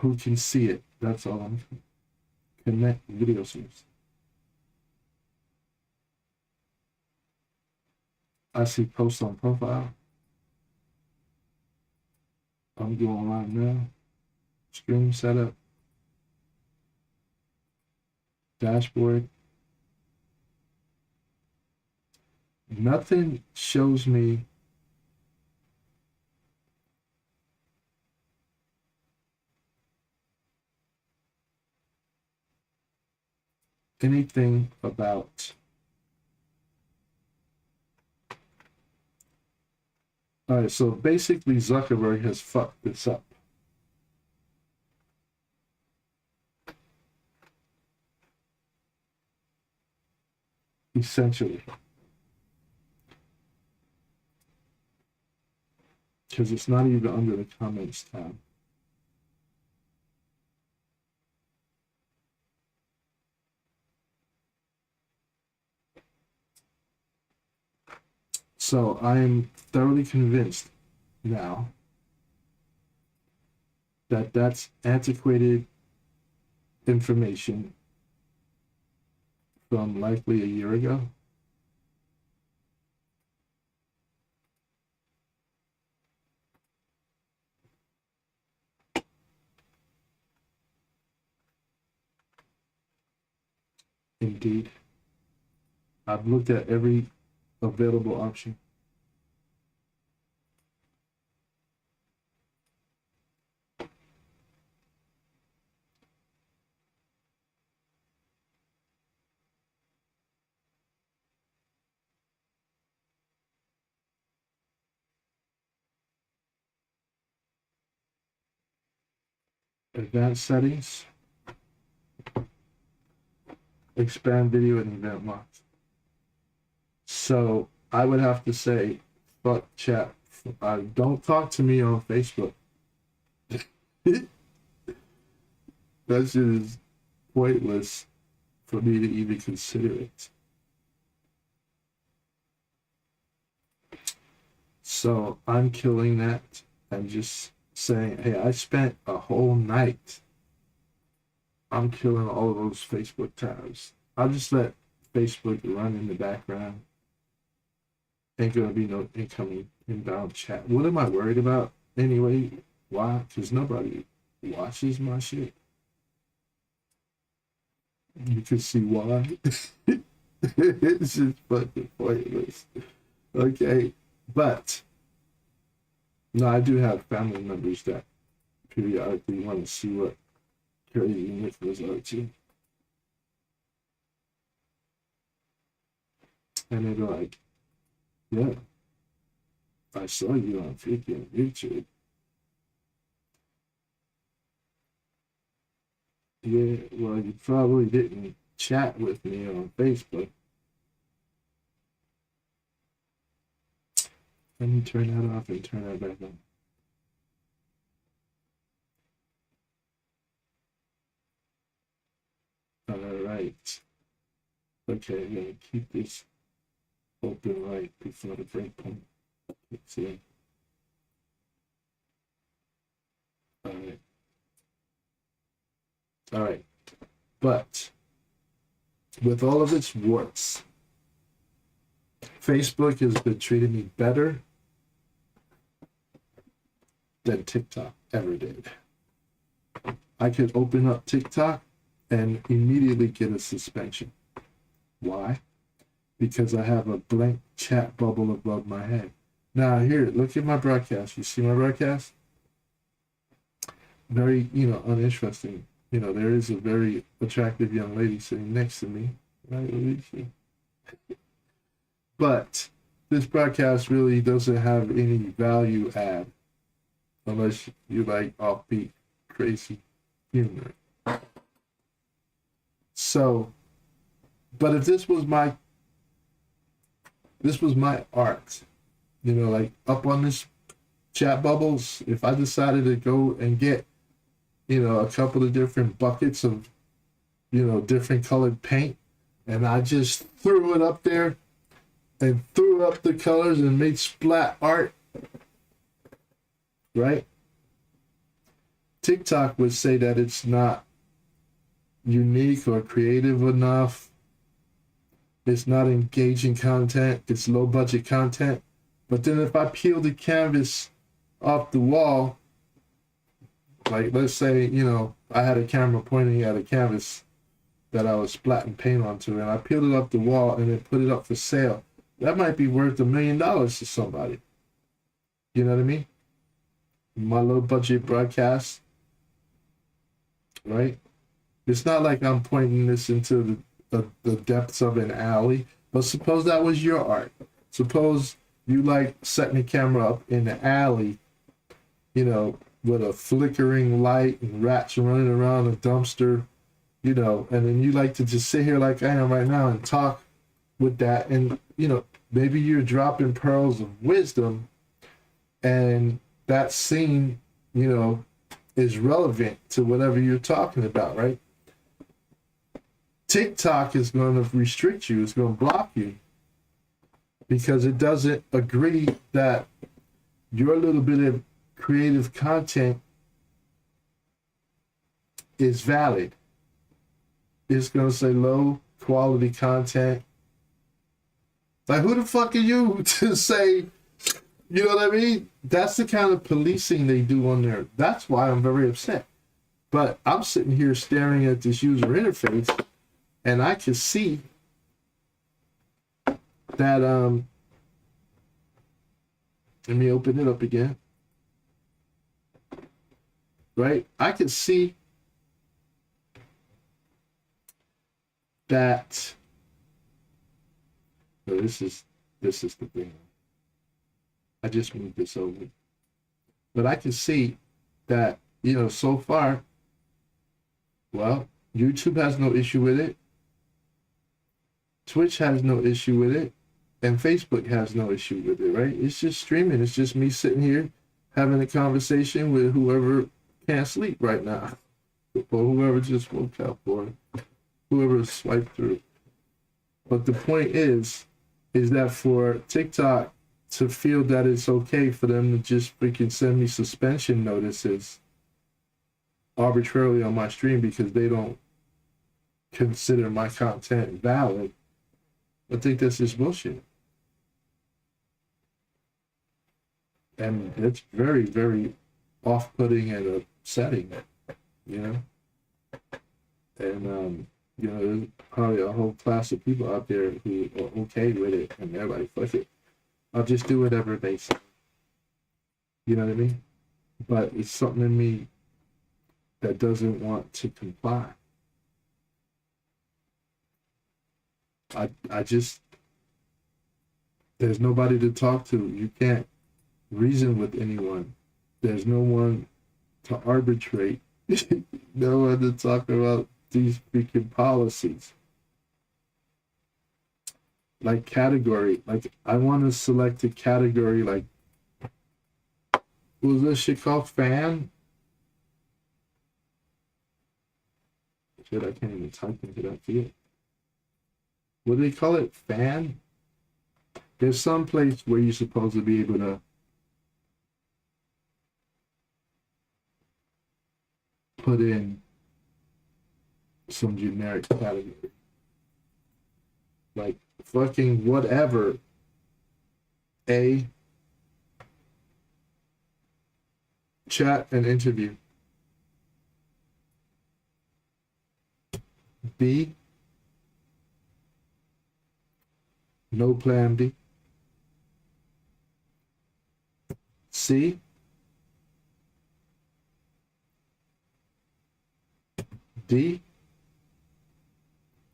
Who can see it? That's all I'm. Connect video source. I see post on profile. I'm going live now. Stream setup. Dashboard. Nothing shows me anything about all right, so basically Zuckerberg has fucked this up. Essentially. Because it's not even under the comments tab. So I am thoroughly convinced now that that's antiquated information from likely a year ago. Indeed. I've looked at every available option. Advanced settings. Expand video and event lock. So I would have to say, fuck chat. Don't talk to me on Facebook. That shit is pointless for me to even consider it. So I'm killing that and just saying, hey, I spent a whole night. I'm killing all of those Facebook tabs. I'll just let Facebook run in the background. Ain't gonna be no incoming inbound chat. What am I worried about anyway? Why? Because nobody watches my shit. You can see why. It's just fucking pointless. Okay, but no, I do have family members that periodically want to see what crazy Nick was up to. And they're like, yeah, I saw you on freaking YouTube. Yeah, well, you probably didn't chat with me on Facebook. Let me turn that off and turn that back on. All right. Okay, I'm gonna keep this open right before the break point kicks in. All right. All right. But with all of its warts, Facebook has been treating me better than TikTok ever did. I could open up TikTok and immediately get a suspension. Why? Because I have a blank chat bubble above my head. Now here, look at my broadcast. You see my broadcast? Very, uninteresting. There is a very attractive young lady sitting next to me, right, Alicia? But this broadcast really doesn't have any value add unless you like offbeat, crazy humor. So, but if this was my art, like up on this chat bubbles, if I decided to go and get, a couple of different buckets of, different colored paint, and I just threw it up there and threw up the colors and made splat art, right? TikTok would say that it's not unique or creative enough. It's not engaging content. It's low budget content. But then if I peel the canvas off the wall, like let's say, I had a camera pointing at a canvas that I was splatting paint onto, and I peeled it off the wall and then put it up for sale. That might be worth $1 million to somebody. You know what I mean? My low budget broadcast, right? It's not like I'm pointing this into the depths of an alley, but suppose that was your art. Suppose you like setting the camera up in the alley, with a flickering light and rats running around a dumpster, and then you like to just sit here like I am right now and talk with that, and maybe you're dropping pearls of wisdom, and that scene is relevant to whatever you're talking about, right? TikTok is going to restrict you, it's going to block you, because it doesn't agree that your little bit of creative content is valid. It's going to say low quality content. Like, who the fuck are you to say, you know what I mean? That's the kind of policing they do on there. That's why I'm very upset. But I'm sitting here staring at this user interface, and I can see that, let me open it up again. Right? I can see that, no, this is the thing. I just moved this over. But I can see that, so far, well, YouTube has no issue with it. Twitch has no issue with it. And Facebook has no issue with it, right? It's just streaming. It's just me sitting here having a conversation with whoever can't sleep right now. Or whoever just woke up, or whoever swiped through. But the point is that for TikTok to feel that it's okay for them to just freaking send me suspension notices arbitrarily on my stream because they don't consider my content valid, I think that's just bullshit. And it's very, very off-putting and upsetting, And, there's probably a whole class of people out there who are okay with it, and they're like, fuck it. I'll just do whatever they say. You know what I mean? But it's something in me that doesn't want to comply. I just, there's nobody to talk to. You can't reason with anyone. There's no one to arbitrate No one to talk about these freaking policies. Like category, like I want to select a category like, what was this shit called? Fan? Shit, I can't even type into that field. What do they call it? Fan? There's some place where you're supposed to be able to put in some generic category. Like fucking whatever. A, chat and interview. B, no plan B. C, D,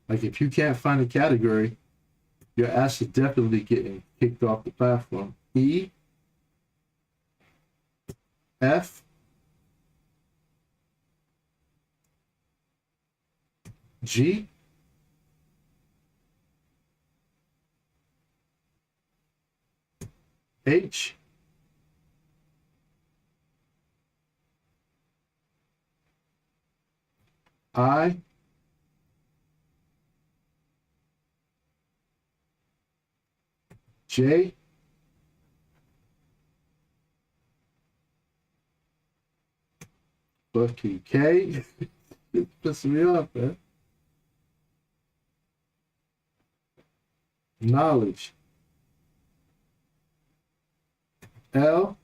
like if you can't find a category, your ass is definitely getting kicked off the platform. E, F, G, H, I, J, fucking K. It's pissing me off, man. Knowledge. L,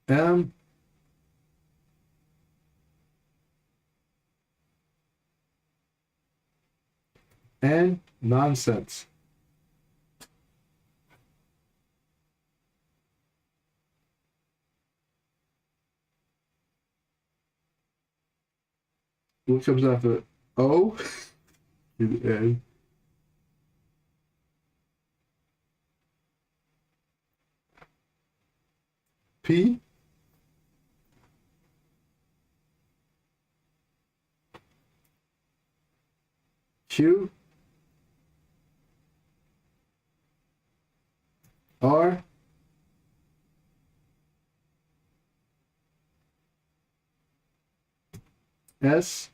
M, N, nonsense. What comes after O? N. P, Q, R, S,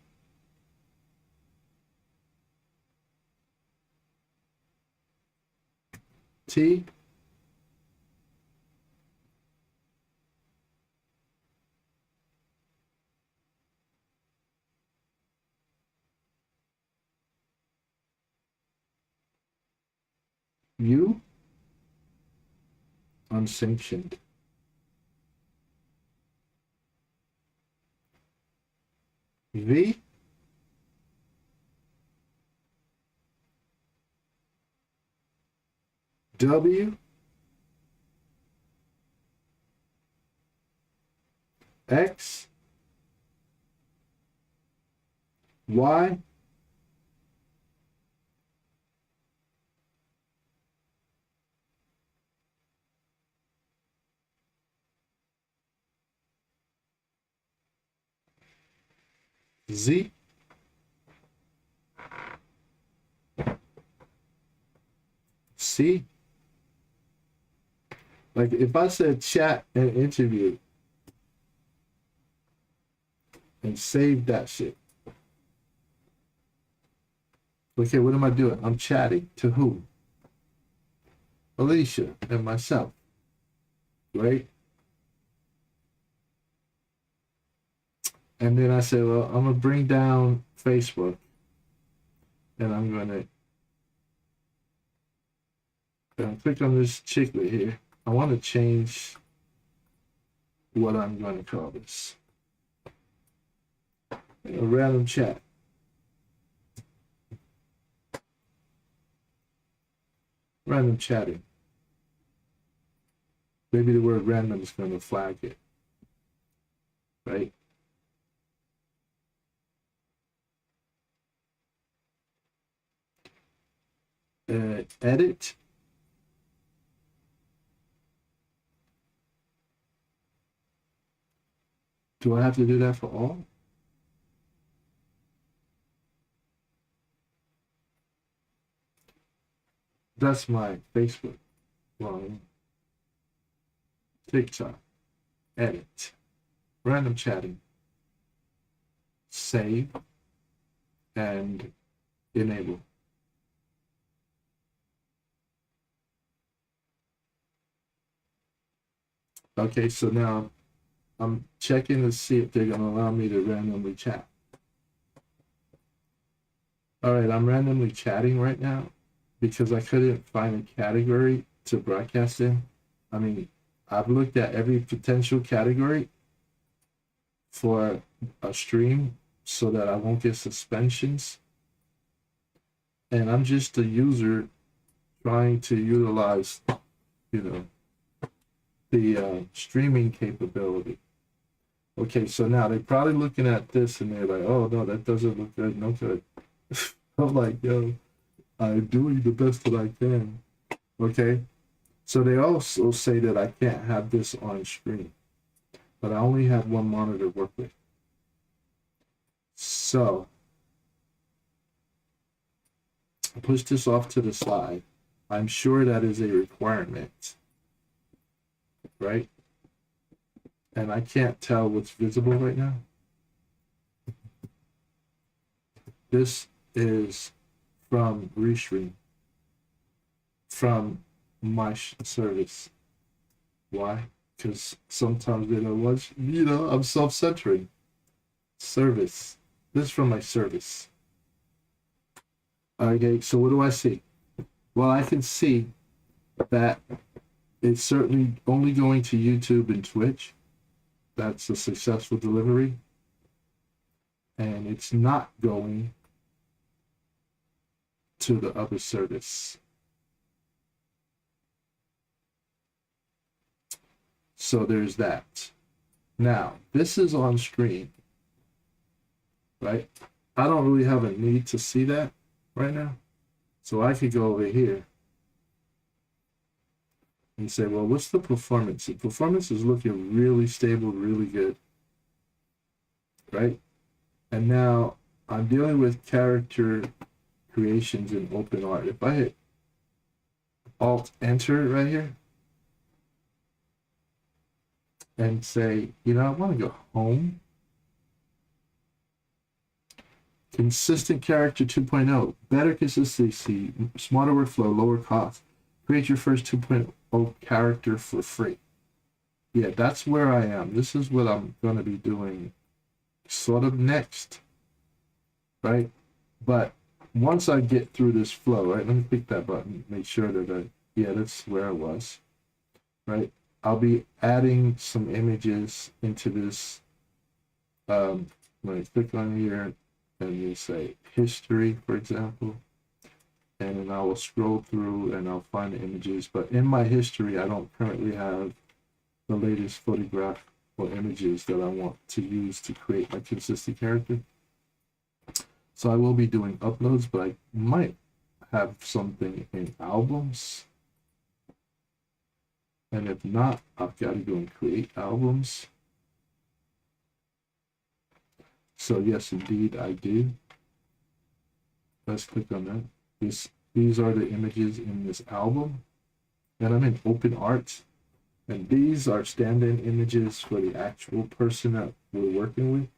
T, U, unsanctioned. V, W, X, Y, Z, C. Like if I said chat and interview and save that shit. Okay, what am I doing? I'm chatting to who? Alicia and myself, right? And then I said, well, I'm gonna bring down Facebook and I'm gonna click on this chicklet here. I want to change what I'm going to call this. A random chat. Random chatting. Maybe the word random is going to flag it. Right? edit. Do I have to do that for all? That's my Facebook line. TikTok. Edit. Random chatting. Save. And enable. Okay, so now I'm checking to see if they're going to allow me to randomly chat. All right, I'm randomly chatting right now because I couldn't find a category to broadcast in. I mean, I've looked at every potential category for a stream so that I won't get suspensions. And I'm just a user trying to utilize, the streaming capability. Okay, so now they're probably looking at this and they're like, oh, no, that doesn't look good, no good. I'm like, yo, I'm doing the best that I can. Okay, so they also say that I can't have this on screen, but I only have one monitor to work with. So I push this off to the side. I'm sure that is a requirement, right? And I can't tell what's visible right now. This is from Restream, from my service. Why? Because sometimes they don't watch, I'm self-centering. Service. This is from my service. Okay, so what do I see? Well, I can see that it's certainly only going to YouTube and Twitch. That's a successful delivery. And it's not going to the other service. So there's that. Now, this is on screen, right? I don't really have a need to see that right now. So I could go over here and say, well, what's the performance? The performance is looking really stable, really good, right? And now I'm dealing with character creations in OpenArt. If I hit Alt-Enter right here and say, I want to go home. Consistent character 2.0, better consistency, smarter workflow, lower cost. Create your first 2.0 character for free. Yeah, that's where I am. This is what I'm going to be doing sort of next, right? But once I get through this flow, right, let me click that button, make sure that that's where I was, right? I'll be adding some images into this. When I click on here and you say history, for example, and then I will scroll through and I'll find the images. But in my history, I don't currently have the latest photograph or images that I want to use to create my consistent character. So I will be doing uploads, but I might have something in albums. And if not, I've got to go and create albums. So yes, indeed, I do. Let's click on that. These are the images in this album. And I'm in OpenArt. And these are stand-in images for the actual person that we're working with.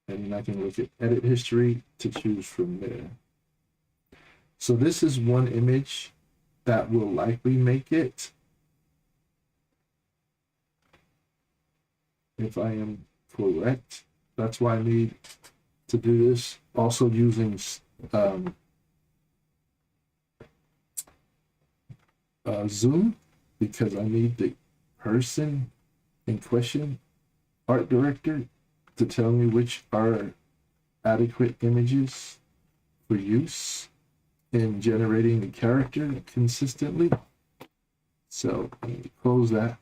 And then I can look at edit history to choose from there. So this is one image that will likely make it. If I am correct. That's why I need to do this. Also using Zoom, because I need the person in question, art director, to tell me which are adequate images for use in generating the character consistently. So I need to close that.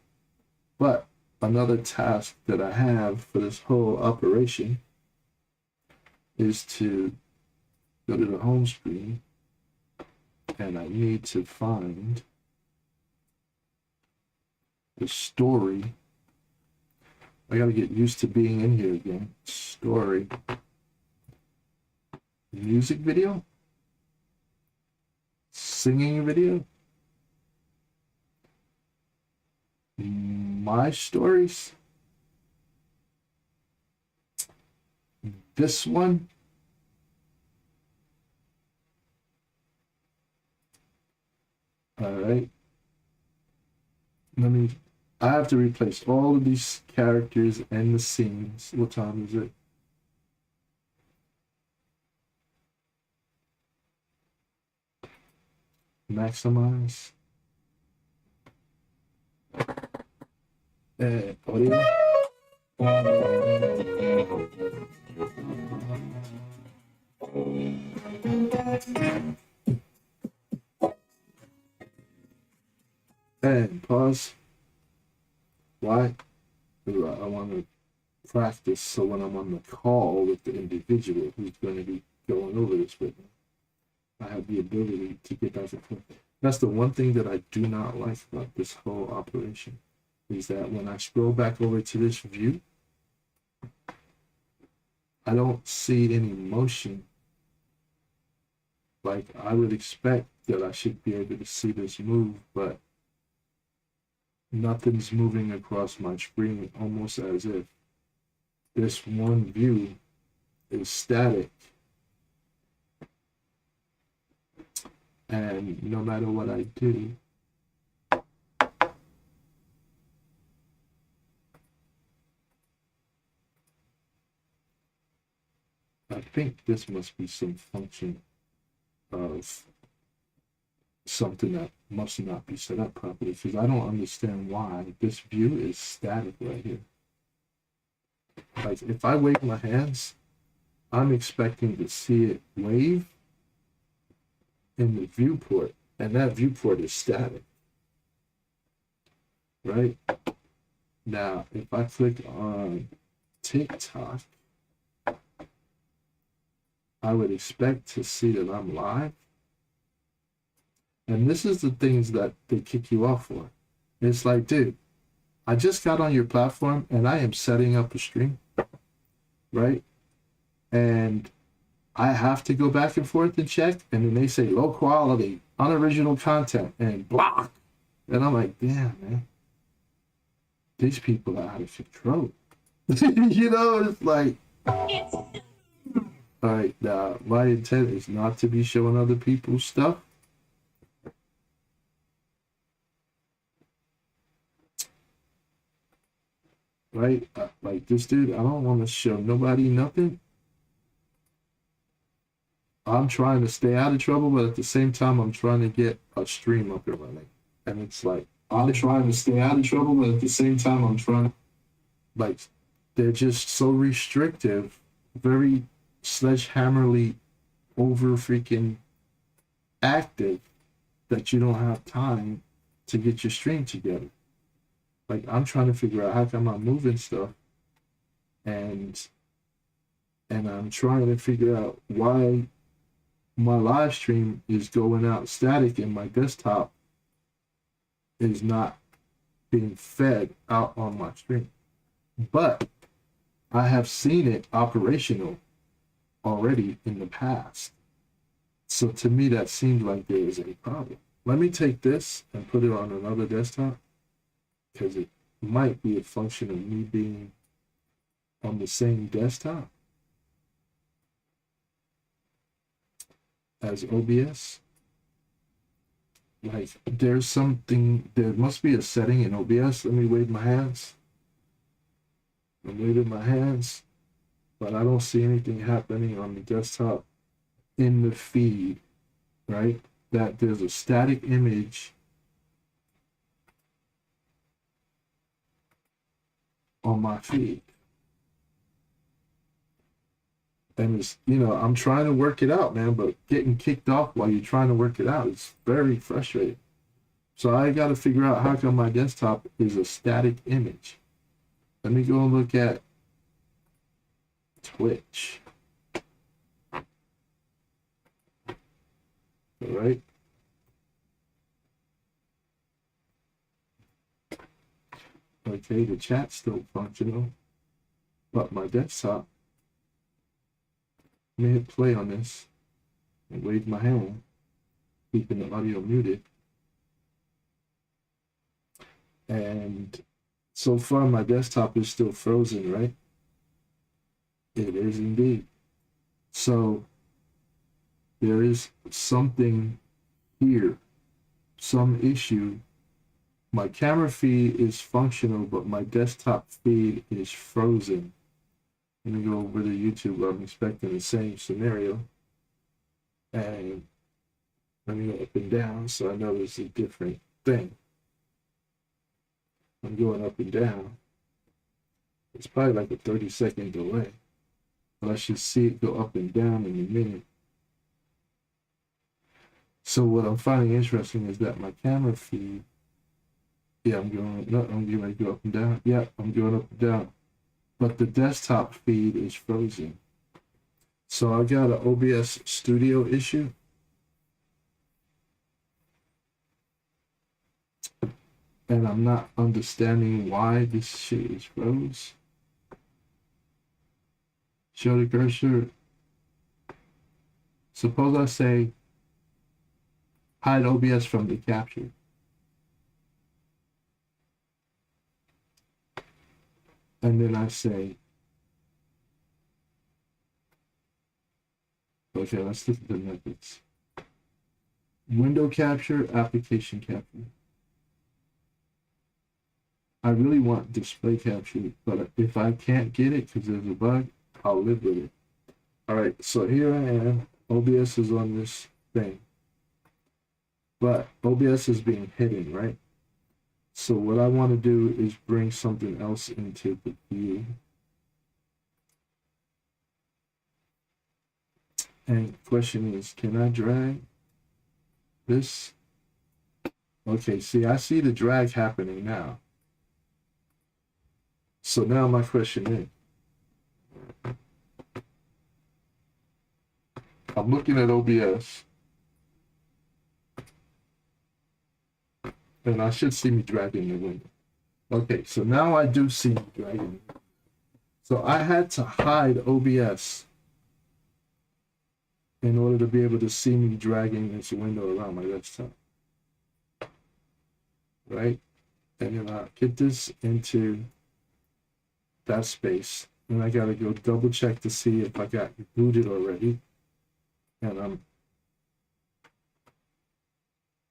But another task that I have for this whole operation is to go to the home screen and I need to find the story. I gotta get used to being in here again. Story. Music video? Singing video? My stories? This one? All right. I have to replace all of these characters and the scenes. What time is it? Maximize. Audio. And pause. Why? Because I want to practice so when I'm on the call with the individual who's going to be going over this with me, I have the ability to get back and forth. That's the one thing that I do not like about this whole operation, is that when I scroll back over to this view, I don't see any motion. Like I would expect that I should be able to see this move, but nothing's moving across my screen, almost as if this one view is static. And no matter what I do, I think this must be some function of something that must not be set up properly, because I don't understand why this view is static right here. Like if I wave my hands, I'm expecting to see it wave in the viewport, and that viewport is static. Right? Now, if I click on TikTok, I would expect to see that I'm live. And this is the things that they kick you off for. It's like, dude, I just got on your platform and I am setting up a stream, right? And I have to go back and forth and check, and then they say low quality, unoriginal content, and block. And I'm like, damn, man, these people are out of control. You know, it's like, all right, now my intent is not to be showing other people's stuff. Right? Like this dude, I don't want to show nobody nothing. I'm trying to stay out of trouble, but at the same time, I'm trying to get a stream up and running. And it's like, I'm trying to stay out of trouble, but at the same time, I'm trying to, like, they're just so restrictive, very sledgehammerly over freaking active that you don't have time to get your stream together. Like, I'm trying to figure out how come I'm moving stuff, and I'm trying to figure out why my live stream is going out static and my desktop is not being fed out on my stream. But I have seen it operational already in the past. So to me, that seemed like there was a problem. Let me take this and put it on another desktop, because it might be a function of me being on the same desktop as OBS. Like there's something, there must be a setting in OBS. Let me wave my hands. I'm waving my hands, but I don't see anything happening on the desktop in the feed, right? That there's a static image on my feed. And it's, you know, I'm trying to work it out, man, but getting kicked off while you're trying to work it out is very frustrating. So I got to figure out how come my desktop is a static image. Let me go and look at Twitch. All right. Okay, the chat's still functional, but my desktop, let me hit play on this and wave my hand, keeping the audio muted. And so far my desktop is still frozen, right? It is indeed. So there is something here, some issue. My camera feed is functional, but my desktop feed is frozen. Let me go over to YouTube. I'm expecting the same scenario. And let me go up and down so I know it's a different thing. I'm going up and down. It's probably like a 30-second delay. But I should see it go up and down in a minute. So what I'm finding interesting is that my camera feed, yeah, I'm getting ready to go up and down. Yeah, I'm going up and down. But the desktop feed is frozen. So I got an OBS Studio issue. And I'm not understanding why this shit is froze. Show the cursor. Suppose I say hide OBS from the capture. And then I say, okay, let's look at the methods. Window capture, application capture. I really want display capture, but if I can't get it because there's a bug, I'll live with it. All right, so here I am. OBS is on this thing, but OBS is being hidden, right? So what I want to do is bring something else into the view. And the question is, can I drag this? Okay, see, I see the drag happening now. So now my question is, I'm looking at OBS, and I should see me dragging the window. Okay, so now I do see me dragging. So I had to hide OBS in order to be able to see me dragging this window around my desktop. Right? And then I get this into that space. And I gotta go double check to see if I got booted already. And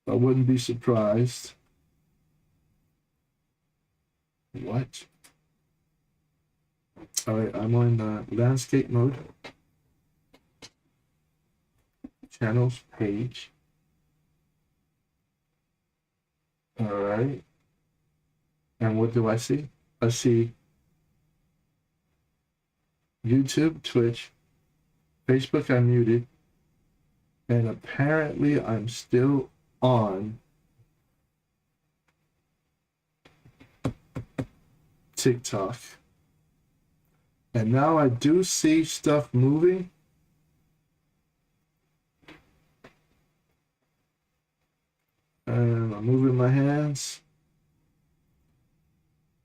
I wouldn't be surprised. What? All right, I'm on the landscape mode. Channels page. All right. And what do I see? I see YouTube, Twitch, Facebook I muted, and apparently I'm still on TikTok. And now I do see stuff moving. And I'm moving my hands.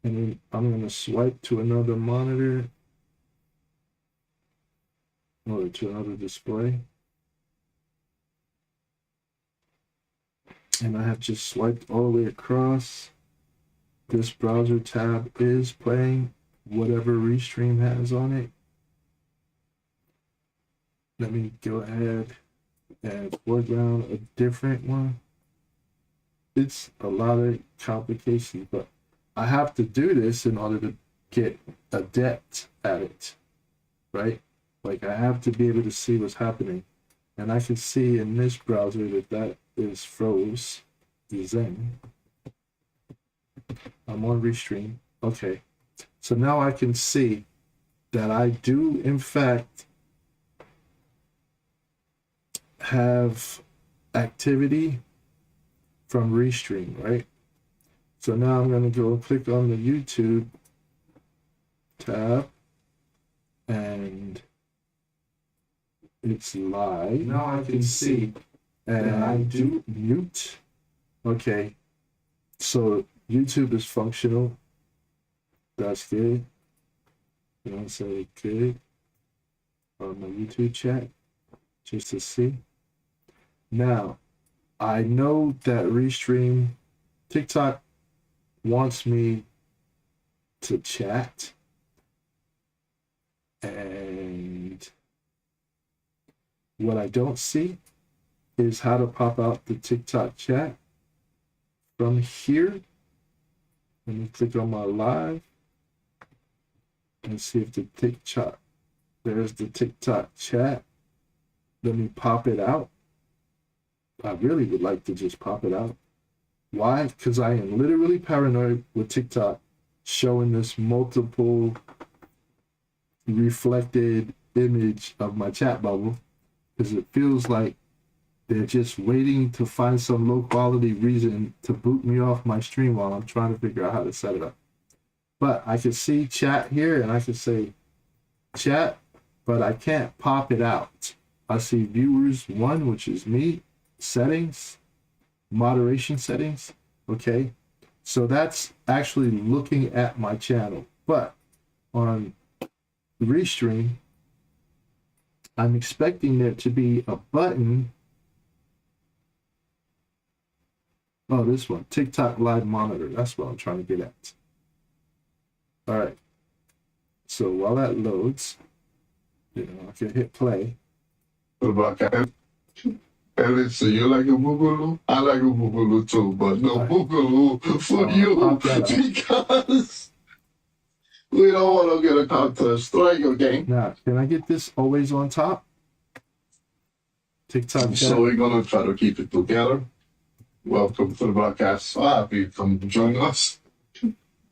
And then I'm going to swipe to another monitor. Or to another display. And I have just swiped all the way across. This browser tab is playing whatever Restream has on it. Let me go ahead and foreground a different one. It's a lot of complications, but I have to do this in order to get adept at it, right? Like I have to be able to see what's happening. And I can see in this browser that is froze, the Zen. I'm on Restream. Okay. So now I can see that I do, in fact, have activity from Restream, right? So now I'm going to go click on the YouTube tab and it's live. Now I can see and I do mute. Okay. So YouTube is functional. That's good. You want to say good on my YouTube chat just to see. Now, I know that Restream TikTok wants me to chat, and what I don't see is how to pop out the TikTok chat from here. Let me click on my live and see if the TikTok, there's the TikTok chat. Let me pop it out. I really would like to just pop it out. Why? Because I am literally paranoid with TikTok showing this multiple reflected image of my chat bubble, because it feels like they're just waiting to find some low quality reason to boot me off my stream while I'm trying to figure out how to set it up. But I can see chat here and I can say chat, but I can't pop it out. I see viewers 1, which is me, settings, moderation settings. Okay, so that's actually looking at my channel. But on Restream, I'm expecting there to be a button. Oh, this one, TikTok live monitor. That's what I'm trying to get at. All right, so while that loads, I can hit play. What about that? And so you like a boogaloo? I like a boogaloo too, but no boogaloo for you because we don't want to get a counter strike, okay? Now, can I get this always on top? TikTok. So we're gonna try to keep it together. Welcome to the broadcast. So happy you come join us.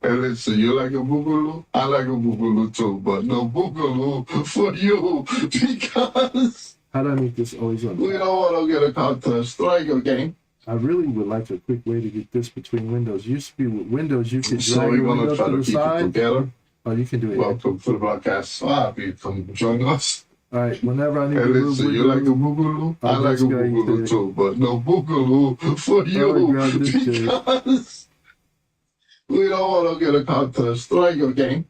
And so you like a boogaloo? I like a boogaloo too, but no boogaloo for you because How do I make this always on? we don't want to get a counter strike, okay? I really would like a quick way to get this between windows. Used to be with Windows, you could So drag we're your gonna window try to to the keep it side. together. Oh, you can do it. Welcome to the broadcast. So happy you come join us. All right, whenever I need to And move so you like a windows, boogaloo? I Oh, like a this guy, boogaloo he too, but no boogaloo for you grab this kid. because we don't want to get a counter strike, okay?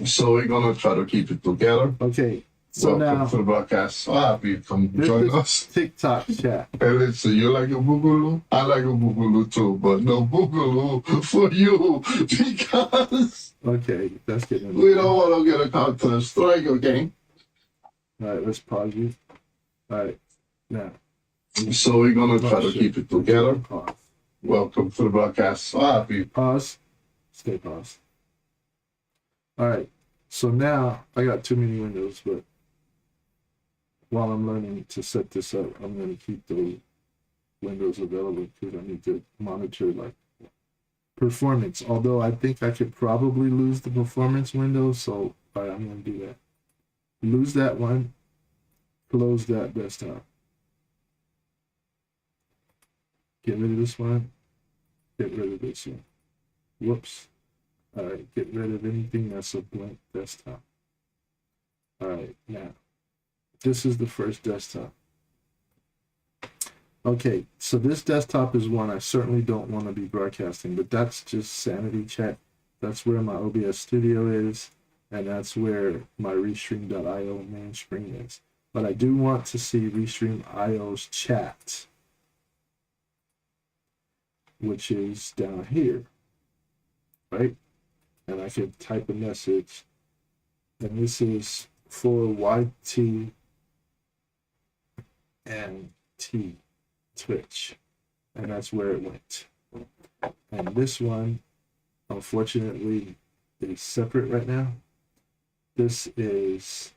So we're gonna try to keep it together. okay. So Welcome now to the broadcast. So happy you come this join is us. TikTok chat. And so you like a boogaloo? I like a boogaloo too, but no boogaloo for you because Okay, that's getting. we don't want to get a counter strike, okay? All right, let's pause you. All right, now. So we're gonna try Oh, to shit. keep it together. Pause. Welcome to the broadcast. So happy. Pause. Stay paused. All right. So now I got too many windows, but while I'm learning to set this up, I'm going to keep those windows available because I need to monitor like performance. Although I think I could probably lose the performance window, so all right, I'm going to do that. Lose that one. Close that desktop. Get rid of this one. Get rid of this one. Whoops. All right, get rid of anything that's a blank desktop. All right, now, this is the first desktop. Okay, so this desktop is one I certainly don't want to be broadcasting, but that's just sanity check. That's where my OBS studio is, and that's where my Restream.io main screen is. But I do want to see Restream.io's chat, which is down here, right? And I can type a message, and this is for YT and T Twitch, and that's where it went. And this one, unfortunately, is separate right now. This is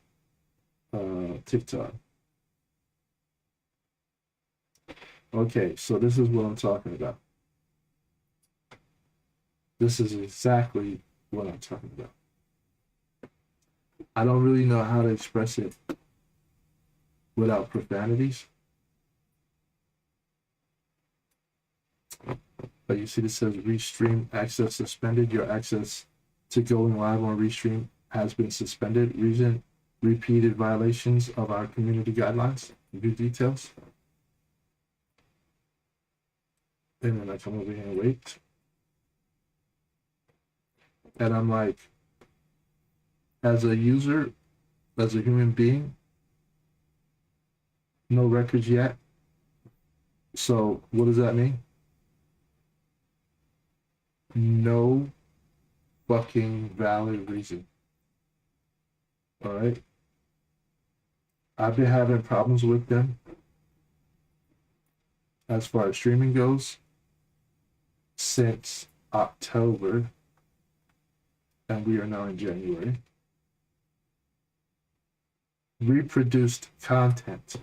TikTok. Okay, so this is what I'm talking about. This is exactly what I'm talking about. I don't really know how to express it without profanities. But you see this says Restream access suspended. Your access to going live on Restream has been suspended. Reason: repeated violations of our community guidelines. View details. And then I come over here and wait. And I'm like, as a user, as a human being, no records yet. So what does that mean? No fucking valid reason. All right. I've been having problems with them as far as streaming goes since October, and we are now in January. Reproduced content.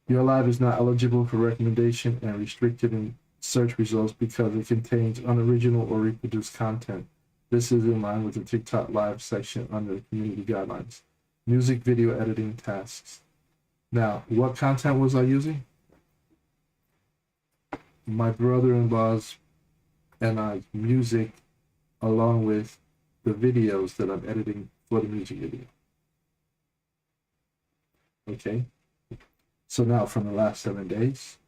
Your live is not eligible for recommendation and restricted in search results because it contains unoriginal or reproduced content. This is in line with the TikTok live section under community guidelines. Music video editing tasks. Now, what content was I using? My brother-in-law's and I's music along with the videos that I'm editing for the music video. Okay. So now from the last 7 days,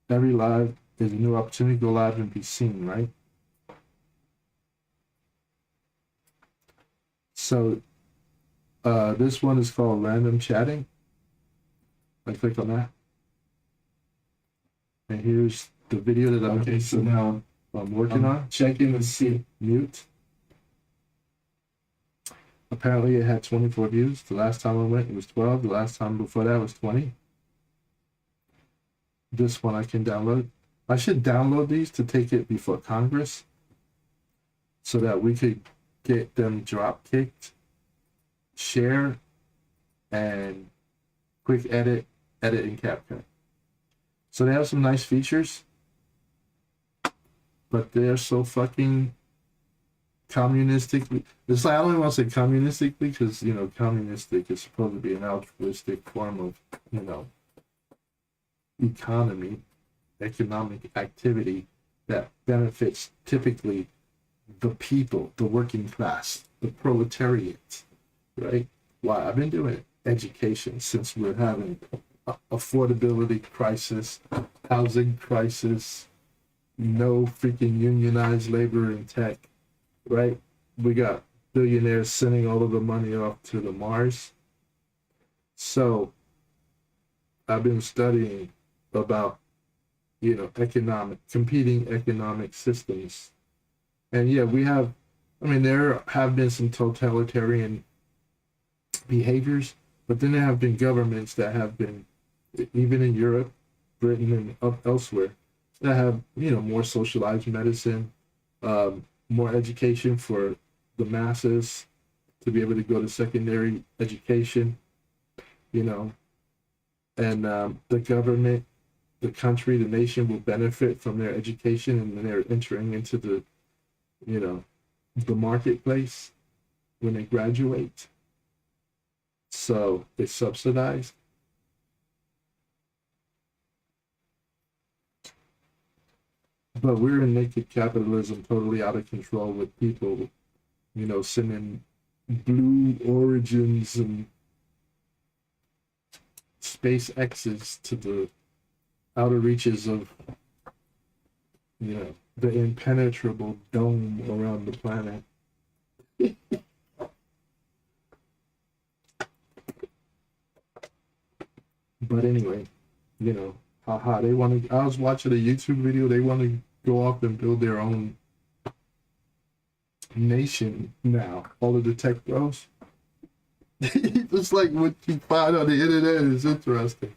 every live is a new opportunity to go live and be seen, right? So this one is called random chatting. I click on that. And here's the video that I'm working on. Check in and see. Mute. Apparently it had 24 views. The last time I went, it was 12. The last time before that was 20. This one I can download. I should download these to take it before Congress so that we could get them drop kicked, share, and quick edit in CapCut. So they have some nice features, but they're so fucking communistically. It's like, I don't even want to say communistically because, you know, communistic is supposed to be an altruistic form of, you know, economic activity that benefits typically the people, the working class, the proletariat, right? Why? I've been doing education since we're having affordability crisis, housing crisis, no freaking unionized labor in tech, right? We got billionaires sending all of the money off to the Mars. So I've been studying about, you know, competing economic systems. And yeah, there have been some totalitarian behaviors, but then there have been governments that have been, even in Europe, Britain, and elsewhere, that have, you know, more socialized medicine, more education for the masses to be able to go to secondary education, you know, and the government, the country, the nation will benefit from their education, and then they're entering into the, you know, the marketplace when they graduate. So it's subsidized. But we're in naked capitalism, totally out of control, with people, you know, sending Blue Origins and SpaceX's to the outer reaches of, you know, the impenetrable dome around the planet. But anyway, you know, haha, they want to, I was watching a YouTube video, they want to go off and build their own nation now, all of the tech bros. It's like what you find on the internet is interesting.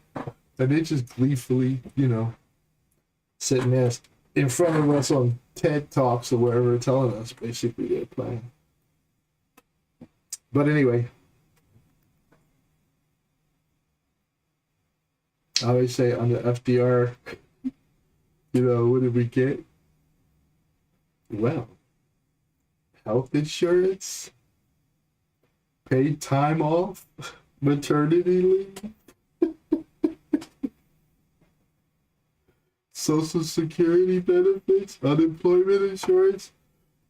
And they just gleefully, you know, sitting there in front of us on TED Talks or wherever, telling us basically their plan. But anyway, I always say under FDR, you know, what did we get? Well, health insurance, paid time off, maternity leave, Social Security benefits, unemployment insurance.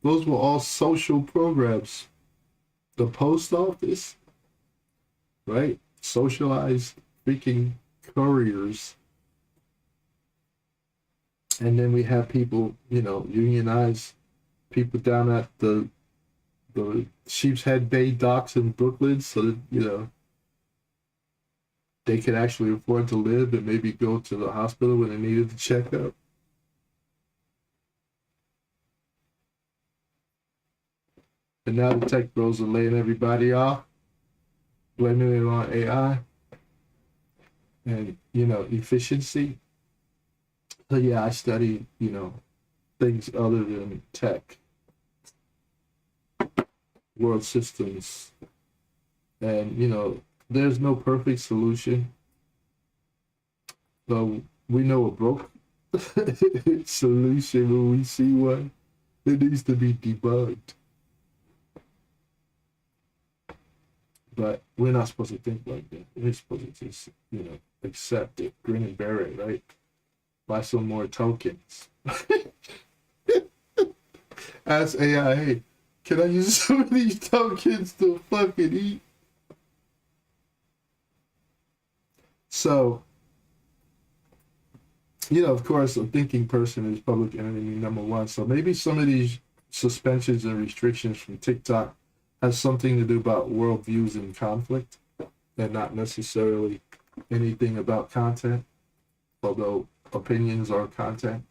Those were all social programs. The post office, right? Socialized freaking couriers. And then we have people, you know, unionize people down at the Sheepshead Bay docks in Brooklyn so that, you know, they could actually afford to live and maybe go to the hospital when they needed to check up. And now the tech bros are laying everybody off, blaming it on AI and, you know, efficiency. So yeah, I study, you know, things other than tech, world systems, and, you know, there's no perfect solution, but we know a broke solution when we see one. It needs to be debugged. But we're not supposed to think like that. We're supposed to just, you know, accept it, grin and bear it, right? Buy some more tokens. Ask AI, hey, can I use some of these tokens to fucking eat? So, you know, of course, a thinking person is public enemy number one. So maybe some of these suspensions and restrictions from TikTok has something to do about worldviews and conflict and not necessarily anything about content, although opinions are content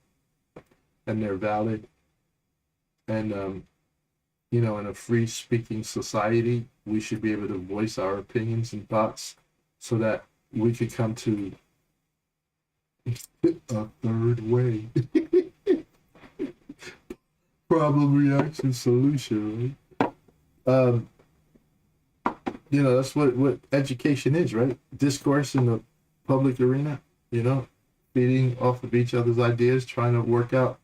and they're valid. And, you know, in a free speaking society, we should be able to voice our opinions and thoughts so that we could come to a third way. Problem, reaction, solution, right? You know, that's what education is, right? Discourse in the public arena, you know, feeding off of each other's ideas, trying to work out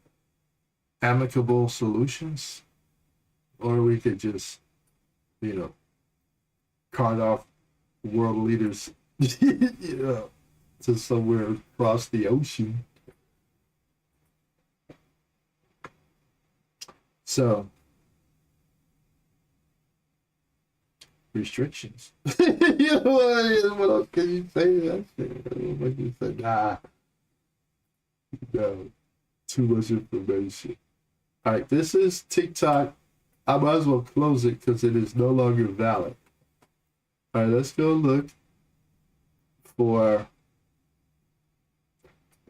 amicable solutions. Or we could just, you know, cart off world leaders, you know, to somewhere across the ocean. So, restrictions. You know what else can you say? That shit. Like you said, nah, no, too much information. All right, this is TikTok. I might as well close it because it is no longer valid. All right, let's go look for.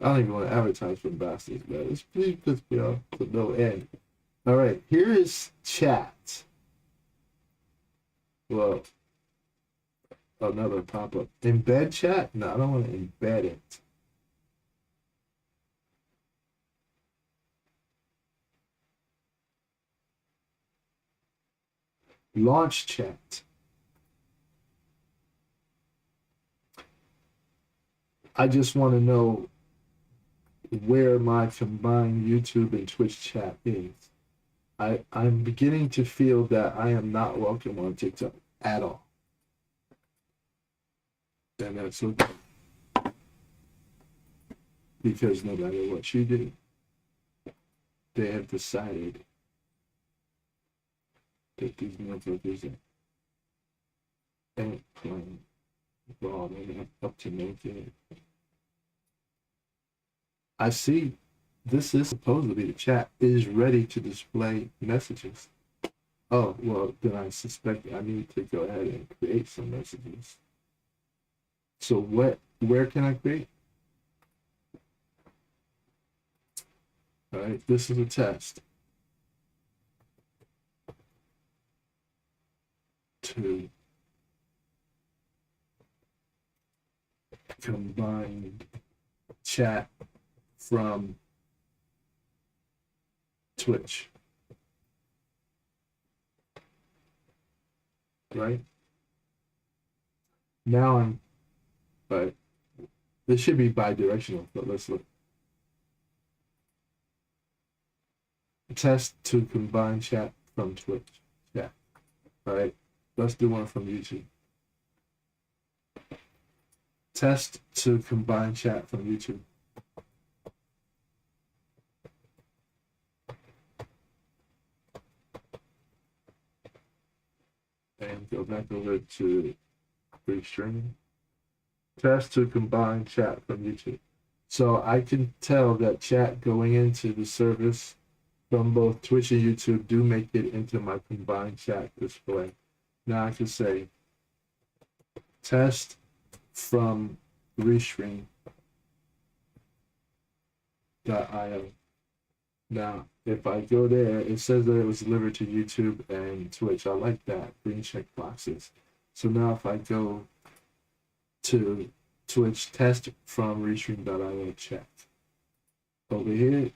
I don't even want to advertise for bastards, man. This please puts me off to no end. All right, here is chat. Well, another pop-up. Embed chat? No, I don't want to embed it. Launch chat. I just want to know where my combined YouTube and Twitch chat is. I'm beginning to feel that I am not welcome on TikTok at all. And that's okay. Because no matter what you do, they have decided that these motherfuckers ain't playing ball. They're not up to no good. I see this is supposed to be the chat is ready to display messages. Oh, well, then I suspect I need to go ahead and create some messages. So where can I create? All right, this is a test. To combine chat from Twitch. Right? Now I'm, but this should be bi-directional, but let's look. Test to combine chat from Twitch. Yeah. All right. Let's do one from YouTube. Test to combine chat from YouTube. And go back over to free streaming. test to combine chat from YouTube. So I can tell that chat going into the service from both Twitch and YouTube do make it into my combined chat display. Now I can say test from Restream.io. Now, if I go there, it says that it was delivered to YouTube and Twitch. I like that, green check boxes. So now if I go to Twitch, test from Restream.io, check. Over here,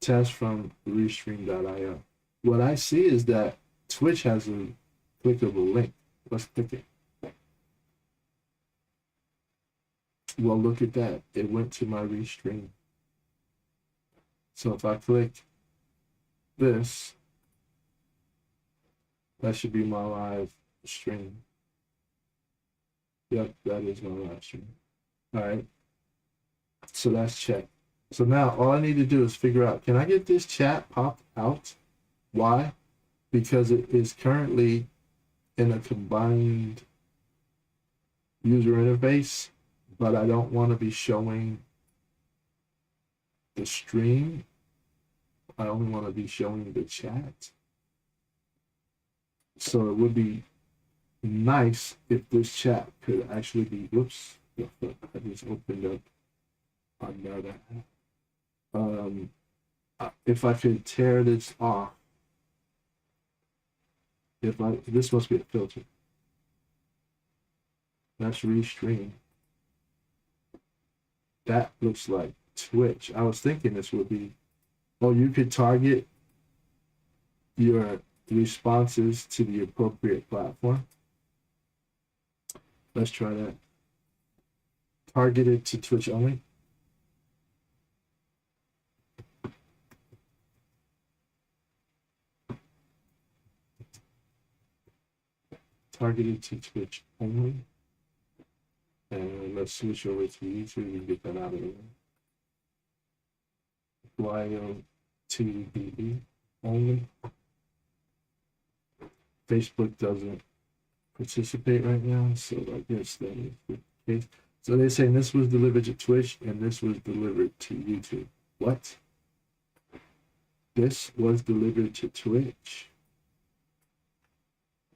test from Restream.io. What I see is that Twitch has a clickable link. Let's click it. Well, look at that. It went to my Restream. So if I click this, that should be my live stream. Yep, that is my live stream. All right. So that's checked. So now all I need to do is figure out, can I get this chat popped out? Why? Because it is currently in a combined user interface, but I don't want to be showing the stream. I only want to be showing the chat. So it would be nice if this chat could actually be, whoops, I just opened up another. If I could tear this off, this must be a filter. That's Restream. That looks like Twitch. I was thinking this would be, oh, you could target your responses to the appropriate platform. Let's try that. Target it to Twitch only. Targeted to Twitch only. And let's switch over to YouTube and get that out of the way. YOTBE only. Facebook doesn't participate right now, so I guess that is the case. So they're saying this was delivered to Twitch and this was delivered to YouTube. What? This was delivered to Twitch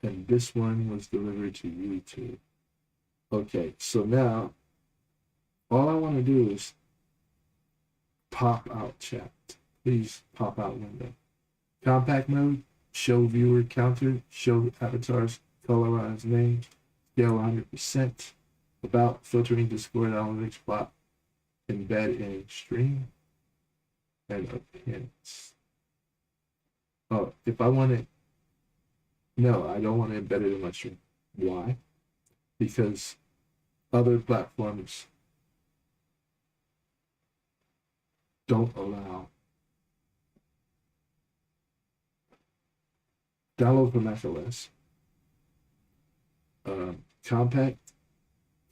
and this one was delivered to YouTube. Okay, so now all I want to do is pop out chat. Please pop out window. Compact mode, show viewer counter, show avatars, colorize name, scale 100%, about filtering Discord analytics plot, embed in stream, and appearance. Oh, if I want it, no, I don't want to embed it in my stream. Why? Because other platforms don't allow. Download for Mac OS. Compact,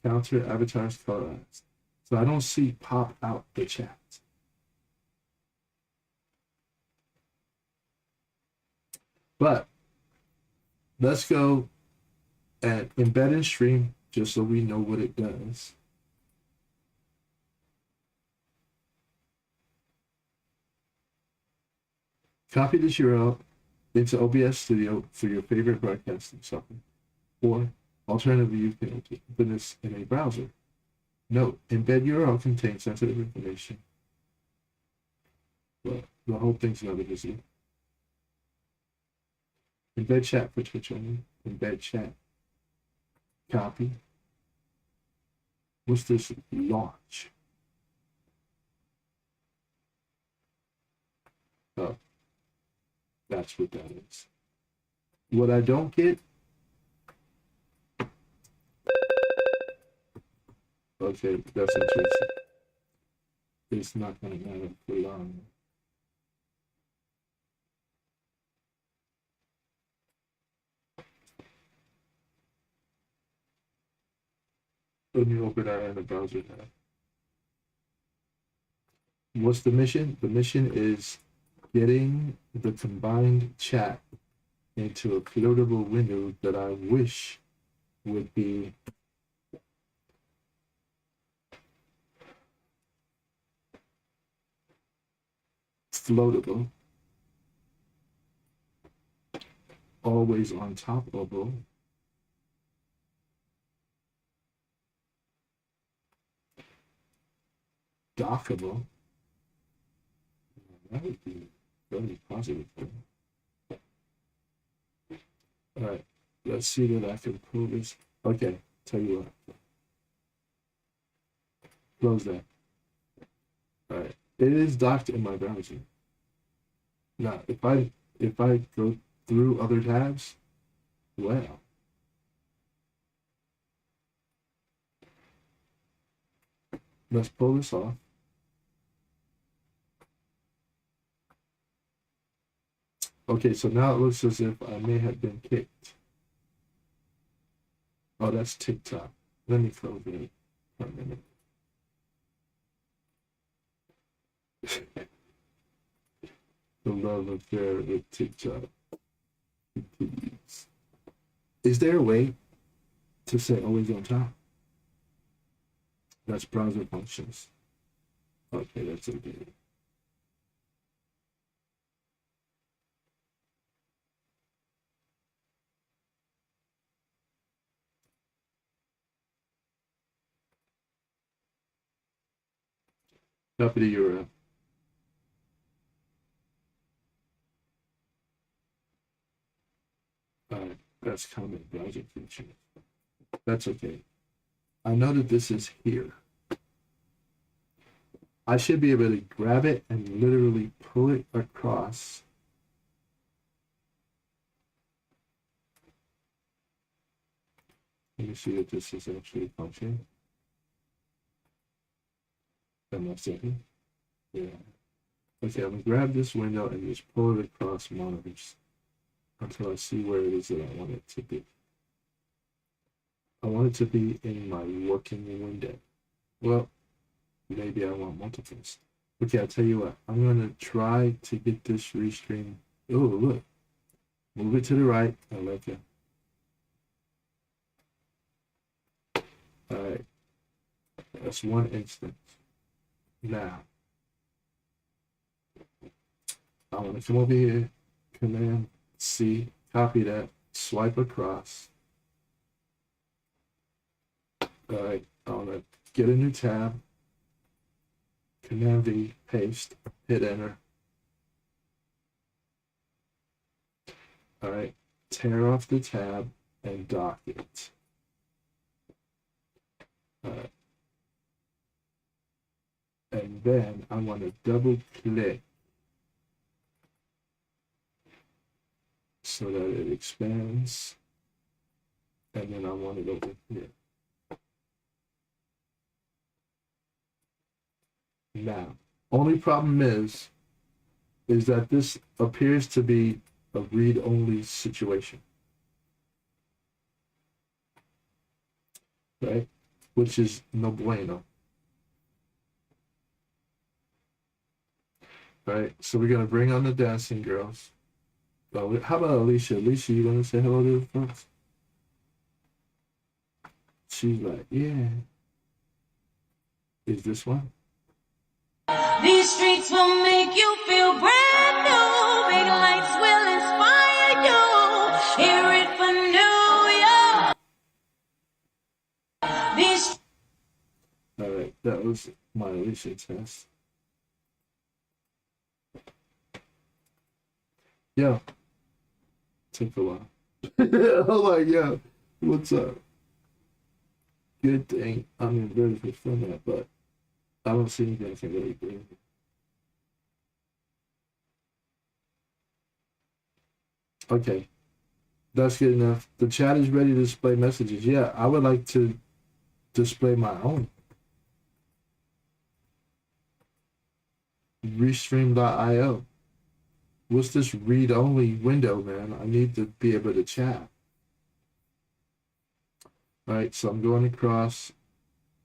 counter, avatars, colorized. So I don't see pop out the chat. But let's go and embed in stream just so we know what it does. Copy this URL into OBS Studio for your favorite broadcasting software. Or alternatively, you can open this in a browser. Note, embed URL contains sensitive information. Well, the whole thing's not visible. Embed chat for Twitch only. Embed chat. Copy. What's this? Launch. Oh, that's what that is. What I don't get. Okay, that's interesting. It's not going to matter for long. Let me open that in the browser tab. What's the mission? The mission is getting the combined chat into a floatable window that I wish would be floatable, always on topable, dockable. That would be very positive. All right, let's see that I can pull this. Okay, tell you what. Close that. All right, it is docked in my browser. Now, if I go through other tabs, well, let's pull this off. Okay, so now it looks as if I may have been kicked. Oh, that's TikTok. Let me close it for a minute. The love affair with TikTok continues. Is there a way to say always on top? That's browser functions. Okay, that's okay. Copy the URL. Alright, that's common browser feature. That's okay. I know that this is here. I should be able to grab it and literally pull it across. Let me see if this is actually functioning. Am I second? Yeah. Okay, I'm gonna grab this window and just pull it across monitors until I see where it is that I want it to be. I want it to be in my working window. Well, maybe I want multiples. Okay, I'll tell you what. I'm gonna try to get this restream. Oh, look. Move it to the right. I like it. Alright. That's one instance. Now, I want to come over here, Command C, copy that, swipe across. All right, I want to get a new tab, Command V, paste, hit enter. All right, tear off the tab and dock it. All right. And then I want to double click so that it expands. And then I want it over here. Now, only problem is that this appears to be a read-only situation. Right? Which is no bueno. Right, so we're gonna bring on the dancing girls. Oh, how about Alicia? Alicia, you wanna say hello to the folks? She's like, yeah. Is this one? These streets will make you feel brand new. Big lights will inspire you. Hear it for New York. These. All right, that was my Alicia test. Yeah, took a while. I'm like, yeah, what's up? Good thing I'm in very good format, but I don't see anything I can really do. Okay, that's good enough. The chat is ready to display messages. Yeah, I would like to display my own. Restream.io. What's this read-only window, man? I need to be able to chat. All right, so I'm going across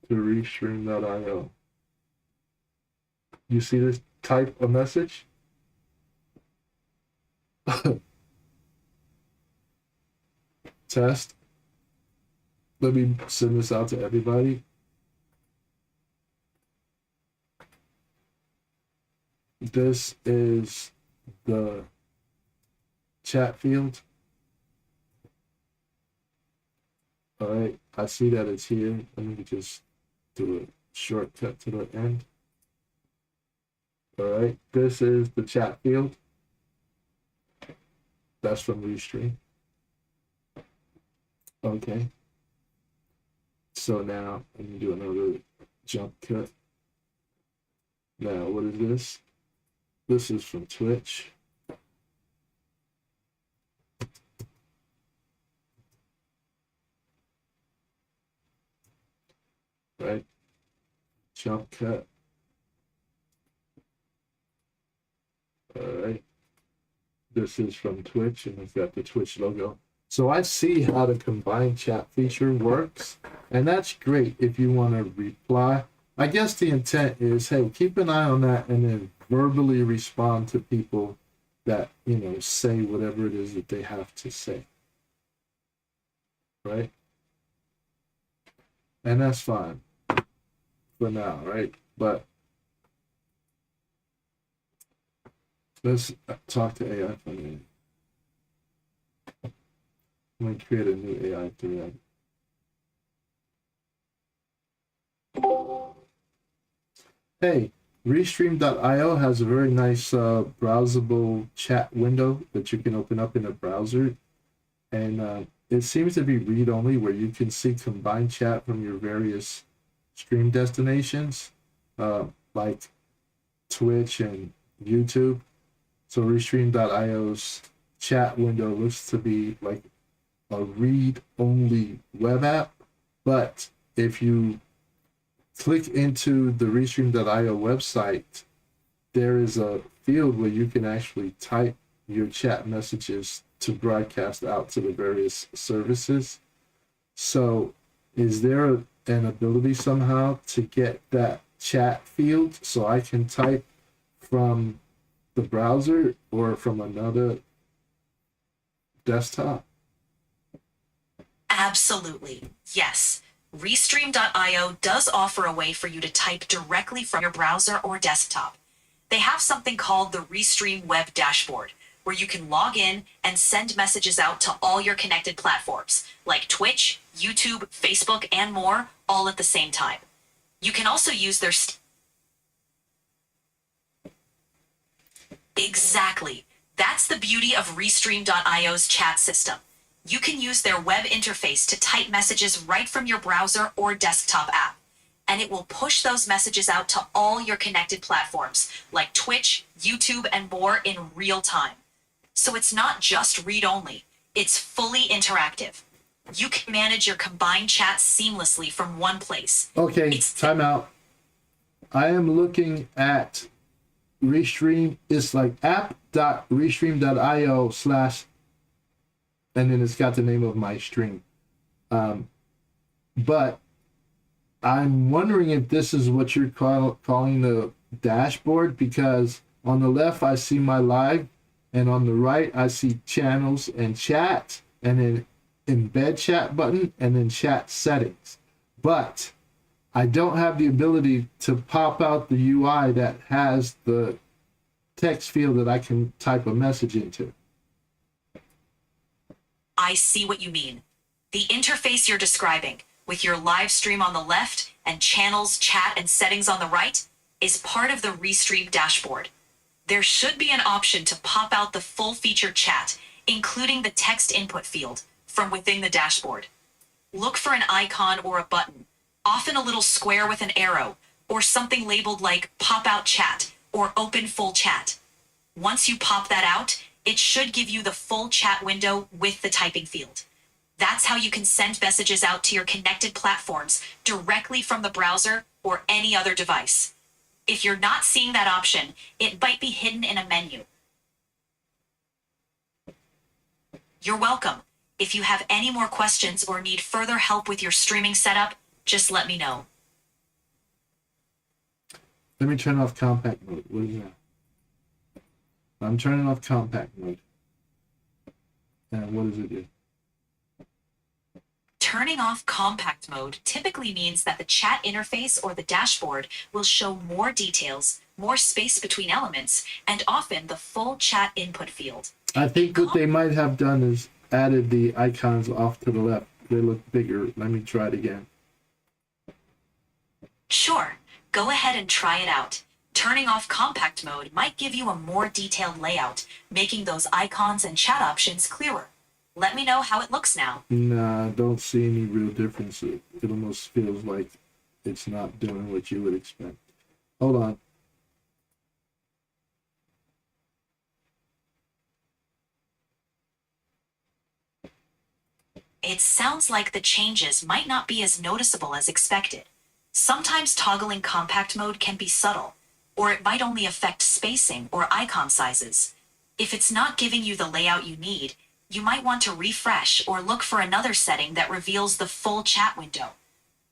to Restream.io. You see this? Type a message. Test. Let me send this out to everybody. this is the chat field. All right, I see that it's here. Let me just do a shortcut to the end. All right, this is the chat field. That's from Restream. Okay. So now let me do another jump cut. Now, what is this? This is from Twitch. Right? Jump cut. All right. This is from Twitch, and it's got the Twitch logo. So I see how the combined chat feature works, and that's great if you want to reply. I guess the intent is, hey, keep an eye on that and then verbally respond to people that, you know, say whatever it is that they have to say. Right? And that's fine for now, right? But let's talk to AI for a minute. I'm going to create a new AI thread. Hey, Restream.io has a very nice browsable chat window that you can open up in a browser. And it seems to be read-only, where you can see combined chat from your various stream destinations, like Twitch and YouTube. So Restream.io's chat window looks to be like a read-only web app, but if you click into the Restream.io website, there is a field where you can actually type your chat messages to broadcast out to the various services. So is there an ability somehow to get that chat field so I can type from the browser or from another desktop? Absolutely. Yes. Restream.io does offer a way for you to type directly from your browser or desktop. They have something called the Restream Web Dashboard, where you can log in and send messages out to all your connected platforms, like Twitch, YouTube, Facebook, and more, all at the same time. You can also use their... Exactly. That's the beauty of Restream.io's chat system. You can use their web interface to type messages right from your browser or desktop app, and it will push those messages out to all your connected platforms, like Twitch, YouTube, and more in real time. So it's not just read-only, it's fully interactive. You can manage your combined chats seamlessly from one place. Okay, time out. I am looking at Restream. It's like app.restream.io/ and then it's got the name of my stream. But I'm wondering if this is what you're calling the dashboard, because on the left I see my live, and on the right I see channels and chat, and then embed chat button, and then chat settings. But I don't have the ability to pop out the UI that has the text field that I can type a message into. I see what you mean. The interface you're describing, with your live stream on the left and channels, chat, and settings on the right, is part of the Restream dashboard. There should be an option to pop out the full featured chat, including the text input field, from within the dashboard. Look for an icon or a button, often a little square with an arrow, or something labeled like Pop Out Chat or Open Full Chat. Once you pop that out, it should give you the full chat window with the typing field. That's how you can send messages out to your connected platforms directly from the browser or any other device. If you're not seeing that option, it might be hidden in a menu. You're welcome. If you have any more questions or need further help with your streaming setup, just let me know. Let me turn off compact mode. What is that? I'm turning off compact mode. And what does it do? Turning off compact mode typically means that the chat interface or the dashboard will show more details, more space between elements, and often the full chat input field. I think what they might have done is added the icons off to the left. They look bigger. Let me try it again. Sure, go ahead and try it out. Turning off compact mode might give you a more detailed layout, making those icons and chat options clearer. Let me know how it looks now. Nah, I don't see any real difference. It almost feels like it's not doing what you would expect. Hold on. It sounds like the changes might not be as noticeable as expected. Sometimes toggling compact mode can be subtle, or it might only affect spacing or icon sizes. If it's not giving you the layout you need, you might want to refresh or look for another setting that reveals the full chat window.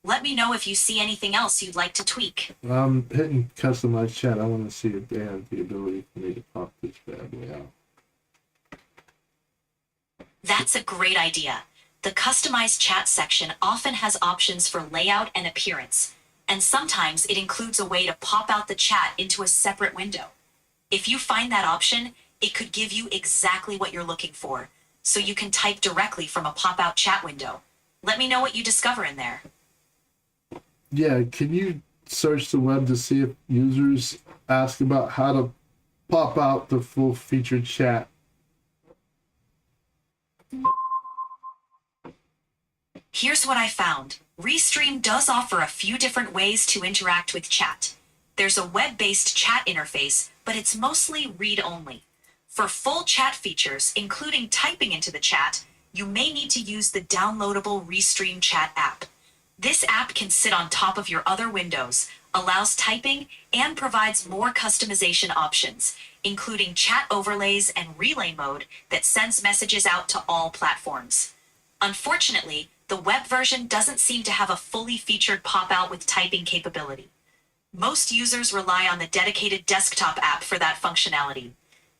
Let me know if you see anything else you'd like to tweak. I'm hitting customize chat. I want to see if they have the ability for me to pop this bad boy out. That's a great idea. The customized chat section often has options for layout and appearance, and sometimes it includes a way to pop out the chat into a separate window. If you find that option, it could give you exactly what you're looking for, so you can type directly from a pop-out chat window. Let me know what you discover in there. Yeah, can you search the web to see if users ask about how to pop out the full featured chat? Here's what I found. Restream does offer a few different ways to interact with chat. There's a web-based chat interface, but it's mostly read-only. For full chat features, including typing into the chat, you may need to use the downloadable Restream Chat app. This app can sit on top of your other windows, allows typing, and provides more customization options, including chat overlays and relay mode that sends messages out to all platforms. Unfortunately, the web version doesn't seem to have a fully featured pop-out with typing capability. Most users rely on the dedicated desktop app for that functionality.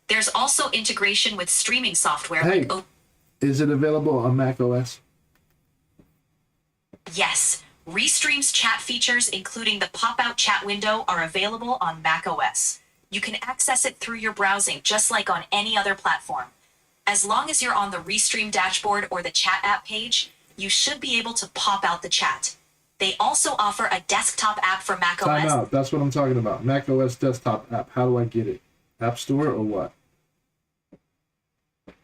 There's also integration with streaming software Hey, like is it available on Mac OS? Yes, Restream's chat features, including the pop-out chat window, are available on macOS. You can access it through your browsing just like on any other platform. As long as you're on the Restream dashboard or the chat app page, you should be able to pop out the chat. They also offer a desktop app for macOS. Time out. That's what I'm talking about. Mac OS desktop app. How do I get it? App Store or what?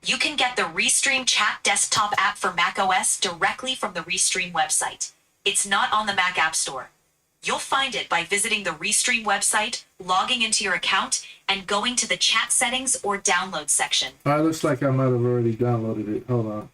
You can get the Restream Chat desktop app for macOS directly from the Restream website. It's not on the Mac App Store. You'll find it by visiting the Restream website, logging into your account, and going to the chat settings or download section. All right, looks like I might have already downloaded it. Hold on.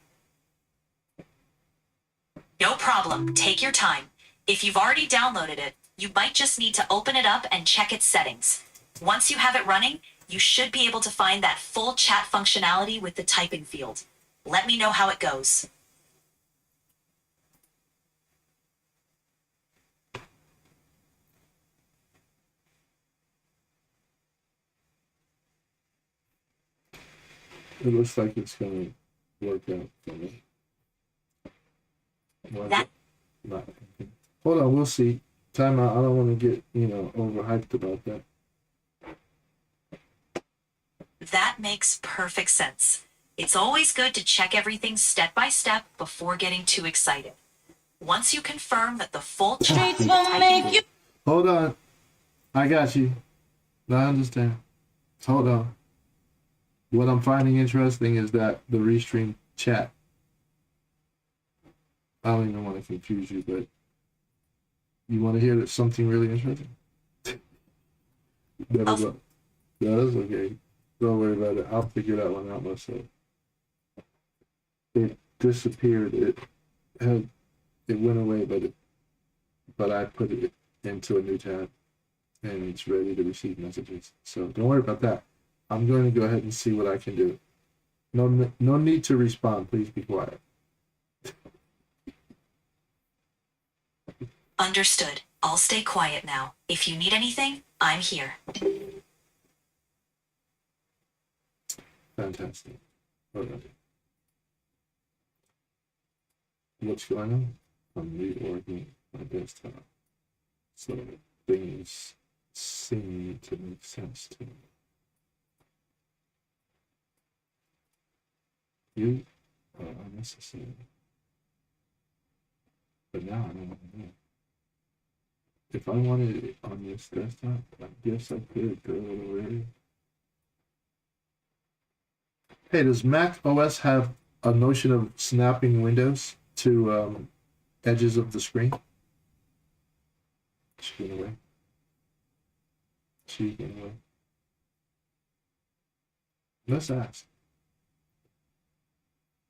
No problem. Take your time. If you've already downloaded it, you might just need to open it up and check its settings. Once you have it running, you should be able to find that full chat functionality with the typing field. Let me know how it goes. It looks like it's going to work out for me. Why is That- it not working? Hold on, we'll see. Time out. I don't want to get, overhyped about that. That makes perfect sense. It's always good to check everything step by step before getting too excited. Once you confirm that the full chat Streets will make you Hold on. I got you. I understand. Hold on. What I'm finding interesting is that the Restream chat. I don't even want to confuse you, but you want to hear something really interesting? Never Of- look. No, that's okay. Don't worry about it. I'll figure that one out myself. It disappeared. It went away, but I put it into a new tab, and it's ready to receive messages. So don't worry about that. I'm going to go ahead and see what I can do. No need to respond. Please be quiet. Understood. I'll stay quiet now. If you need anything, I'm here. Fantastic. All right. What's going on? I'm reorganizing my desktop. So things seem to make sense to me. You are unnecessary. But now I don't want to know. If I wanted it on this desktop, I guess I could go away. Hey, does Mac OS have a notion of snapping windows to edges of the screen? She went away. She went away. Let's ask.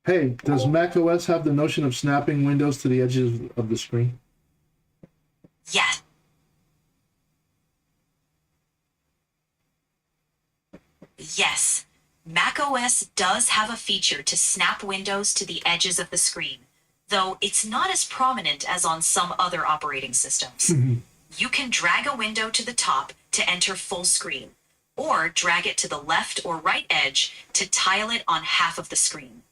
Hey, does Mac OS have the notion of snapping windows to the edges of the screen? Yes. Yes, macOS does have a feature to snap windows to the edges of the screen, though it's not as prominent as on some other operating systems. You can drag a window to the top to enter full screen, or drag it to the left or right edge to tile it on half of the screen.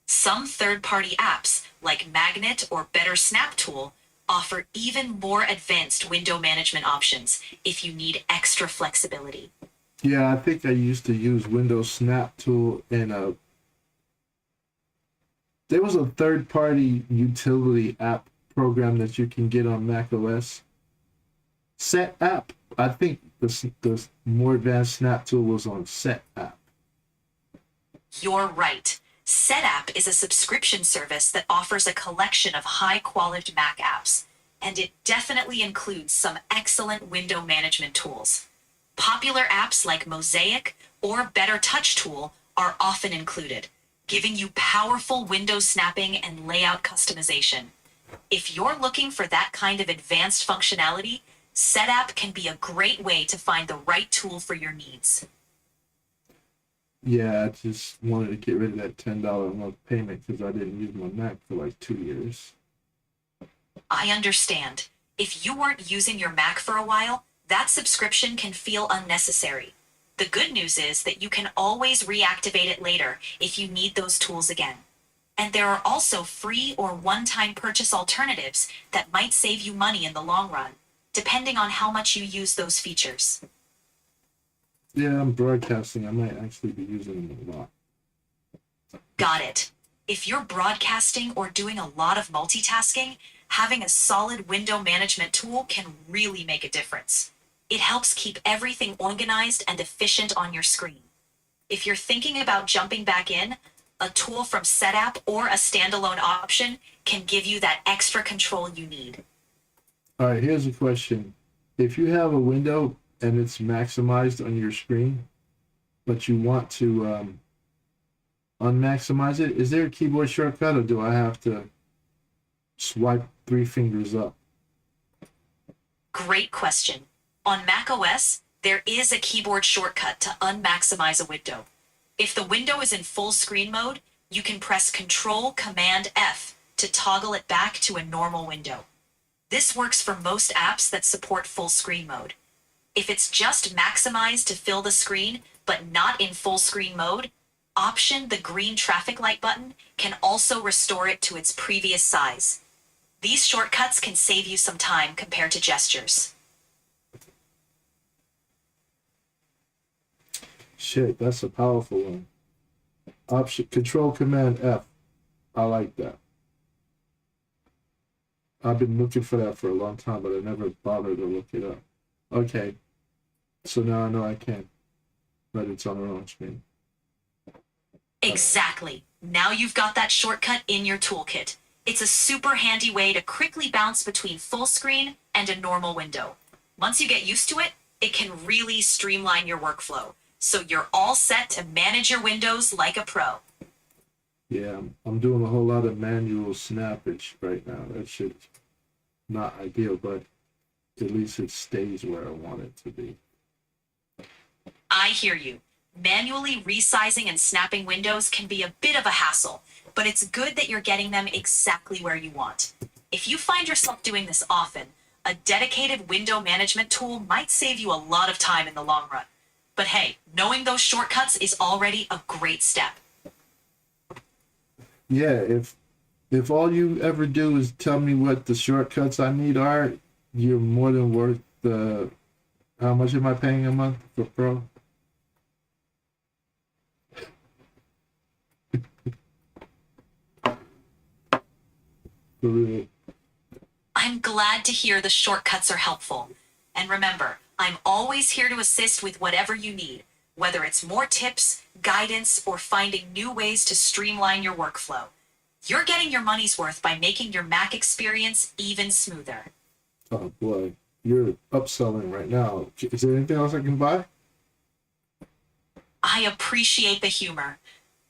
Some third-party apps, like Magnet or Better Snap Tool, offer even more advanced window management options if you need extra flexibility. Yeah, I think I used to use Windows Snap Tool in there was a third-party utility app program that you can get on Mac OS. Set App. I think the more advanced Snap Tool was on Set App. You're right. SetApp is a subscription service that offers a collection of high-quality Mac apps, and it definitely includes some excellent window management tools. Popular apps like Mosaic or Better Touch Tool are often included, giving you powerful window snapping and layout customization. If you're looking for that kind of advanced functionality, SetApp can be a great way to find the right tool for your needs. Yeah, I just wanted to get rid of that $10 a month payment because I didn't use my Mac for like 2 years. I understand. If you weren't using your Mac for a while, that subscription can feel unnecessary. The good news is that you can always reactivate it later if you need those tools again. And there are also free or one-time purchase alternatives that might save you money in the long run, depending on how much you use those features. Yeah, I'm broadcasting. I might actually be using them a lot. Got it. If you're broadcasting or doing a lot of multitasking, having a solid window management tool can really make a difference. It helps keep everything organized and efficient on your screen. If you're thinking about jumping back in, a tool from SetApp or a standalone option can give you that extra control you need. All right, here's a question. If you have a window and it's maximized on your screen, but you want to unmaximize it, is there a keyboard shortcut or do I have to swipe 3 fingers up? Great question. On macOS, there is a keyboard shortcut to unmaximize a window. If the window is in full screen mode, you can press Control-Command-F to toggle it back to a normal window. This works for most apps that support full screen mode. If it's just maximized to fill the screen, but not in full screen mode, Option the green traffic light button can also restore it to its previous size. These shortcuts can save you some time compared to gestures. Shit, that's a powerful one. Option Control Command F. I like that. I've been looking for that for a long time, but I never bothered to look it up. Okay. So now I know I can. But it's on the wrong screen. Exactly. Now you've got that shortcut in your toolkit. It's a super handy way to quickly bounce between full screen and a normal window. Once you get used to it, it can really streamline your workflow. So you're all set to manage your windows like a pro. Yeah, I'm doing a whole lot of manual snappage right now. That shit's not ideal, but at least it stays where I want it to be. I hear you. Manually resizing and snapping windows can be a bit of a hassle, but it's good that you're getting them exactly where you want. If you find yourself doing this often, a dedicated window management tool might save you a lot of time in the long run. But hey, knowing those shortcuts is already a great step. Yeah, if all you ever do is tell me what the shortcuts I need are, you're more than worth the How much am I paying a month for Pro? For real. I'm glad to hear the shortcuts are helpful. And remember, I'm always here to assist with whatever you need, whether it's more tips, guidance, or finding new ways to streamline your workflow. You're getting your money's worth by making your Mac experience even smoother. Oh boy, you're upselling right now. Is there anything else I can buy? I appreciate the humor.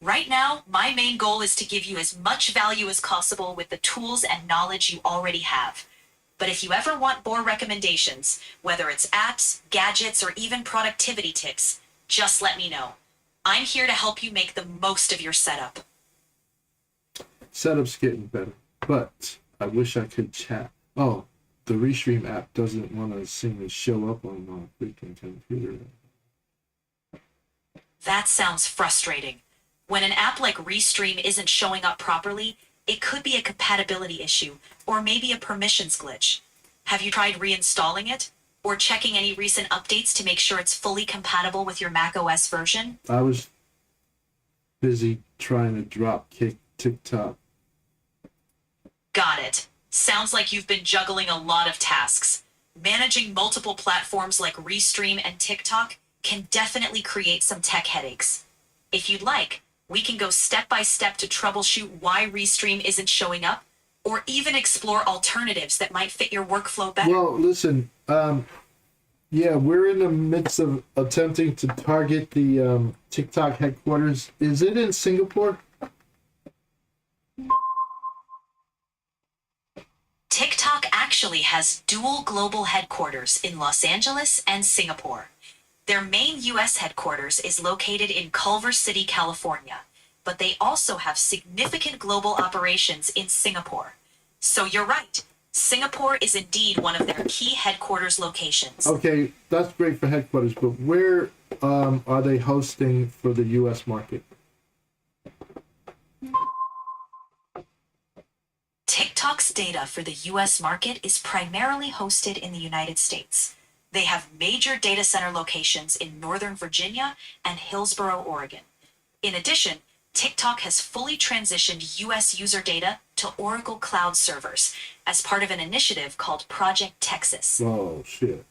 Right now, my main goal is to give you as much value as possible with the tools and knowledge you already have. But if you ever want more recommendations, whether it's apps, gadgets, or even productivity tips, just let me know. I'm here to help you make the most of your setup. Setup's getting better, but I wish I could chat. Oh, the Restream app doesn't want to seem to show up on my freaking computer. That sounds frustrating. When an app like Restream isn't showing up properly, it could be a compatibility issue, or maybe a permissions glitch. Have you tried reinstalling it? Or checking any recent updates to make sure it's fully compatible with your macOS version? I was busy trying to drop kick TikTok. Got it. Sounds like you've been juggling a lot of tasks. Managing multiple platforms like Restream and TikTok can definitely create some tech headaches. If you'd like, we can go step by step to troubleshoot why Restream isn't showing up, or even explore alternatives that might fit your workflow better. Well, listen, yeah, we're in the midst of attempting to target the TikTok headquarters. Is it in Singapore? TikTok actually has dual global headquarters in Los Angeles and Singapore. Their main US headquarters is located in Culver City, California, but they also have significant global operations in Singapore. So you're right, Singapore is indeed one of their key headquarters locations. Okay, that's great for headquarters, but where are they hosting for the US market? TikTok's data for the US market is primarily hosted in the United States. They have major data center locations in Northern Virginia and Hillsboro, Oregon. In addition, TikTok has fully transitioned US user data to Oracle Cloud servers as part of an initiative called Project Texas. Oh, shit.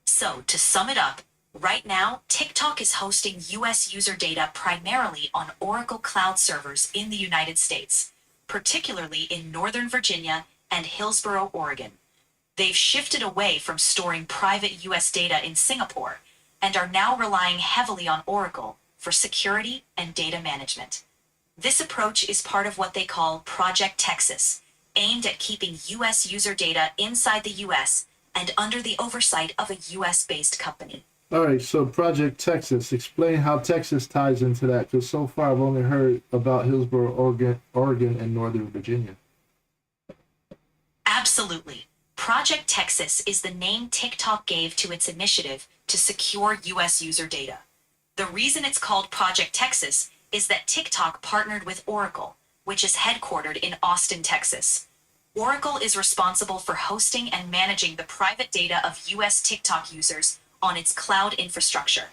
So, to sum it up, right now, TikTok is hosting US user data primarily on Oracle Cloud servers in the United States, particularly in Northern Virginia and Hillsboro, Oregon. They've shifted away from storing private US data in Singapore and are now relying heavily on Oracle for security and data management. This approach is part of what they call Project Texas, aimed at keeping US user data inside the US and under the oversight of a US-based company. All right, so Project Texas. Explain how Texas ties into that, because so far I've only heard about Hillsboro, Oregon, and Northern Virginia. Absolutely. Project Texas is the name TikTok gave to its initiative to secure US user data. The reason it's called Project Texas is that TikTok partnered with Oracle, which is headquartered in Austin, Texas. Oracle is responsible for hosting and managing the private data of US TikTok users on its cloud infrastructure.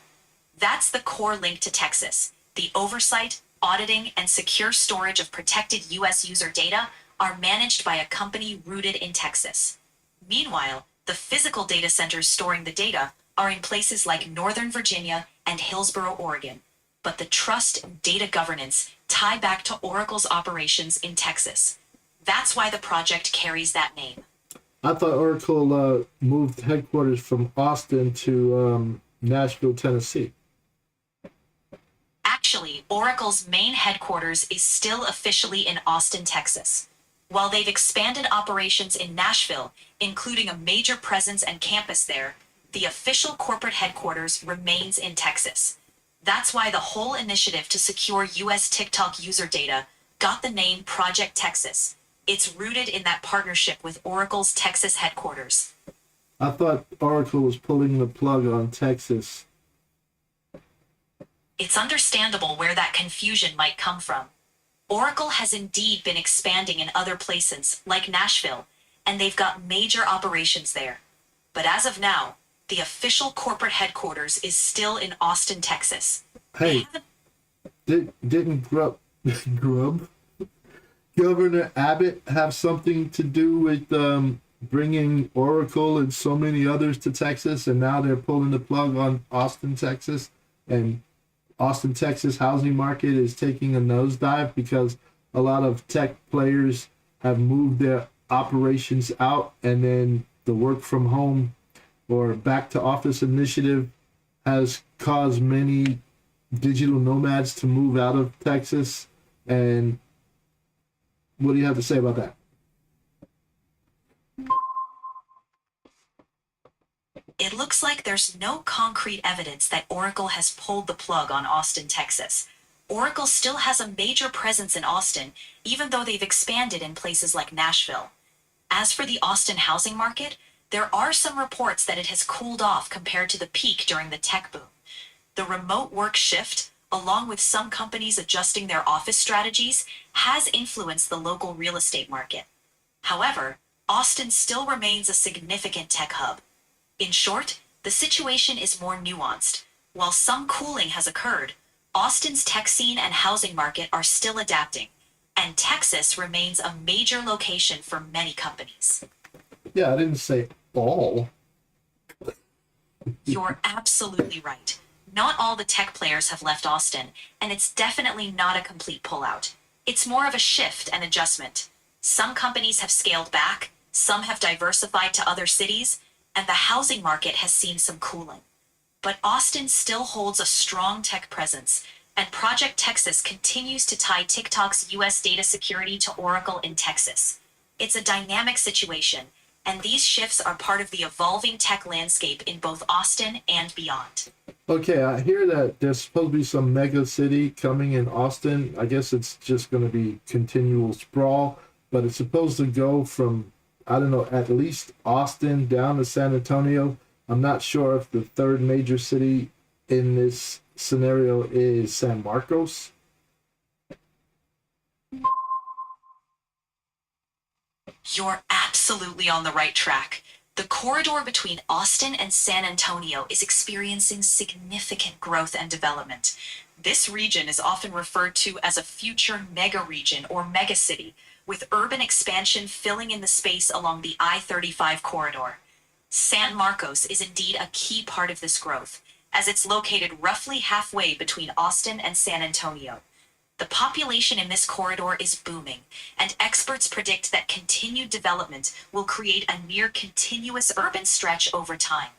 That's the core link to Texas. The oversight, auditing, and secure storage of protected US user data are managed by a company rooted in Texas. Meanwhile, the physical data centers storing the data are in places like Northern Virginia and Hillsboro, Oregon. But the trust and data governance tie back to Oracle's operations in Texas. That's why the project carries that name. I thought Oracle moved headquarters from Austin to Nashville, Tennessee. Actually, Oracle's main headquarters is still officially in Austin, Texas. While they've expanded operations in Nashville, including a major presence and campus there, the official corporate headquarters remains in Texas. That's why the whole initiative to secure US TikTok user data got the name Project Texas. It's rooted in that partnership with Oracle's Texas headquarters. I thought Oracle was pulling the plug on Texas. It's understandable where that confusion might come from. Oracle has indeed been expanding in other places, like Nashville, and they've got major operations there. But as of now, the official corporate headquarters is still in Austin, Texas. They Hey, haven't didn't Grub Governor Abbott have something to do with bringing Oracle and so many others to Texas, and now they're pulling the plug on Austin, Texas, and Austin, Texas housing market is taking a nosedive because a lot of tech players have moved their operations out, and then the work from home or back to office initiative has caused many digital nomads to move out of Texas. And what do you have to say about that? It looks like there's no concrete evidence that Oracle has pulled the plug on Austin, Texas. Oracle still has a major presence in Austin, even though they've expanded in places like Nashville. As for the Austin housing market, there are some reports that it has cooled off compared to the peak during the tech boom. The remote work shift, along with some companies adjusting their office strategies, has influenced the local real estate market. However, Austin still remains a significant tech hub. In short, the situation is more nuanced. While some cooling has occurred, Austin's tech scene and housing market are still adapting, and Texas remains a major location for many companies. Yeah, I didn't say all. You're absolutely right. Not all the tech players have left Austin, and it's definitely not a complete pullout. It's more of a shift and adjustment. Some companies have scaled back, some have diversified to other cities, and the housing market has seen some cooling. But Austin still holds a strong tech presence, and Project Texas continues to tie TikTok's US data security to Oracle in Texas. It's a dynamic situation, and these shifts are part of the evolving tech landscape in both Austin and beyond. Okay, I hear that there's supposed to be some mega city coming in Austin. I guess it's just going to be continual sprawl, but it's supposed to go from, I don't know, at least Austin down to San Antonio. I'm not sure if the third major city in this scenario is San Marcos. You're absolutely on the right track. The corridor between Austin and San Antonio is experiencing significant growth and development. This region is often referred to as a future mega region or megacity, with urban expansion filling in the space along the I-35 corridor. San Marcos is indeed a key part of this growth, as it's located roughly halfway between Austin and San Antonio. The population in this corridor is booming, and experts predict that continued development will create a near continuous urban stretch over time.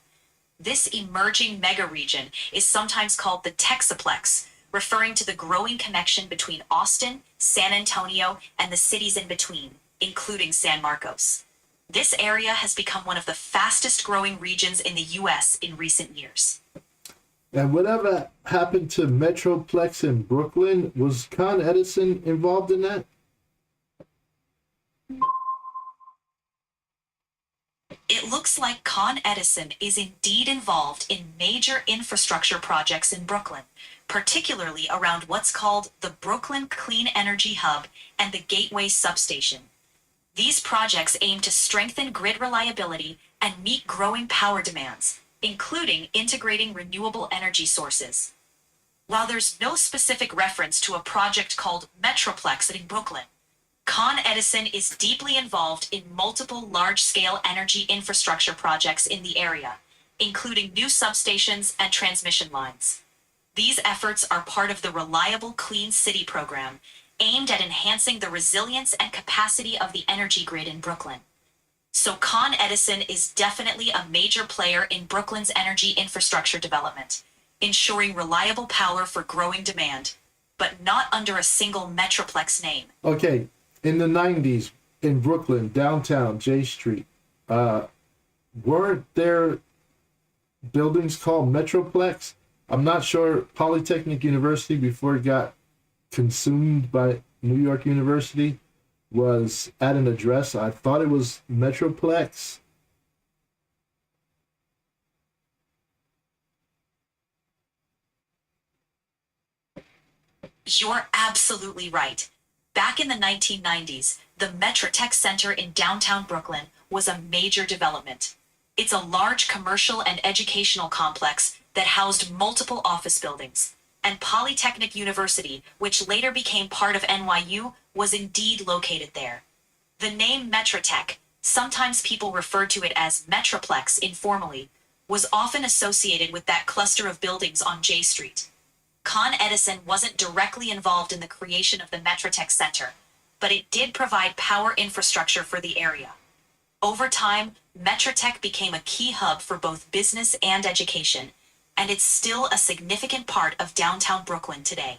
This emerging mega region is sometimes called the Texaplex, referring to the growing connection between Austin, San Antonio, and the cities in between, including San Marcos. This area has become one of the fastest growing regions in the US in recent years. And whatever happened to Metroplex in Brooklyn? Was Con Edison involved in that? It looks like Con Edison is indeed involved in major infrastructure projects in Brooklyn, particularly around what's called the Brooklyn Clean Energy Hub and the Gateway Substation. These projects aim to strengthen grid reliability and meet growing power demands, including integrating renewable energy sources. While there's no specific reference to a project called Metroplex in Brooklyn, Con Edison is deeply involved in multiple large-scale energy infrastructure projects in the area, including new substations and transmission lines. These efforts are part of the Reliable Clean City program, aimed at enhancing the resilience and capacity of the energy grid in Brooklyn. So Con Edison is definitely a major player in Brooklyn's energy infrastructure development, ensuring reliable power for growing demand, but not under a single Metroplex name. Okay, in the 90s in Brooklyn, downtown, J Street, weren't there buildings called Metroplex? I'm not sure. Polytechnic University, before it got consumed by New York University, was at an address. I thought it was Metroplex. You're absolutely right. Back in the 1990s, the Metrotech Center in downtown Brooklyn was a major development. It's a large commercial and educational complex that housed multiple office buildings. And Polytechnic University, which later became part of NYU, was indeed located there. The name Metrotech, sometimes people referred to it as Metroplex informally, was often associated with that cluster of buildings on J Street. Con Edison wasn't directly involved in the creation of the Metrotech Center, but it did provide power infrastructure for the area. Over time, Metrotech became a key hub for both business and education, and it's still a significant part of downtown Brooklyn today.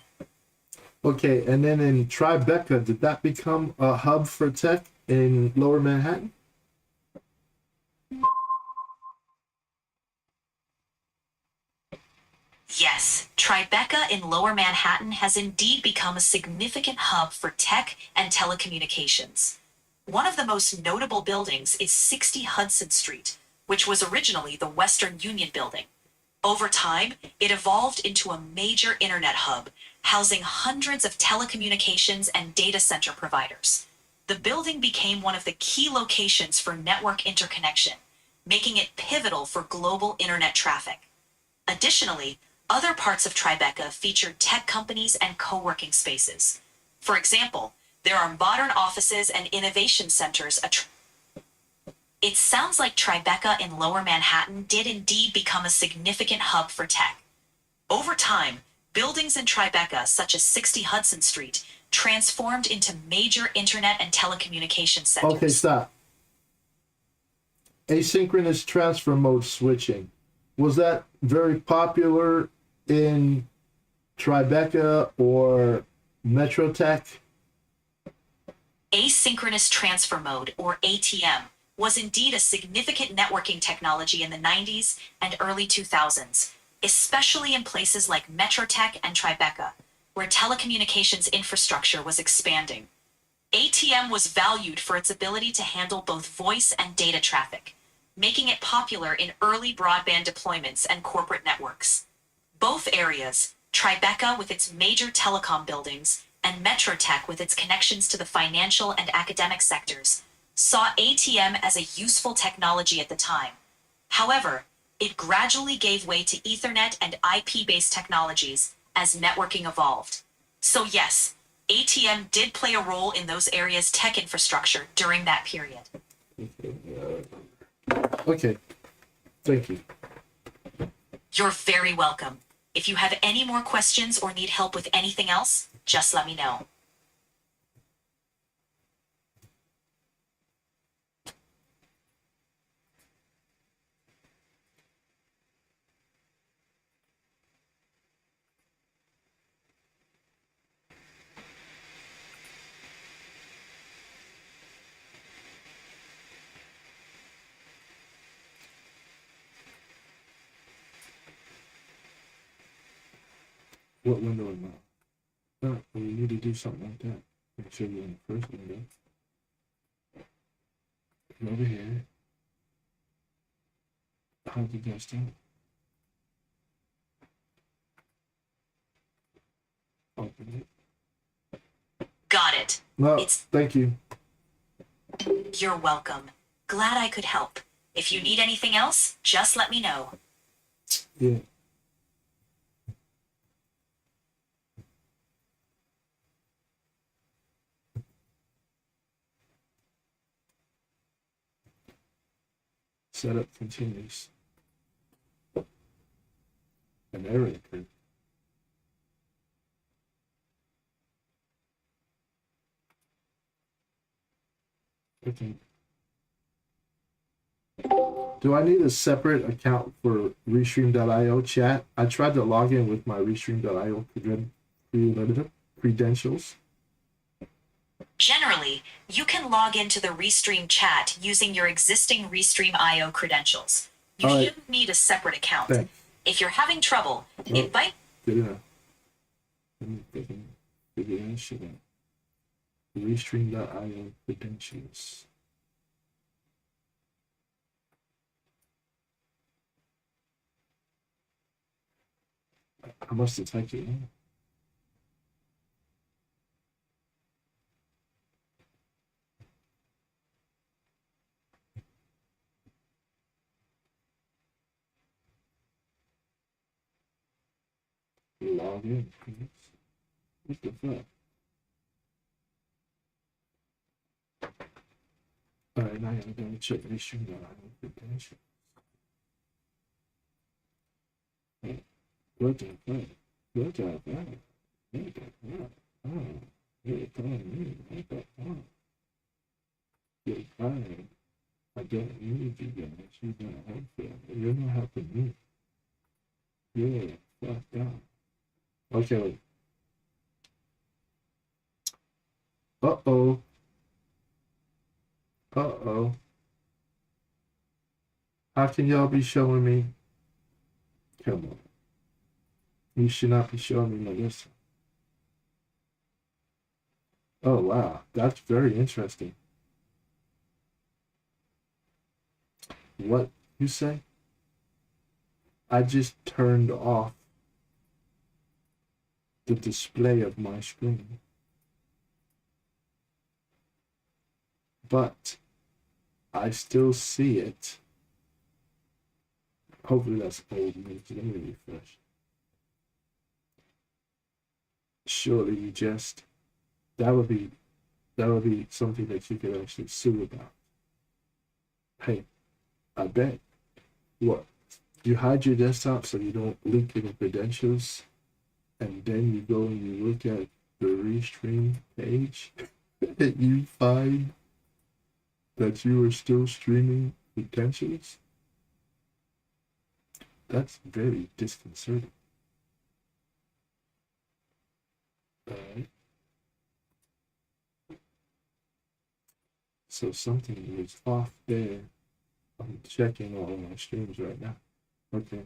Okay, and then in Tribeca, did that become a hub for tech in Lower Manhattan? Yes, Tribeca in Lower Manhattan has indeed become a significant hub for tech and telecommunications. One of the most notable buildings is 60 Hudson Street, which was originally the Western Union Building. Over time, it evolved into a major internet hub, housing hundreds of telecommunications and data center providers. The building became one of the key locations for network interconnection, making it pivotal for global internet traffic. Additionally, other parts of Tribeca featured tech companies and co-working spaces. For example, there are modern offices and innovation centers. It sounds like Tribeca in Lower Manhattan did indeed become a significant hub for tech. Over time, buildings in Tribeca, such as 60 Hudson Street, transformed into major internet and telecommunications centers. Okay, stop. Asynchronous transfer mode switching. Was that very popular in Tribeca or Metrotech? Asynchronous transfer mode, or ATM, was indeed a significant networking technology in the 90s and early 2000s, especially in places like Metrotech and Tribeca, where telecommunications infrastructure was expanding. ATM was valued for its ability to handle both voice and data traffic, making it popular in early broadband deployments and corporate networks. Both areas, Tribeca with its major telecom buildings and Metrotech with its connections to the financial and academic sectors, saw ATM as a useful technology at the time. However, it gradually gave way to Ethernet and IP-based technologies as networking evolved. So yes, ATM did play a role in those areas' tech infrastructure during that period. Okay, thank you. You're very welcome. If you have any more questions or need help with anything else, just let me know. What window am I? Oh, we need to do something like that. Make sure we're in the first window. Go over here. How did that start? Open it. Got it. No, It's- thank you. You're welcome. Glad I could help. If you need anything else, just let me know. Yeah. Setup continues. An error occurred. Okay. Do I need a separate account for Restream.io chat? I tried to log in with my Restream.io credentials. Generally, you can log into the Restream chat using your existing Restream.io credentials. You All right. shouldn't need a separate account. Thanks. If you're having trouble, Nope. invite. Good enough. Let me figure that shit out. Restream.io credentials. I must have typed it in. log in, please. What the fuck? Alright, now I gotta go check the stream now. What the fuck? What the fuck? What the fuck? Oh, you're calling me. What the fuck? You're fine. I don't need you guys. You're not helping. You're not helping me. You're fucked up. Okay. Uh-oh. Uh-oh. How can y'all be showing me? Come on. You should not be showing me like this. Oh, wow. That's very interesting. What you say? I just turned off the display of my screen. But I still see it. Hopefully that's old news. Let me refresh. Surely you just that would be something that you could actually sue about. Hey, I bet. What? You hide your desktop so you don't leak any credentials, and then you go and you look at the Restream page and you find that you are still streaming credentials? That's very disconcerting. Alright. So something is off there. I'm checking all of my streams right now. Okay.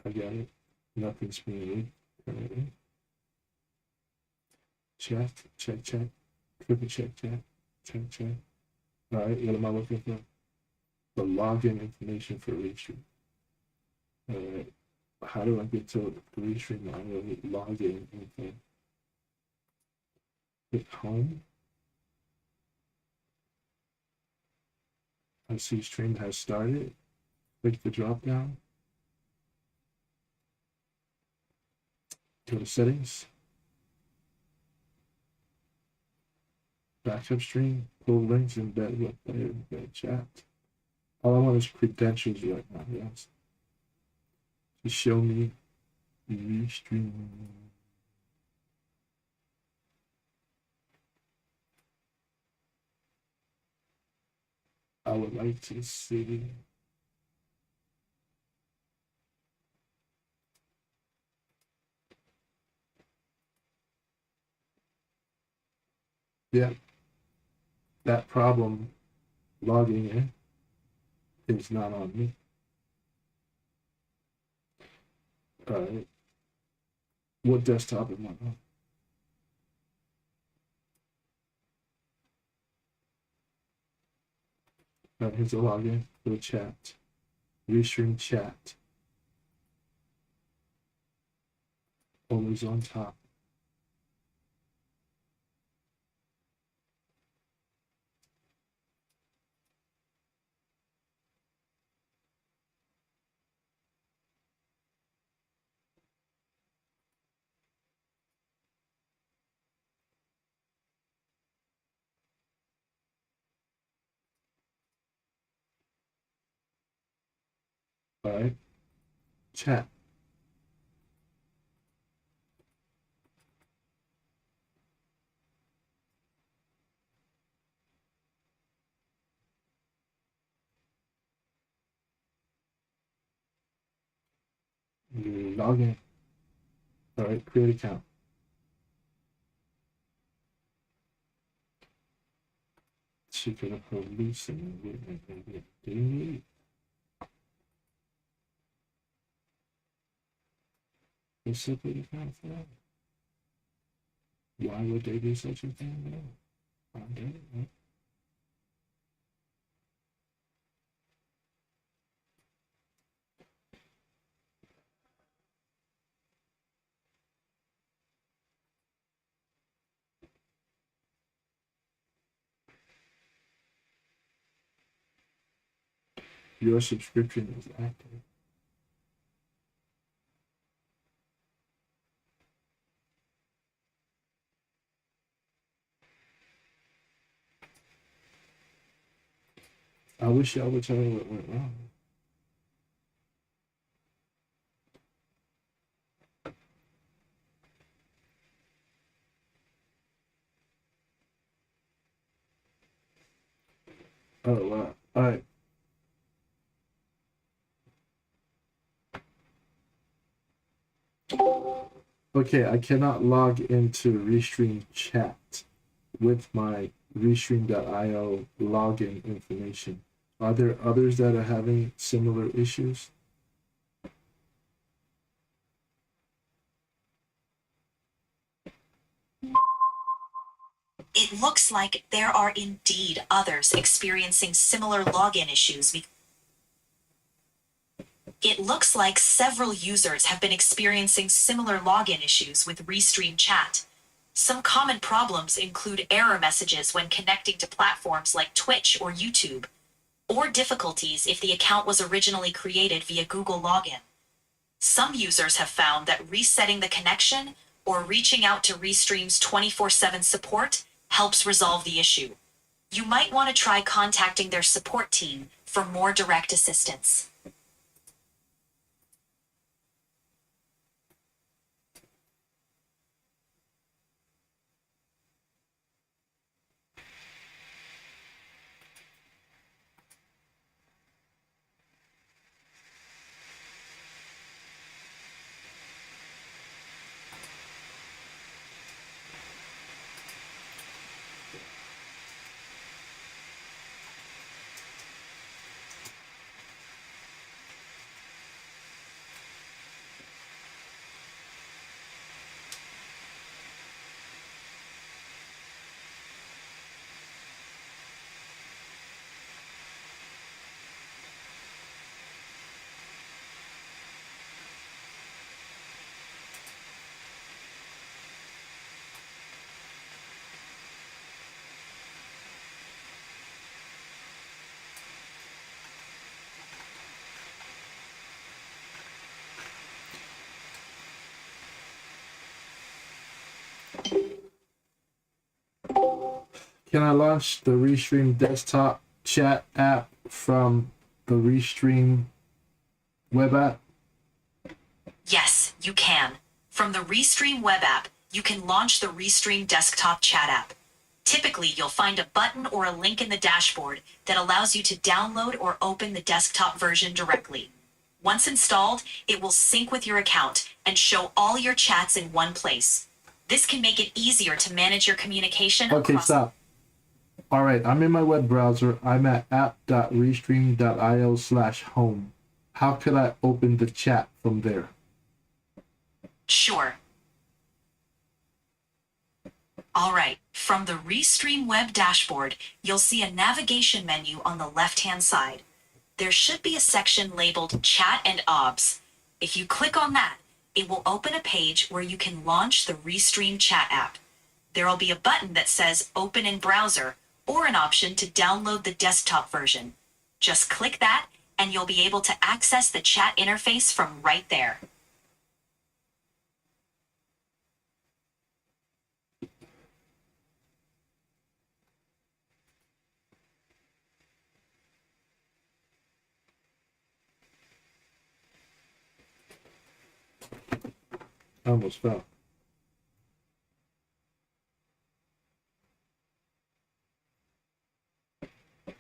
I got it. Nothing's being leaked currently. Check. Triple check. Check. Alright, what am I looking for? The login information for Restream. Alright. How do I get to Restream? I'm going to log in. Okay. Hit home. I see stream has started. Click the drop down. Go to settings. Backup stream. Pull links embed chat. All I want is credentials right now. Yes. To show me Restream. I would like to see. Yeah, that problem logging in is not on me. Alright. What desktop am I on? Alright, here's the login for the chat. Restream chat. Always on top. Alright. Chat. Login. Alright, create account. Secret of police and witness. They simply account for that. Why would they do such a thing? No. I get it. Your subscription is active. I wish y'all would tell me what went wrong. Oh wow. All right. Okay, I cannot log into Restream chat with my Restream.io login information. Are there others that are having similar issues? It looks like there are indeed others experiencing similar login issues. It looks like several users have been experiencing similar login issues with Restream Chat. Some common problems include error messages when connecting to platforms like Twitch or YouTube, or difficulties if the account was originally created via Google Login. Some users have found that resetting the connection or reaching out to Restream's 24/7 support helps resolve the issue. You might want to try contacting their support team for more direct assistance. Can I launch the Restream desktop chat app from the Restream web app? Yes, you can. From the Restream web app, you can launch the Restream desktop chat app. Typically, you'll find a button or a link in the dashboard that allows you to download or open the desktop version directly. Once installed, it will sync with your account and show all your chats in one place. This can make it easier to manage your communication Okay, across. stop. All right, I'm in my web browser. I'm at app.restream.io/home. How could I open the chat from there? Sure. All right, from the Restream web dashboard, you'll see a navigation menu on the left-hand side. There should be a section labeled Chat and OBS. If you click on that, it will open a page where you can launch the Restream chat app. There'll be a button that says Open in Browser, or an option to download the desktop version. Just click that, and you'll be able to access the chat interface from right there. I almost fell.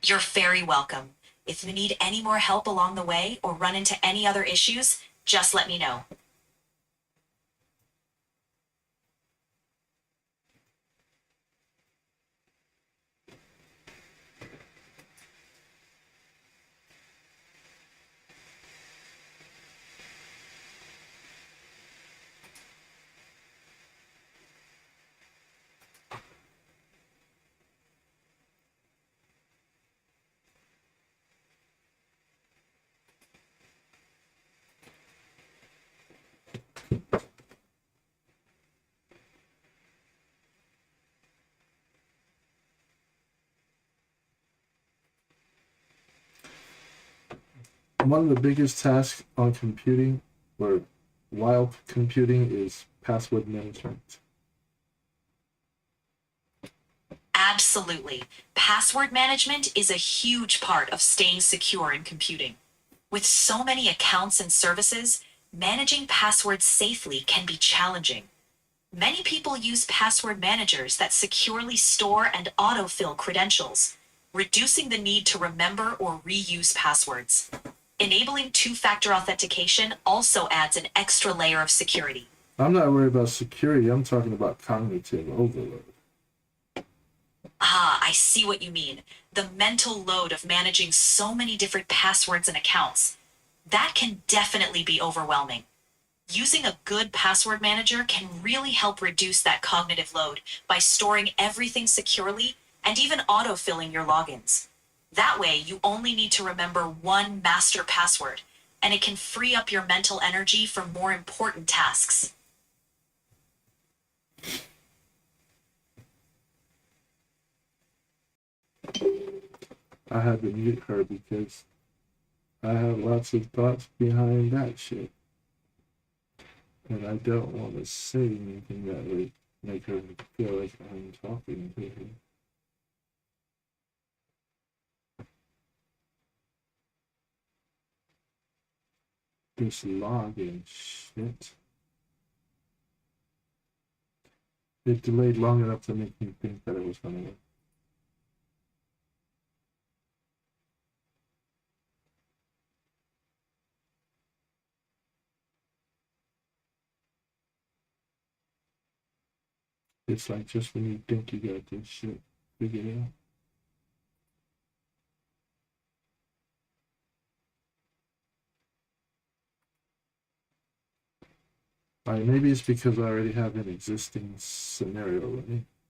You're very welcome. If you need any more help along the way or run into any other issues, just let me know. One of the biggest tasks on computing, or while computing, is password management. Absolutely. Password management is a huge part of staying secure in computing. With so many accounts and services, managing passwords safely can be challenging. Many people use password managers that securely store and autofill credentials, reducing the need to remember or reuse passwords. Enabling two-factor authentication also adds an extra layer of security. I'm not worried about security. I'm talking about cognitive overload. Ah, I see what you mean. The mental load of managing so many different passwords and accounts. That can definitely be overwhelming. Using a good password manager can really help reduce that cognitive load by storing everything securely and even autofilling your logins. That way, you only need to remember one master password, and it can free up your mental energy for more important tasks. I had to mute her because I have lots of thoughts behind that shit. And I don't want to say anything that would make her feel like I'm talking to her. This login shit. It delayed long enough to make me think that it was going to work. It's like just when you think you got this shit figured out. Alright, maybe it's because I already have an existing scenario running.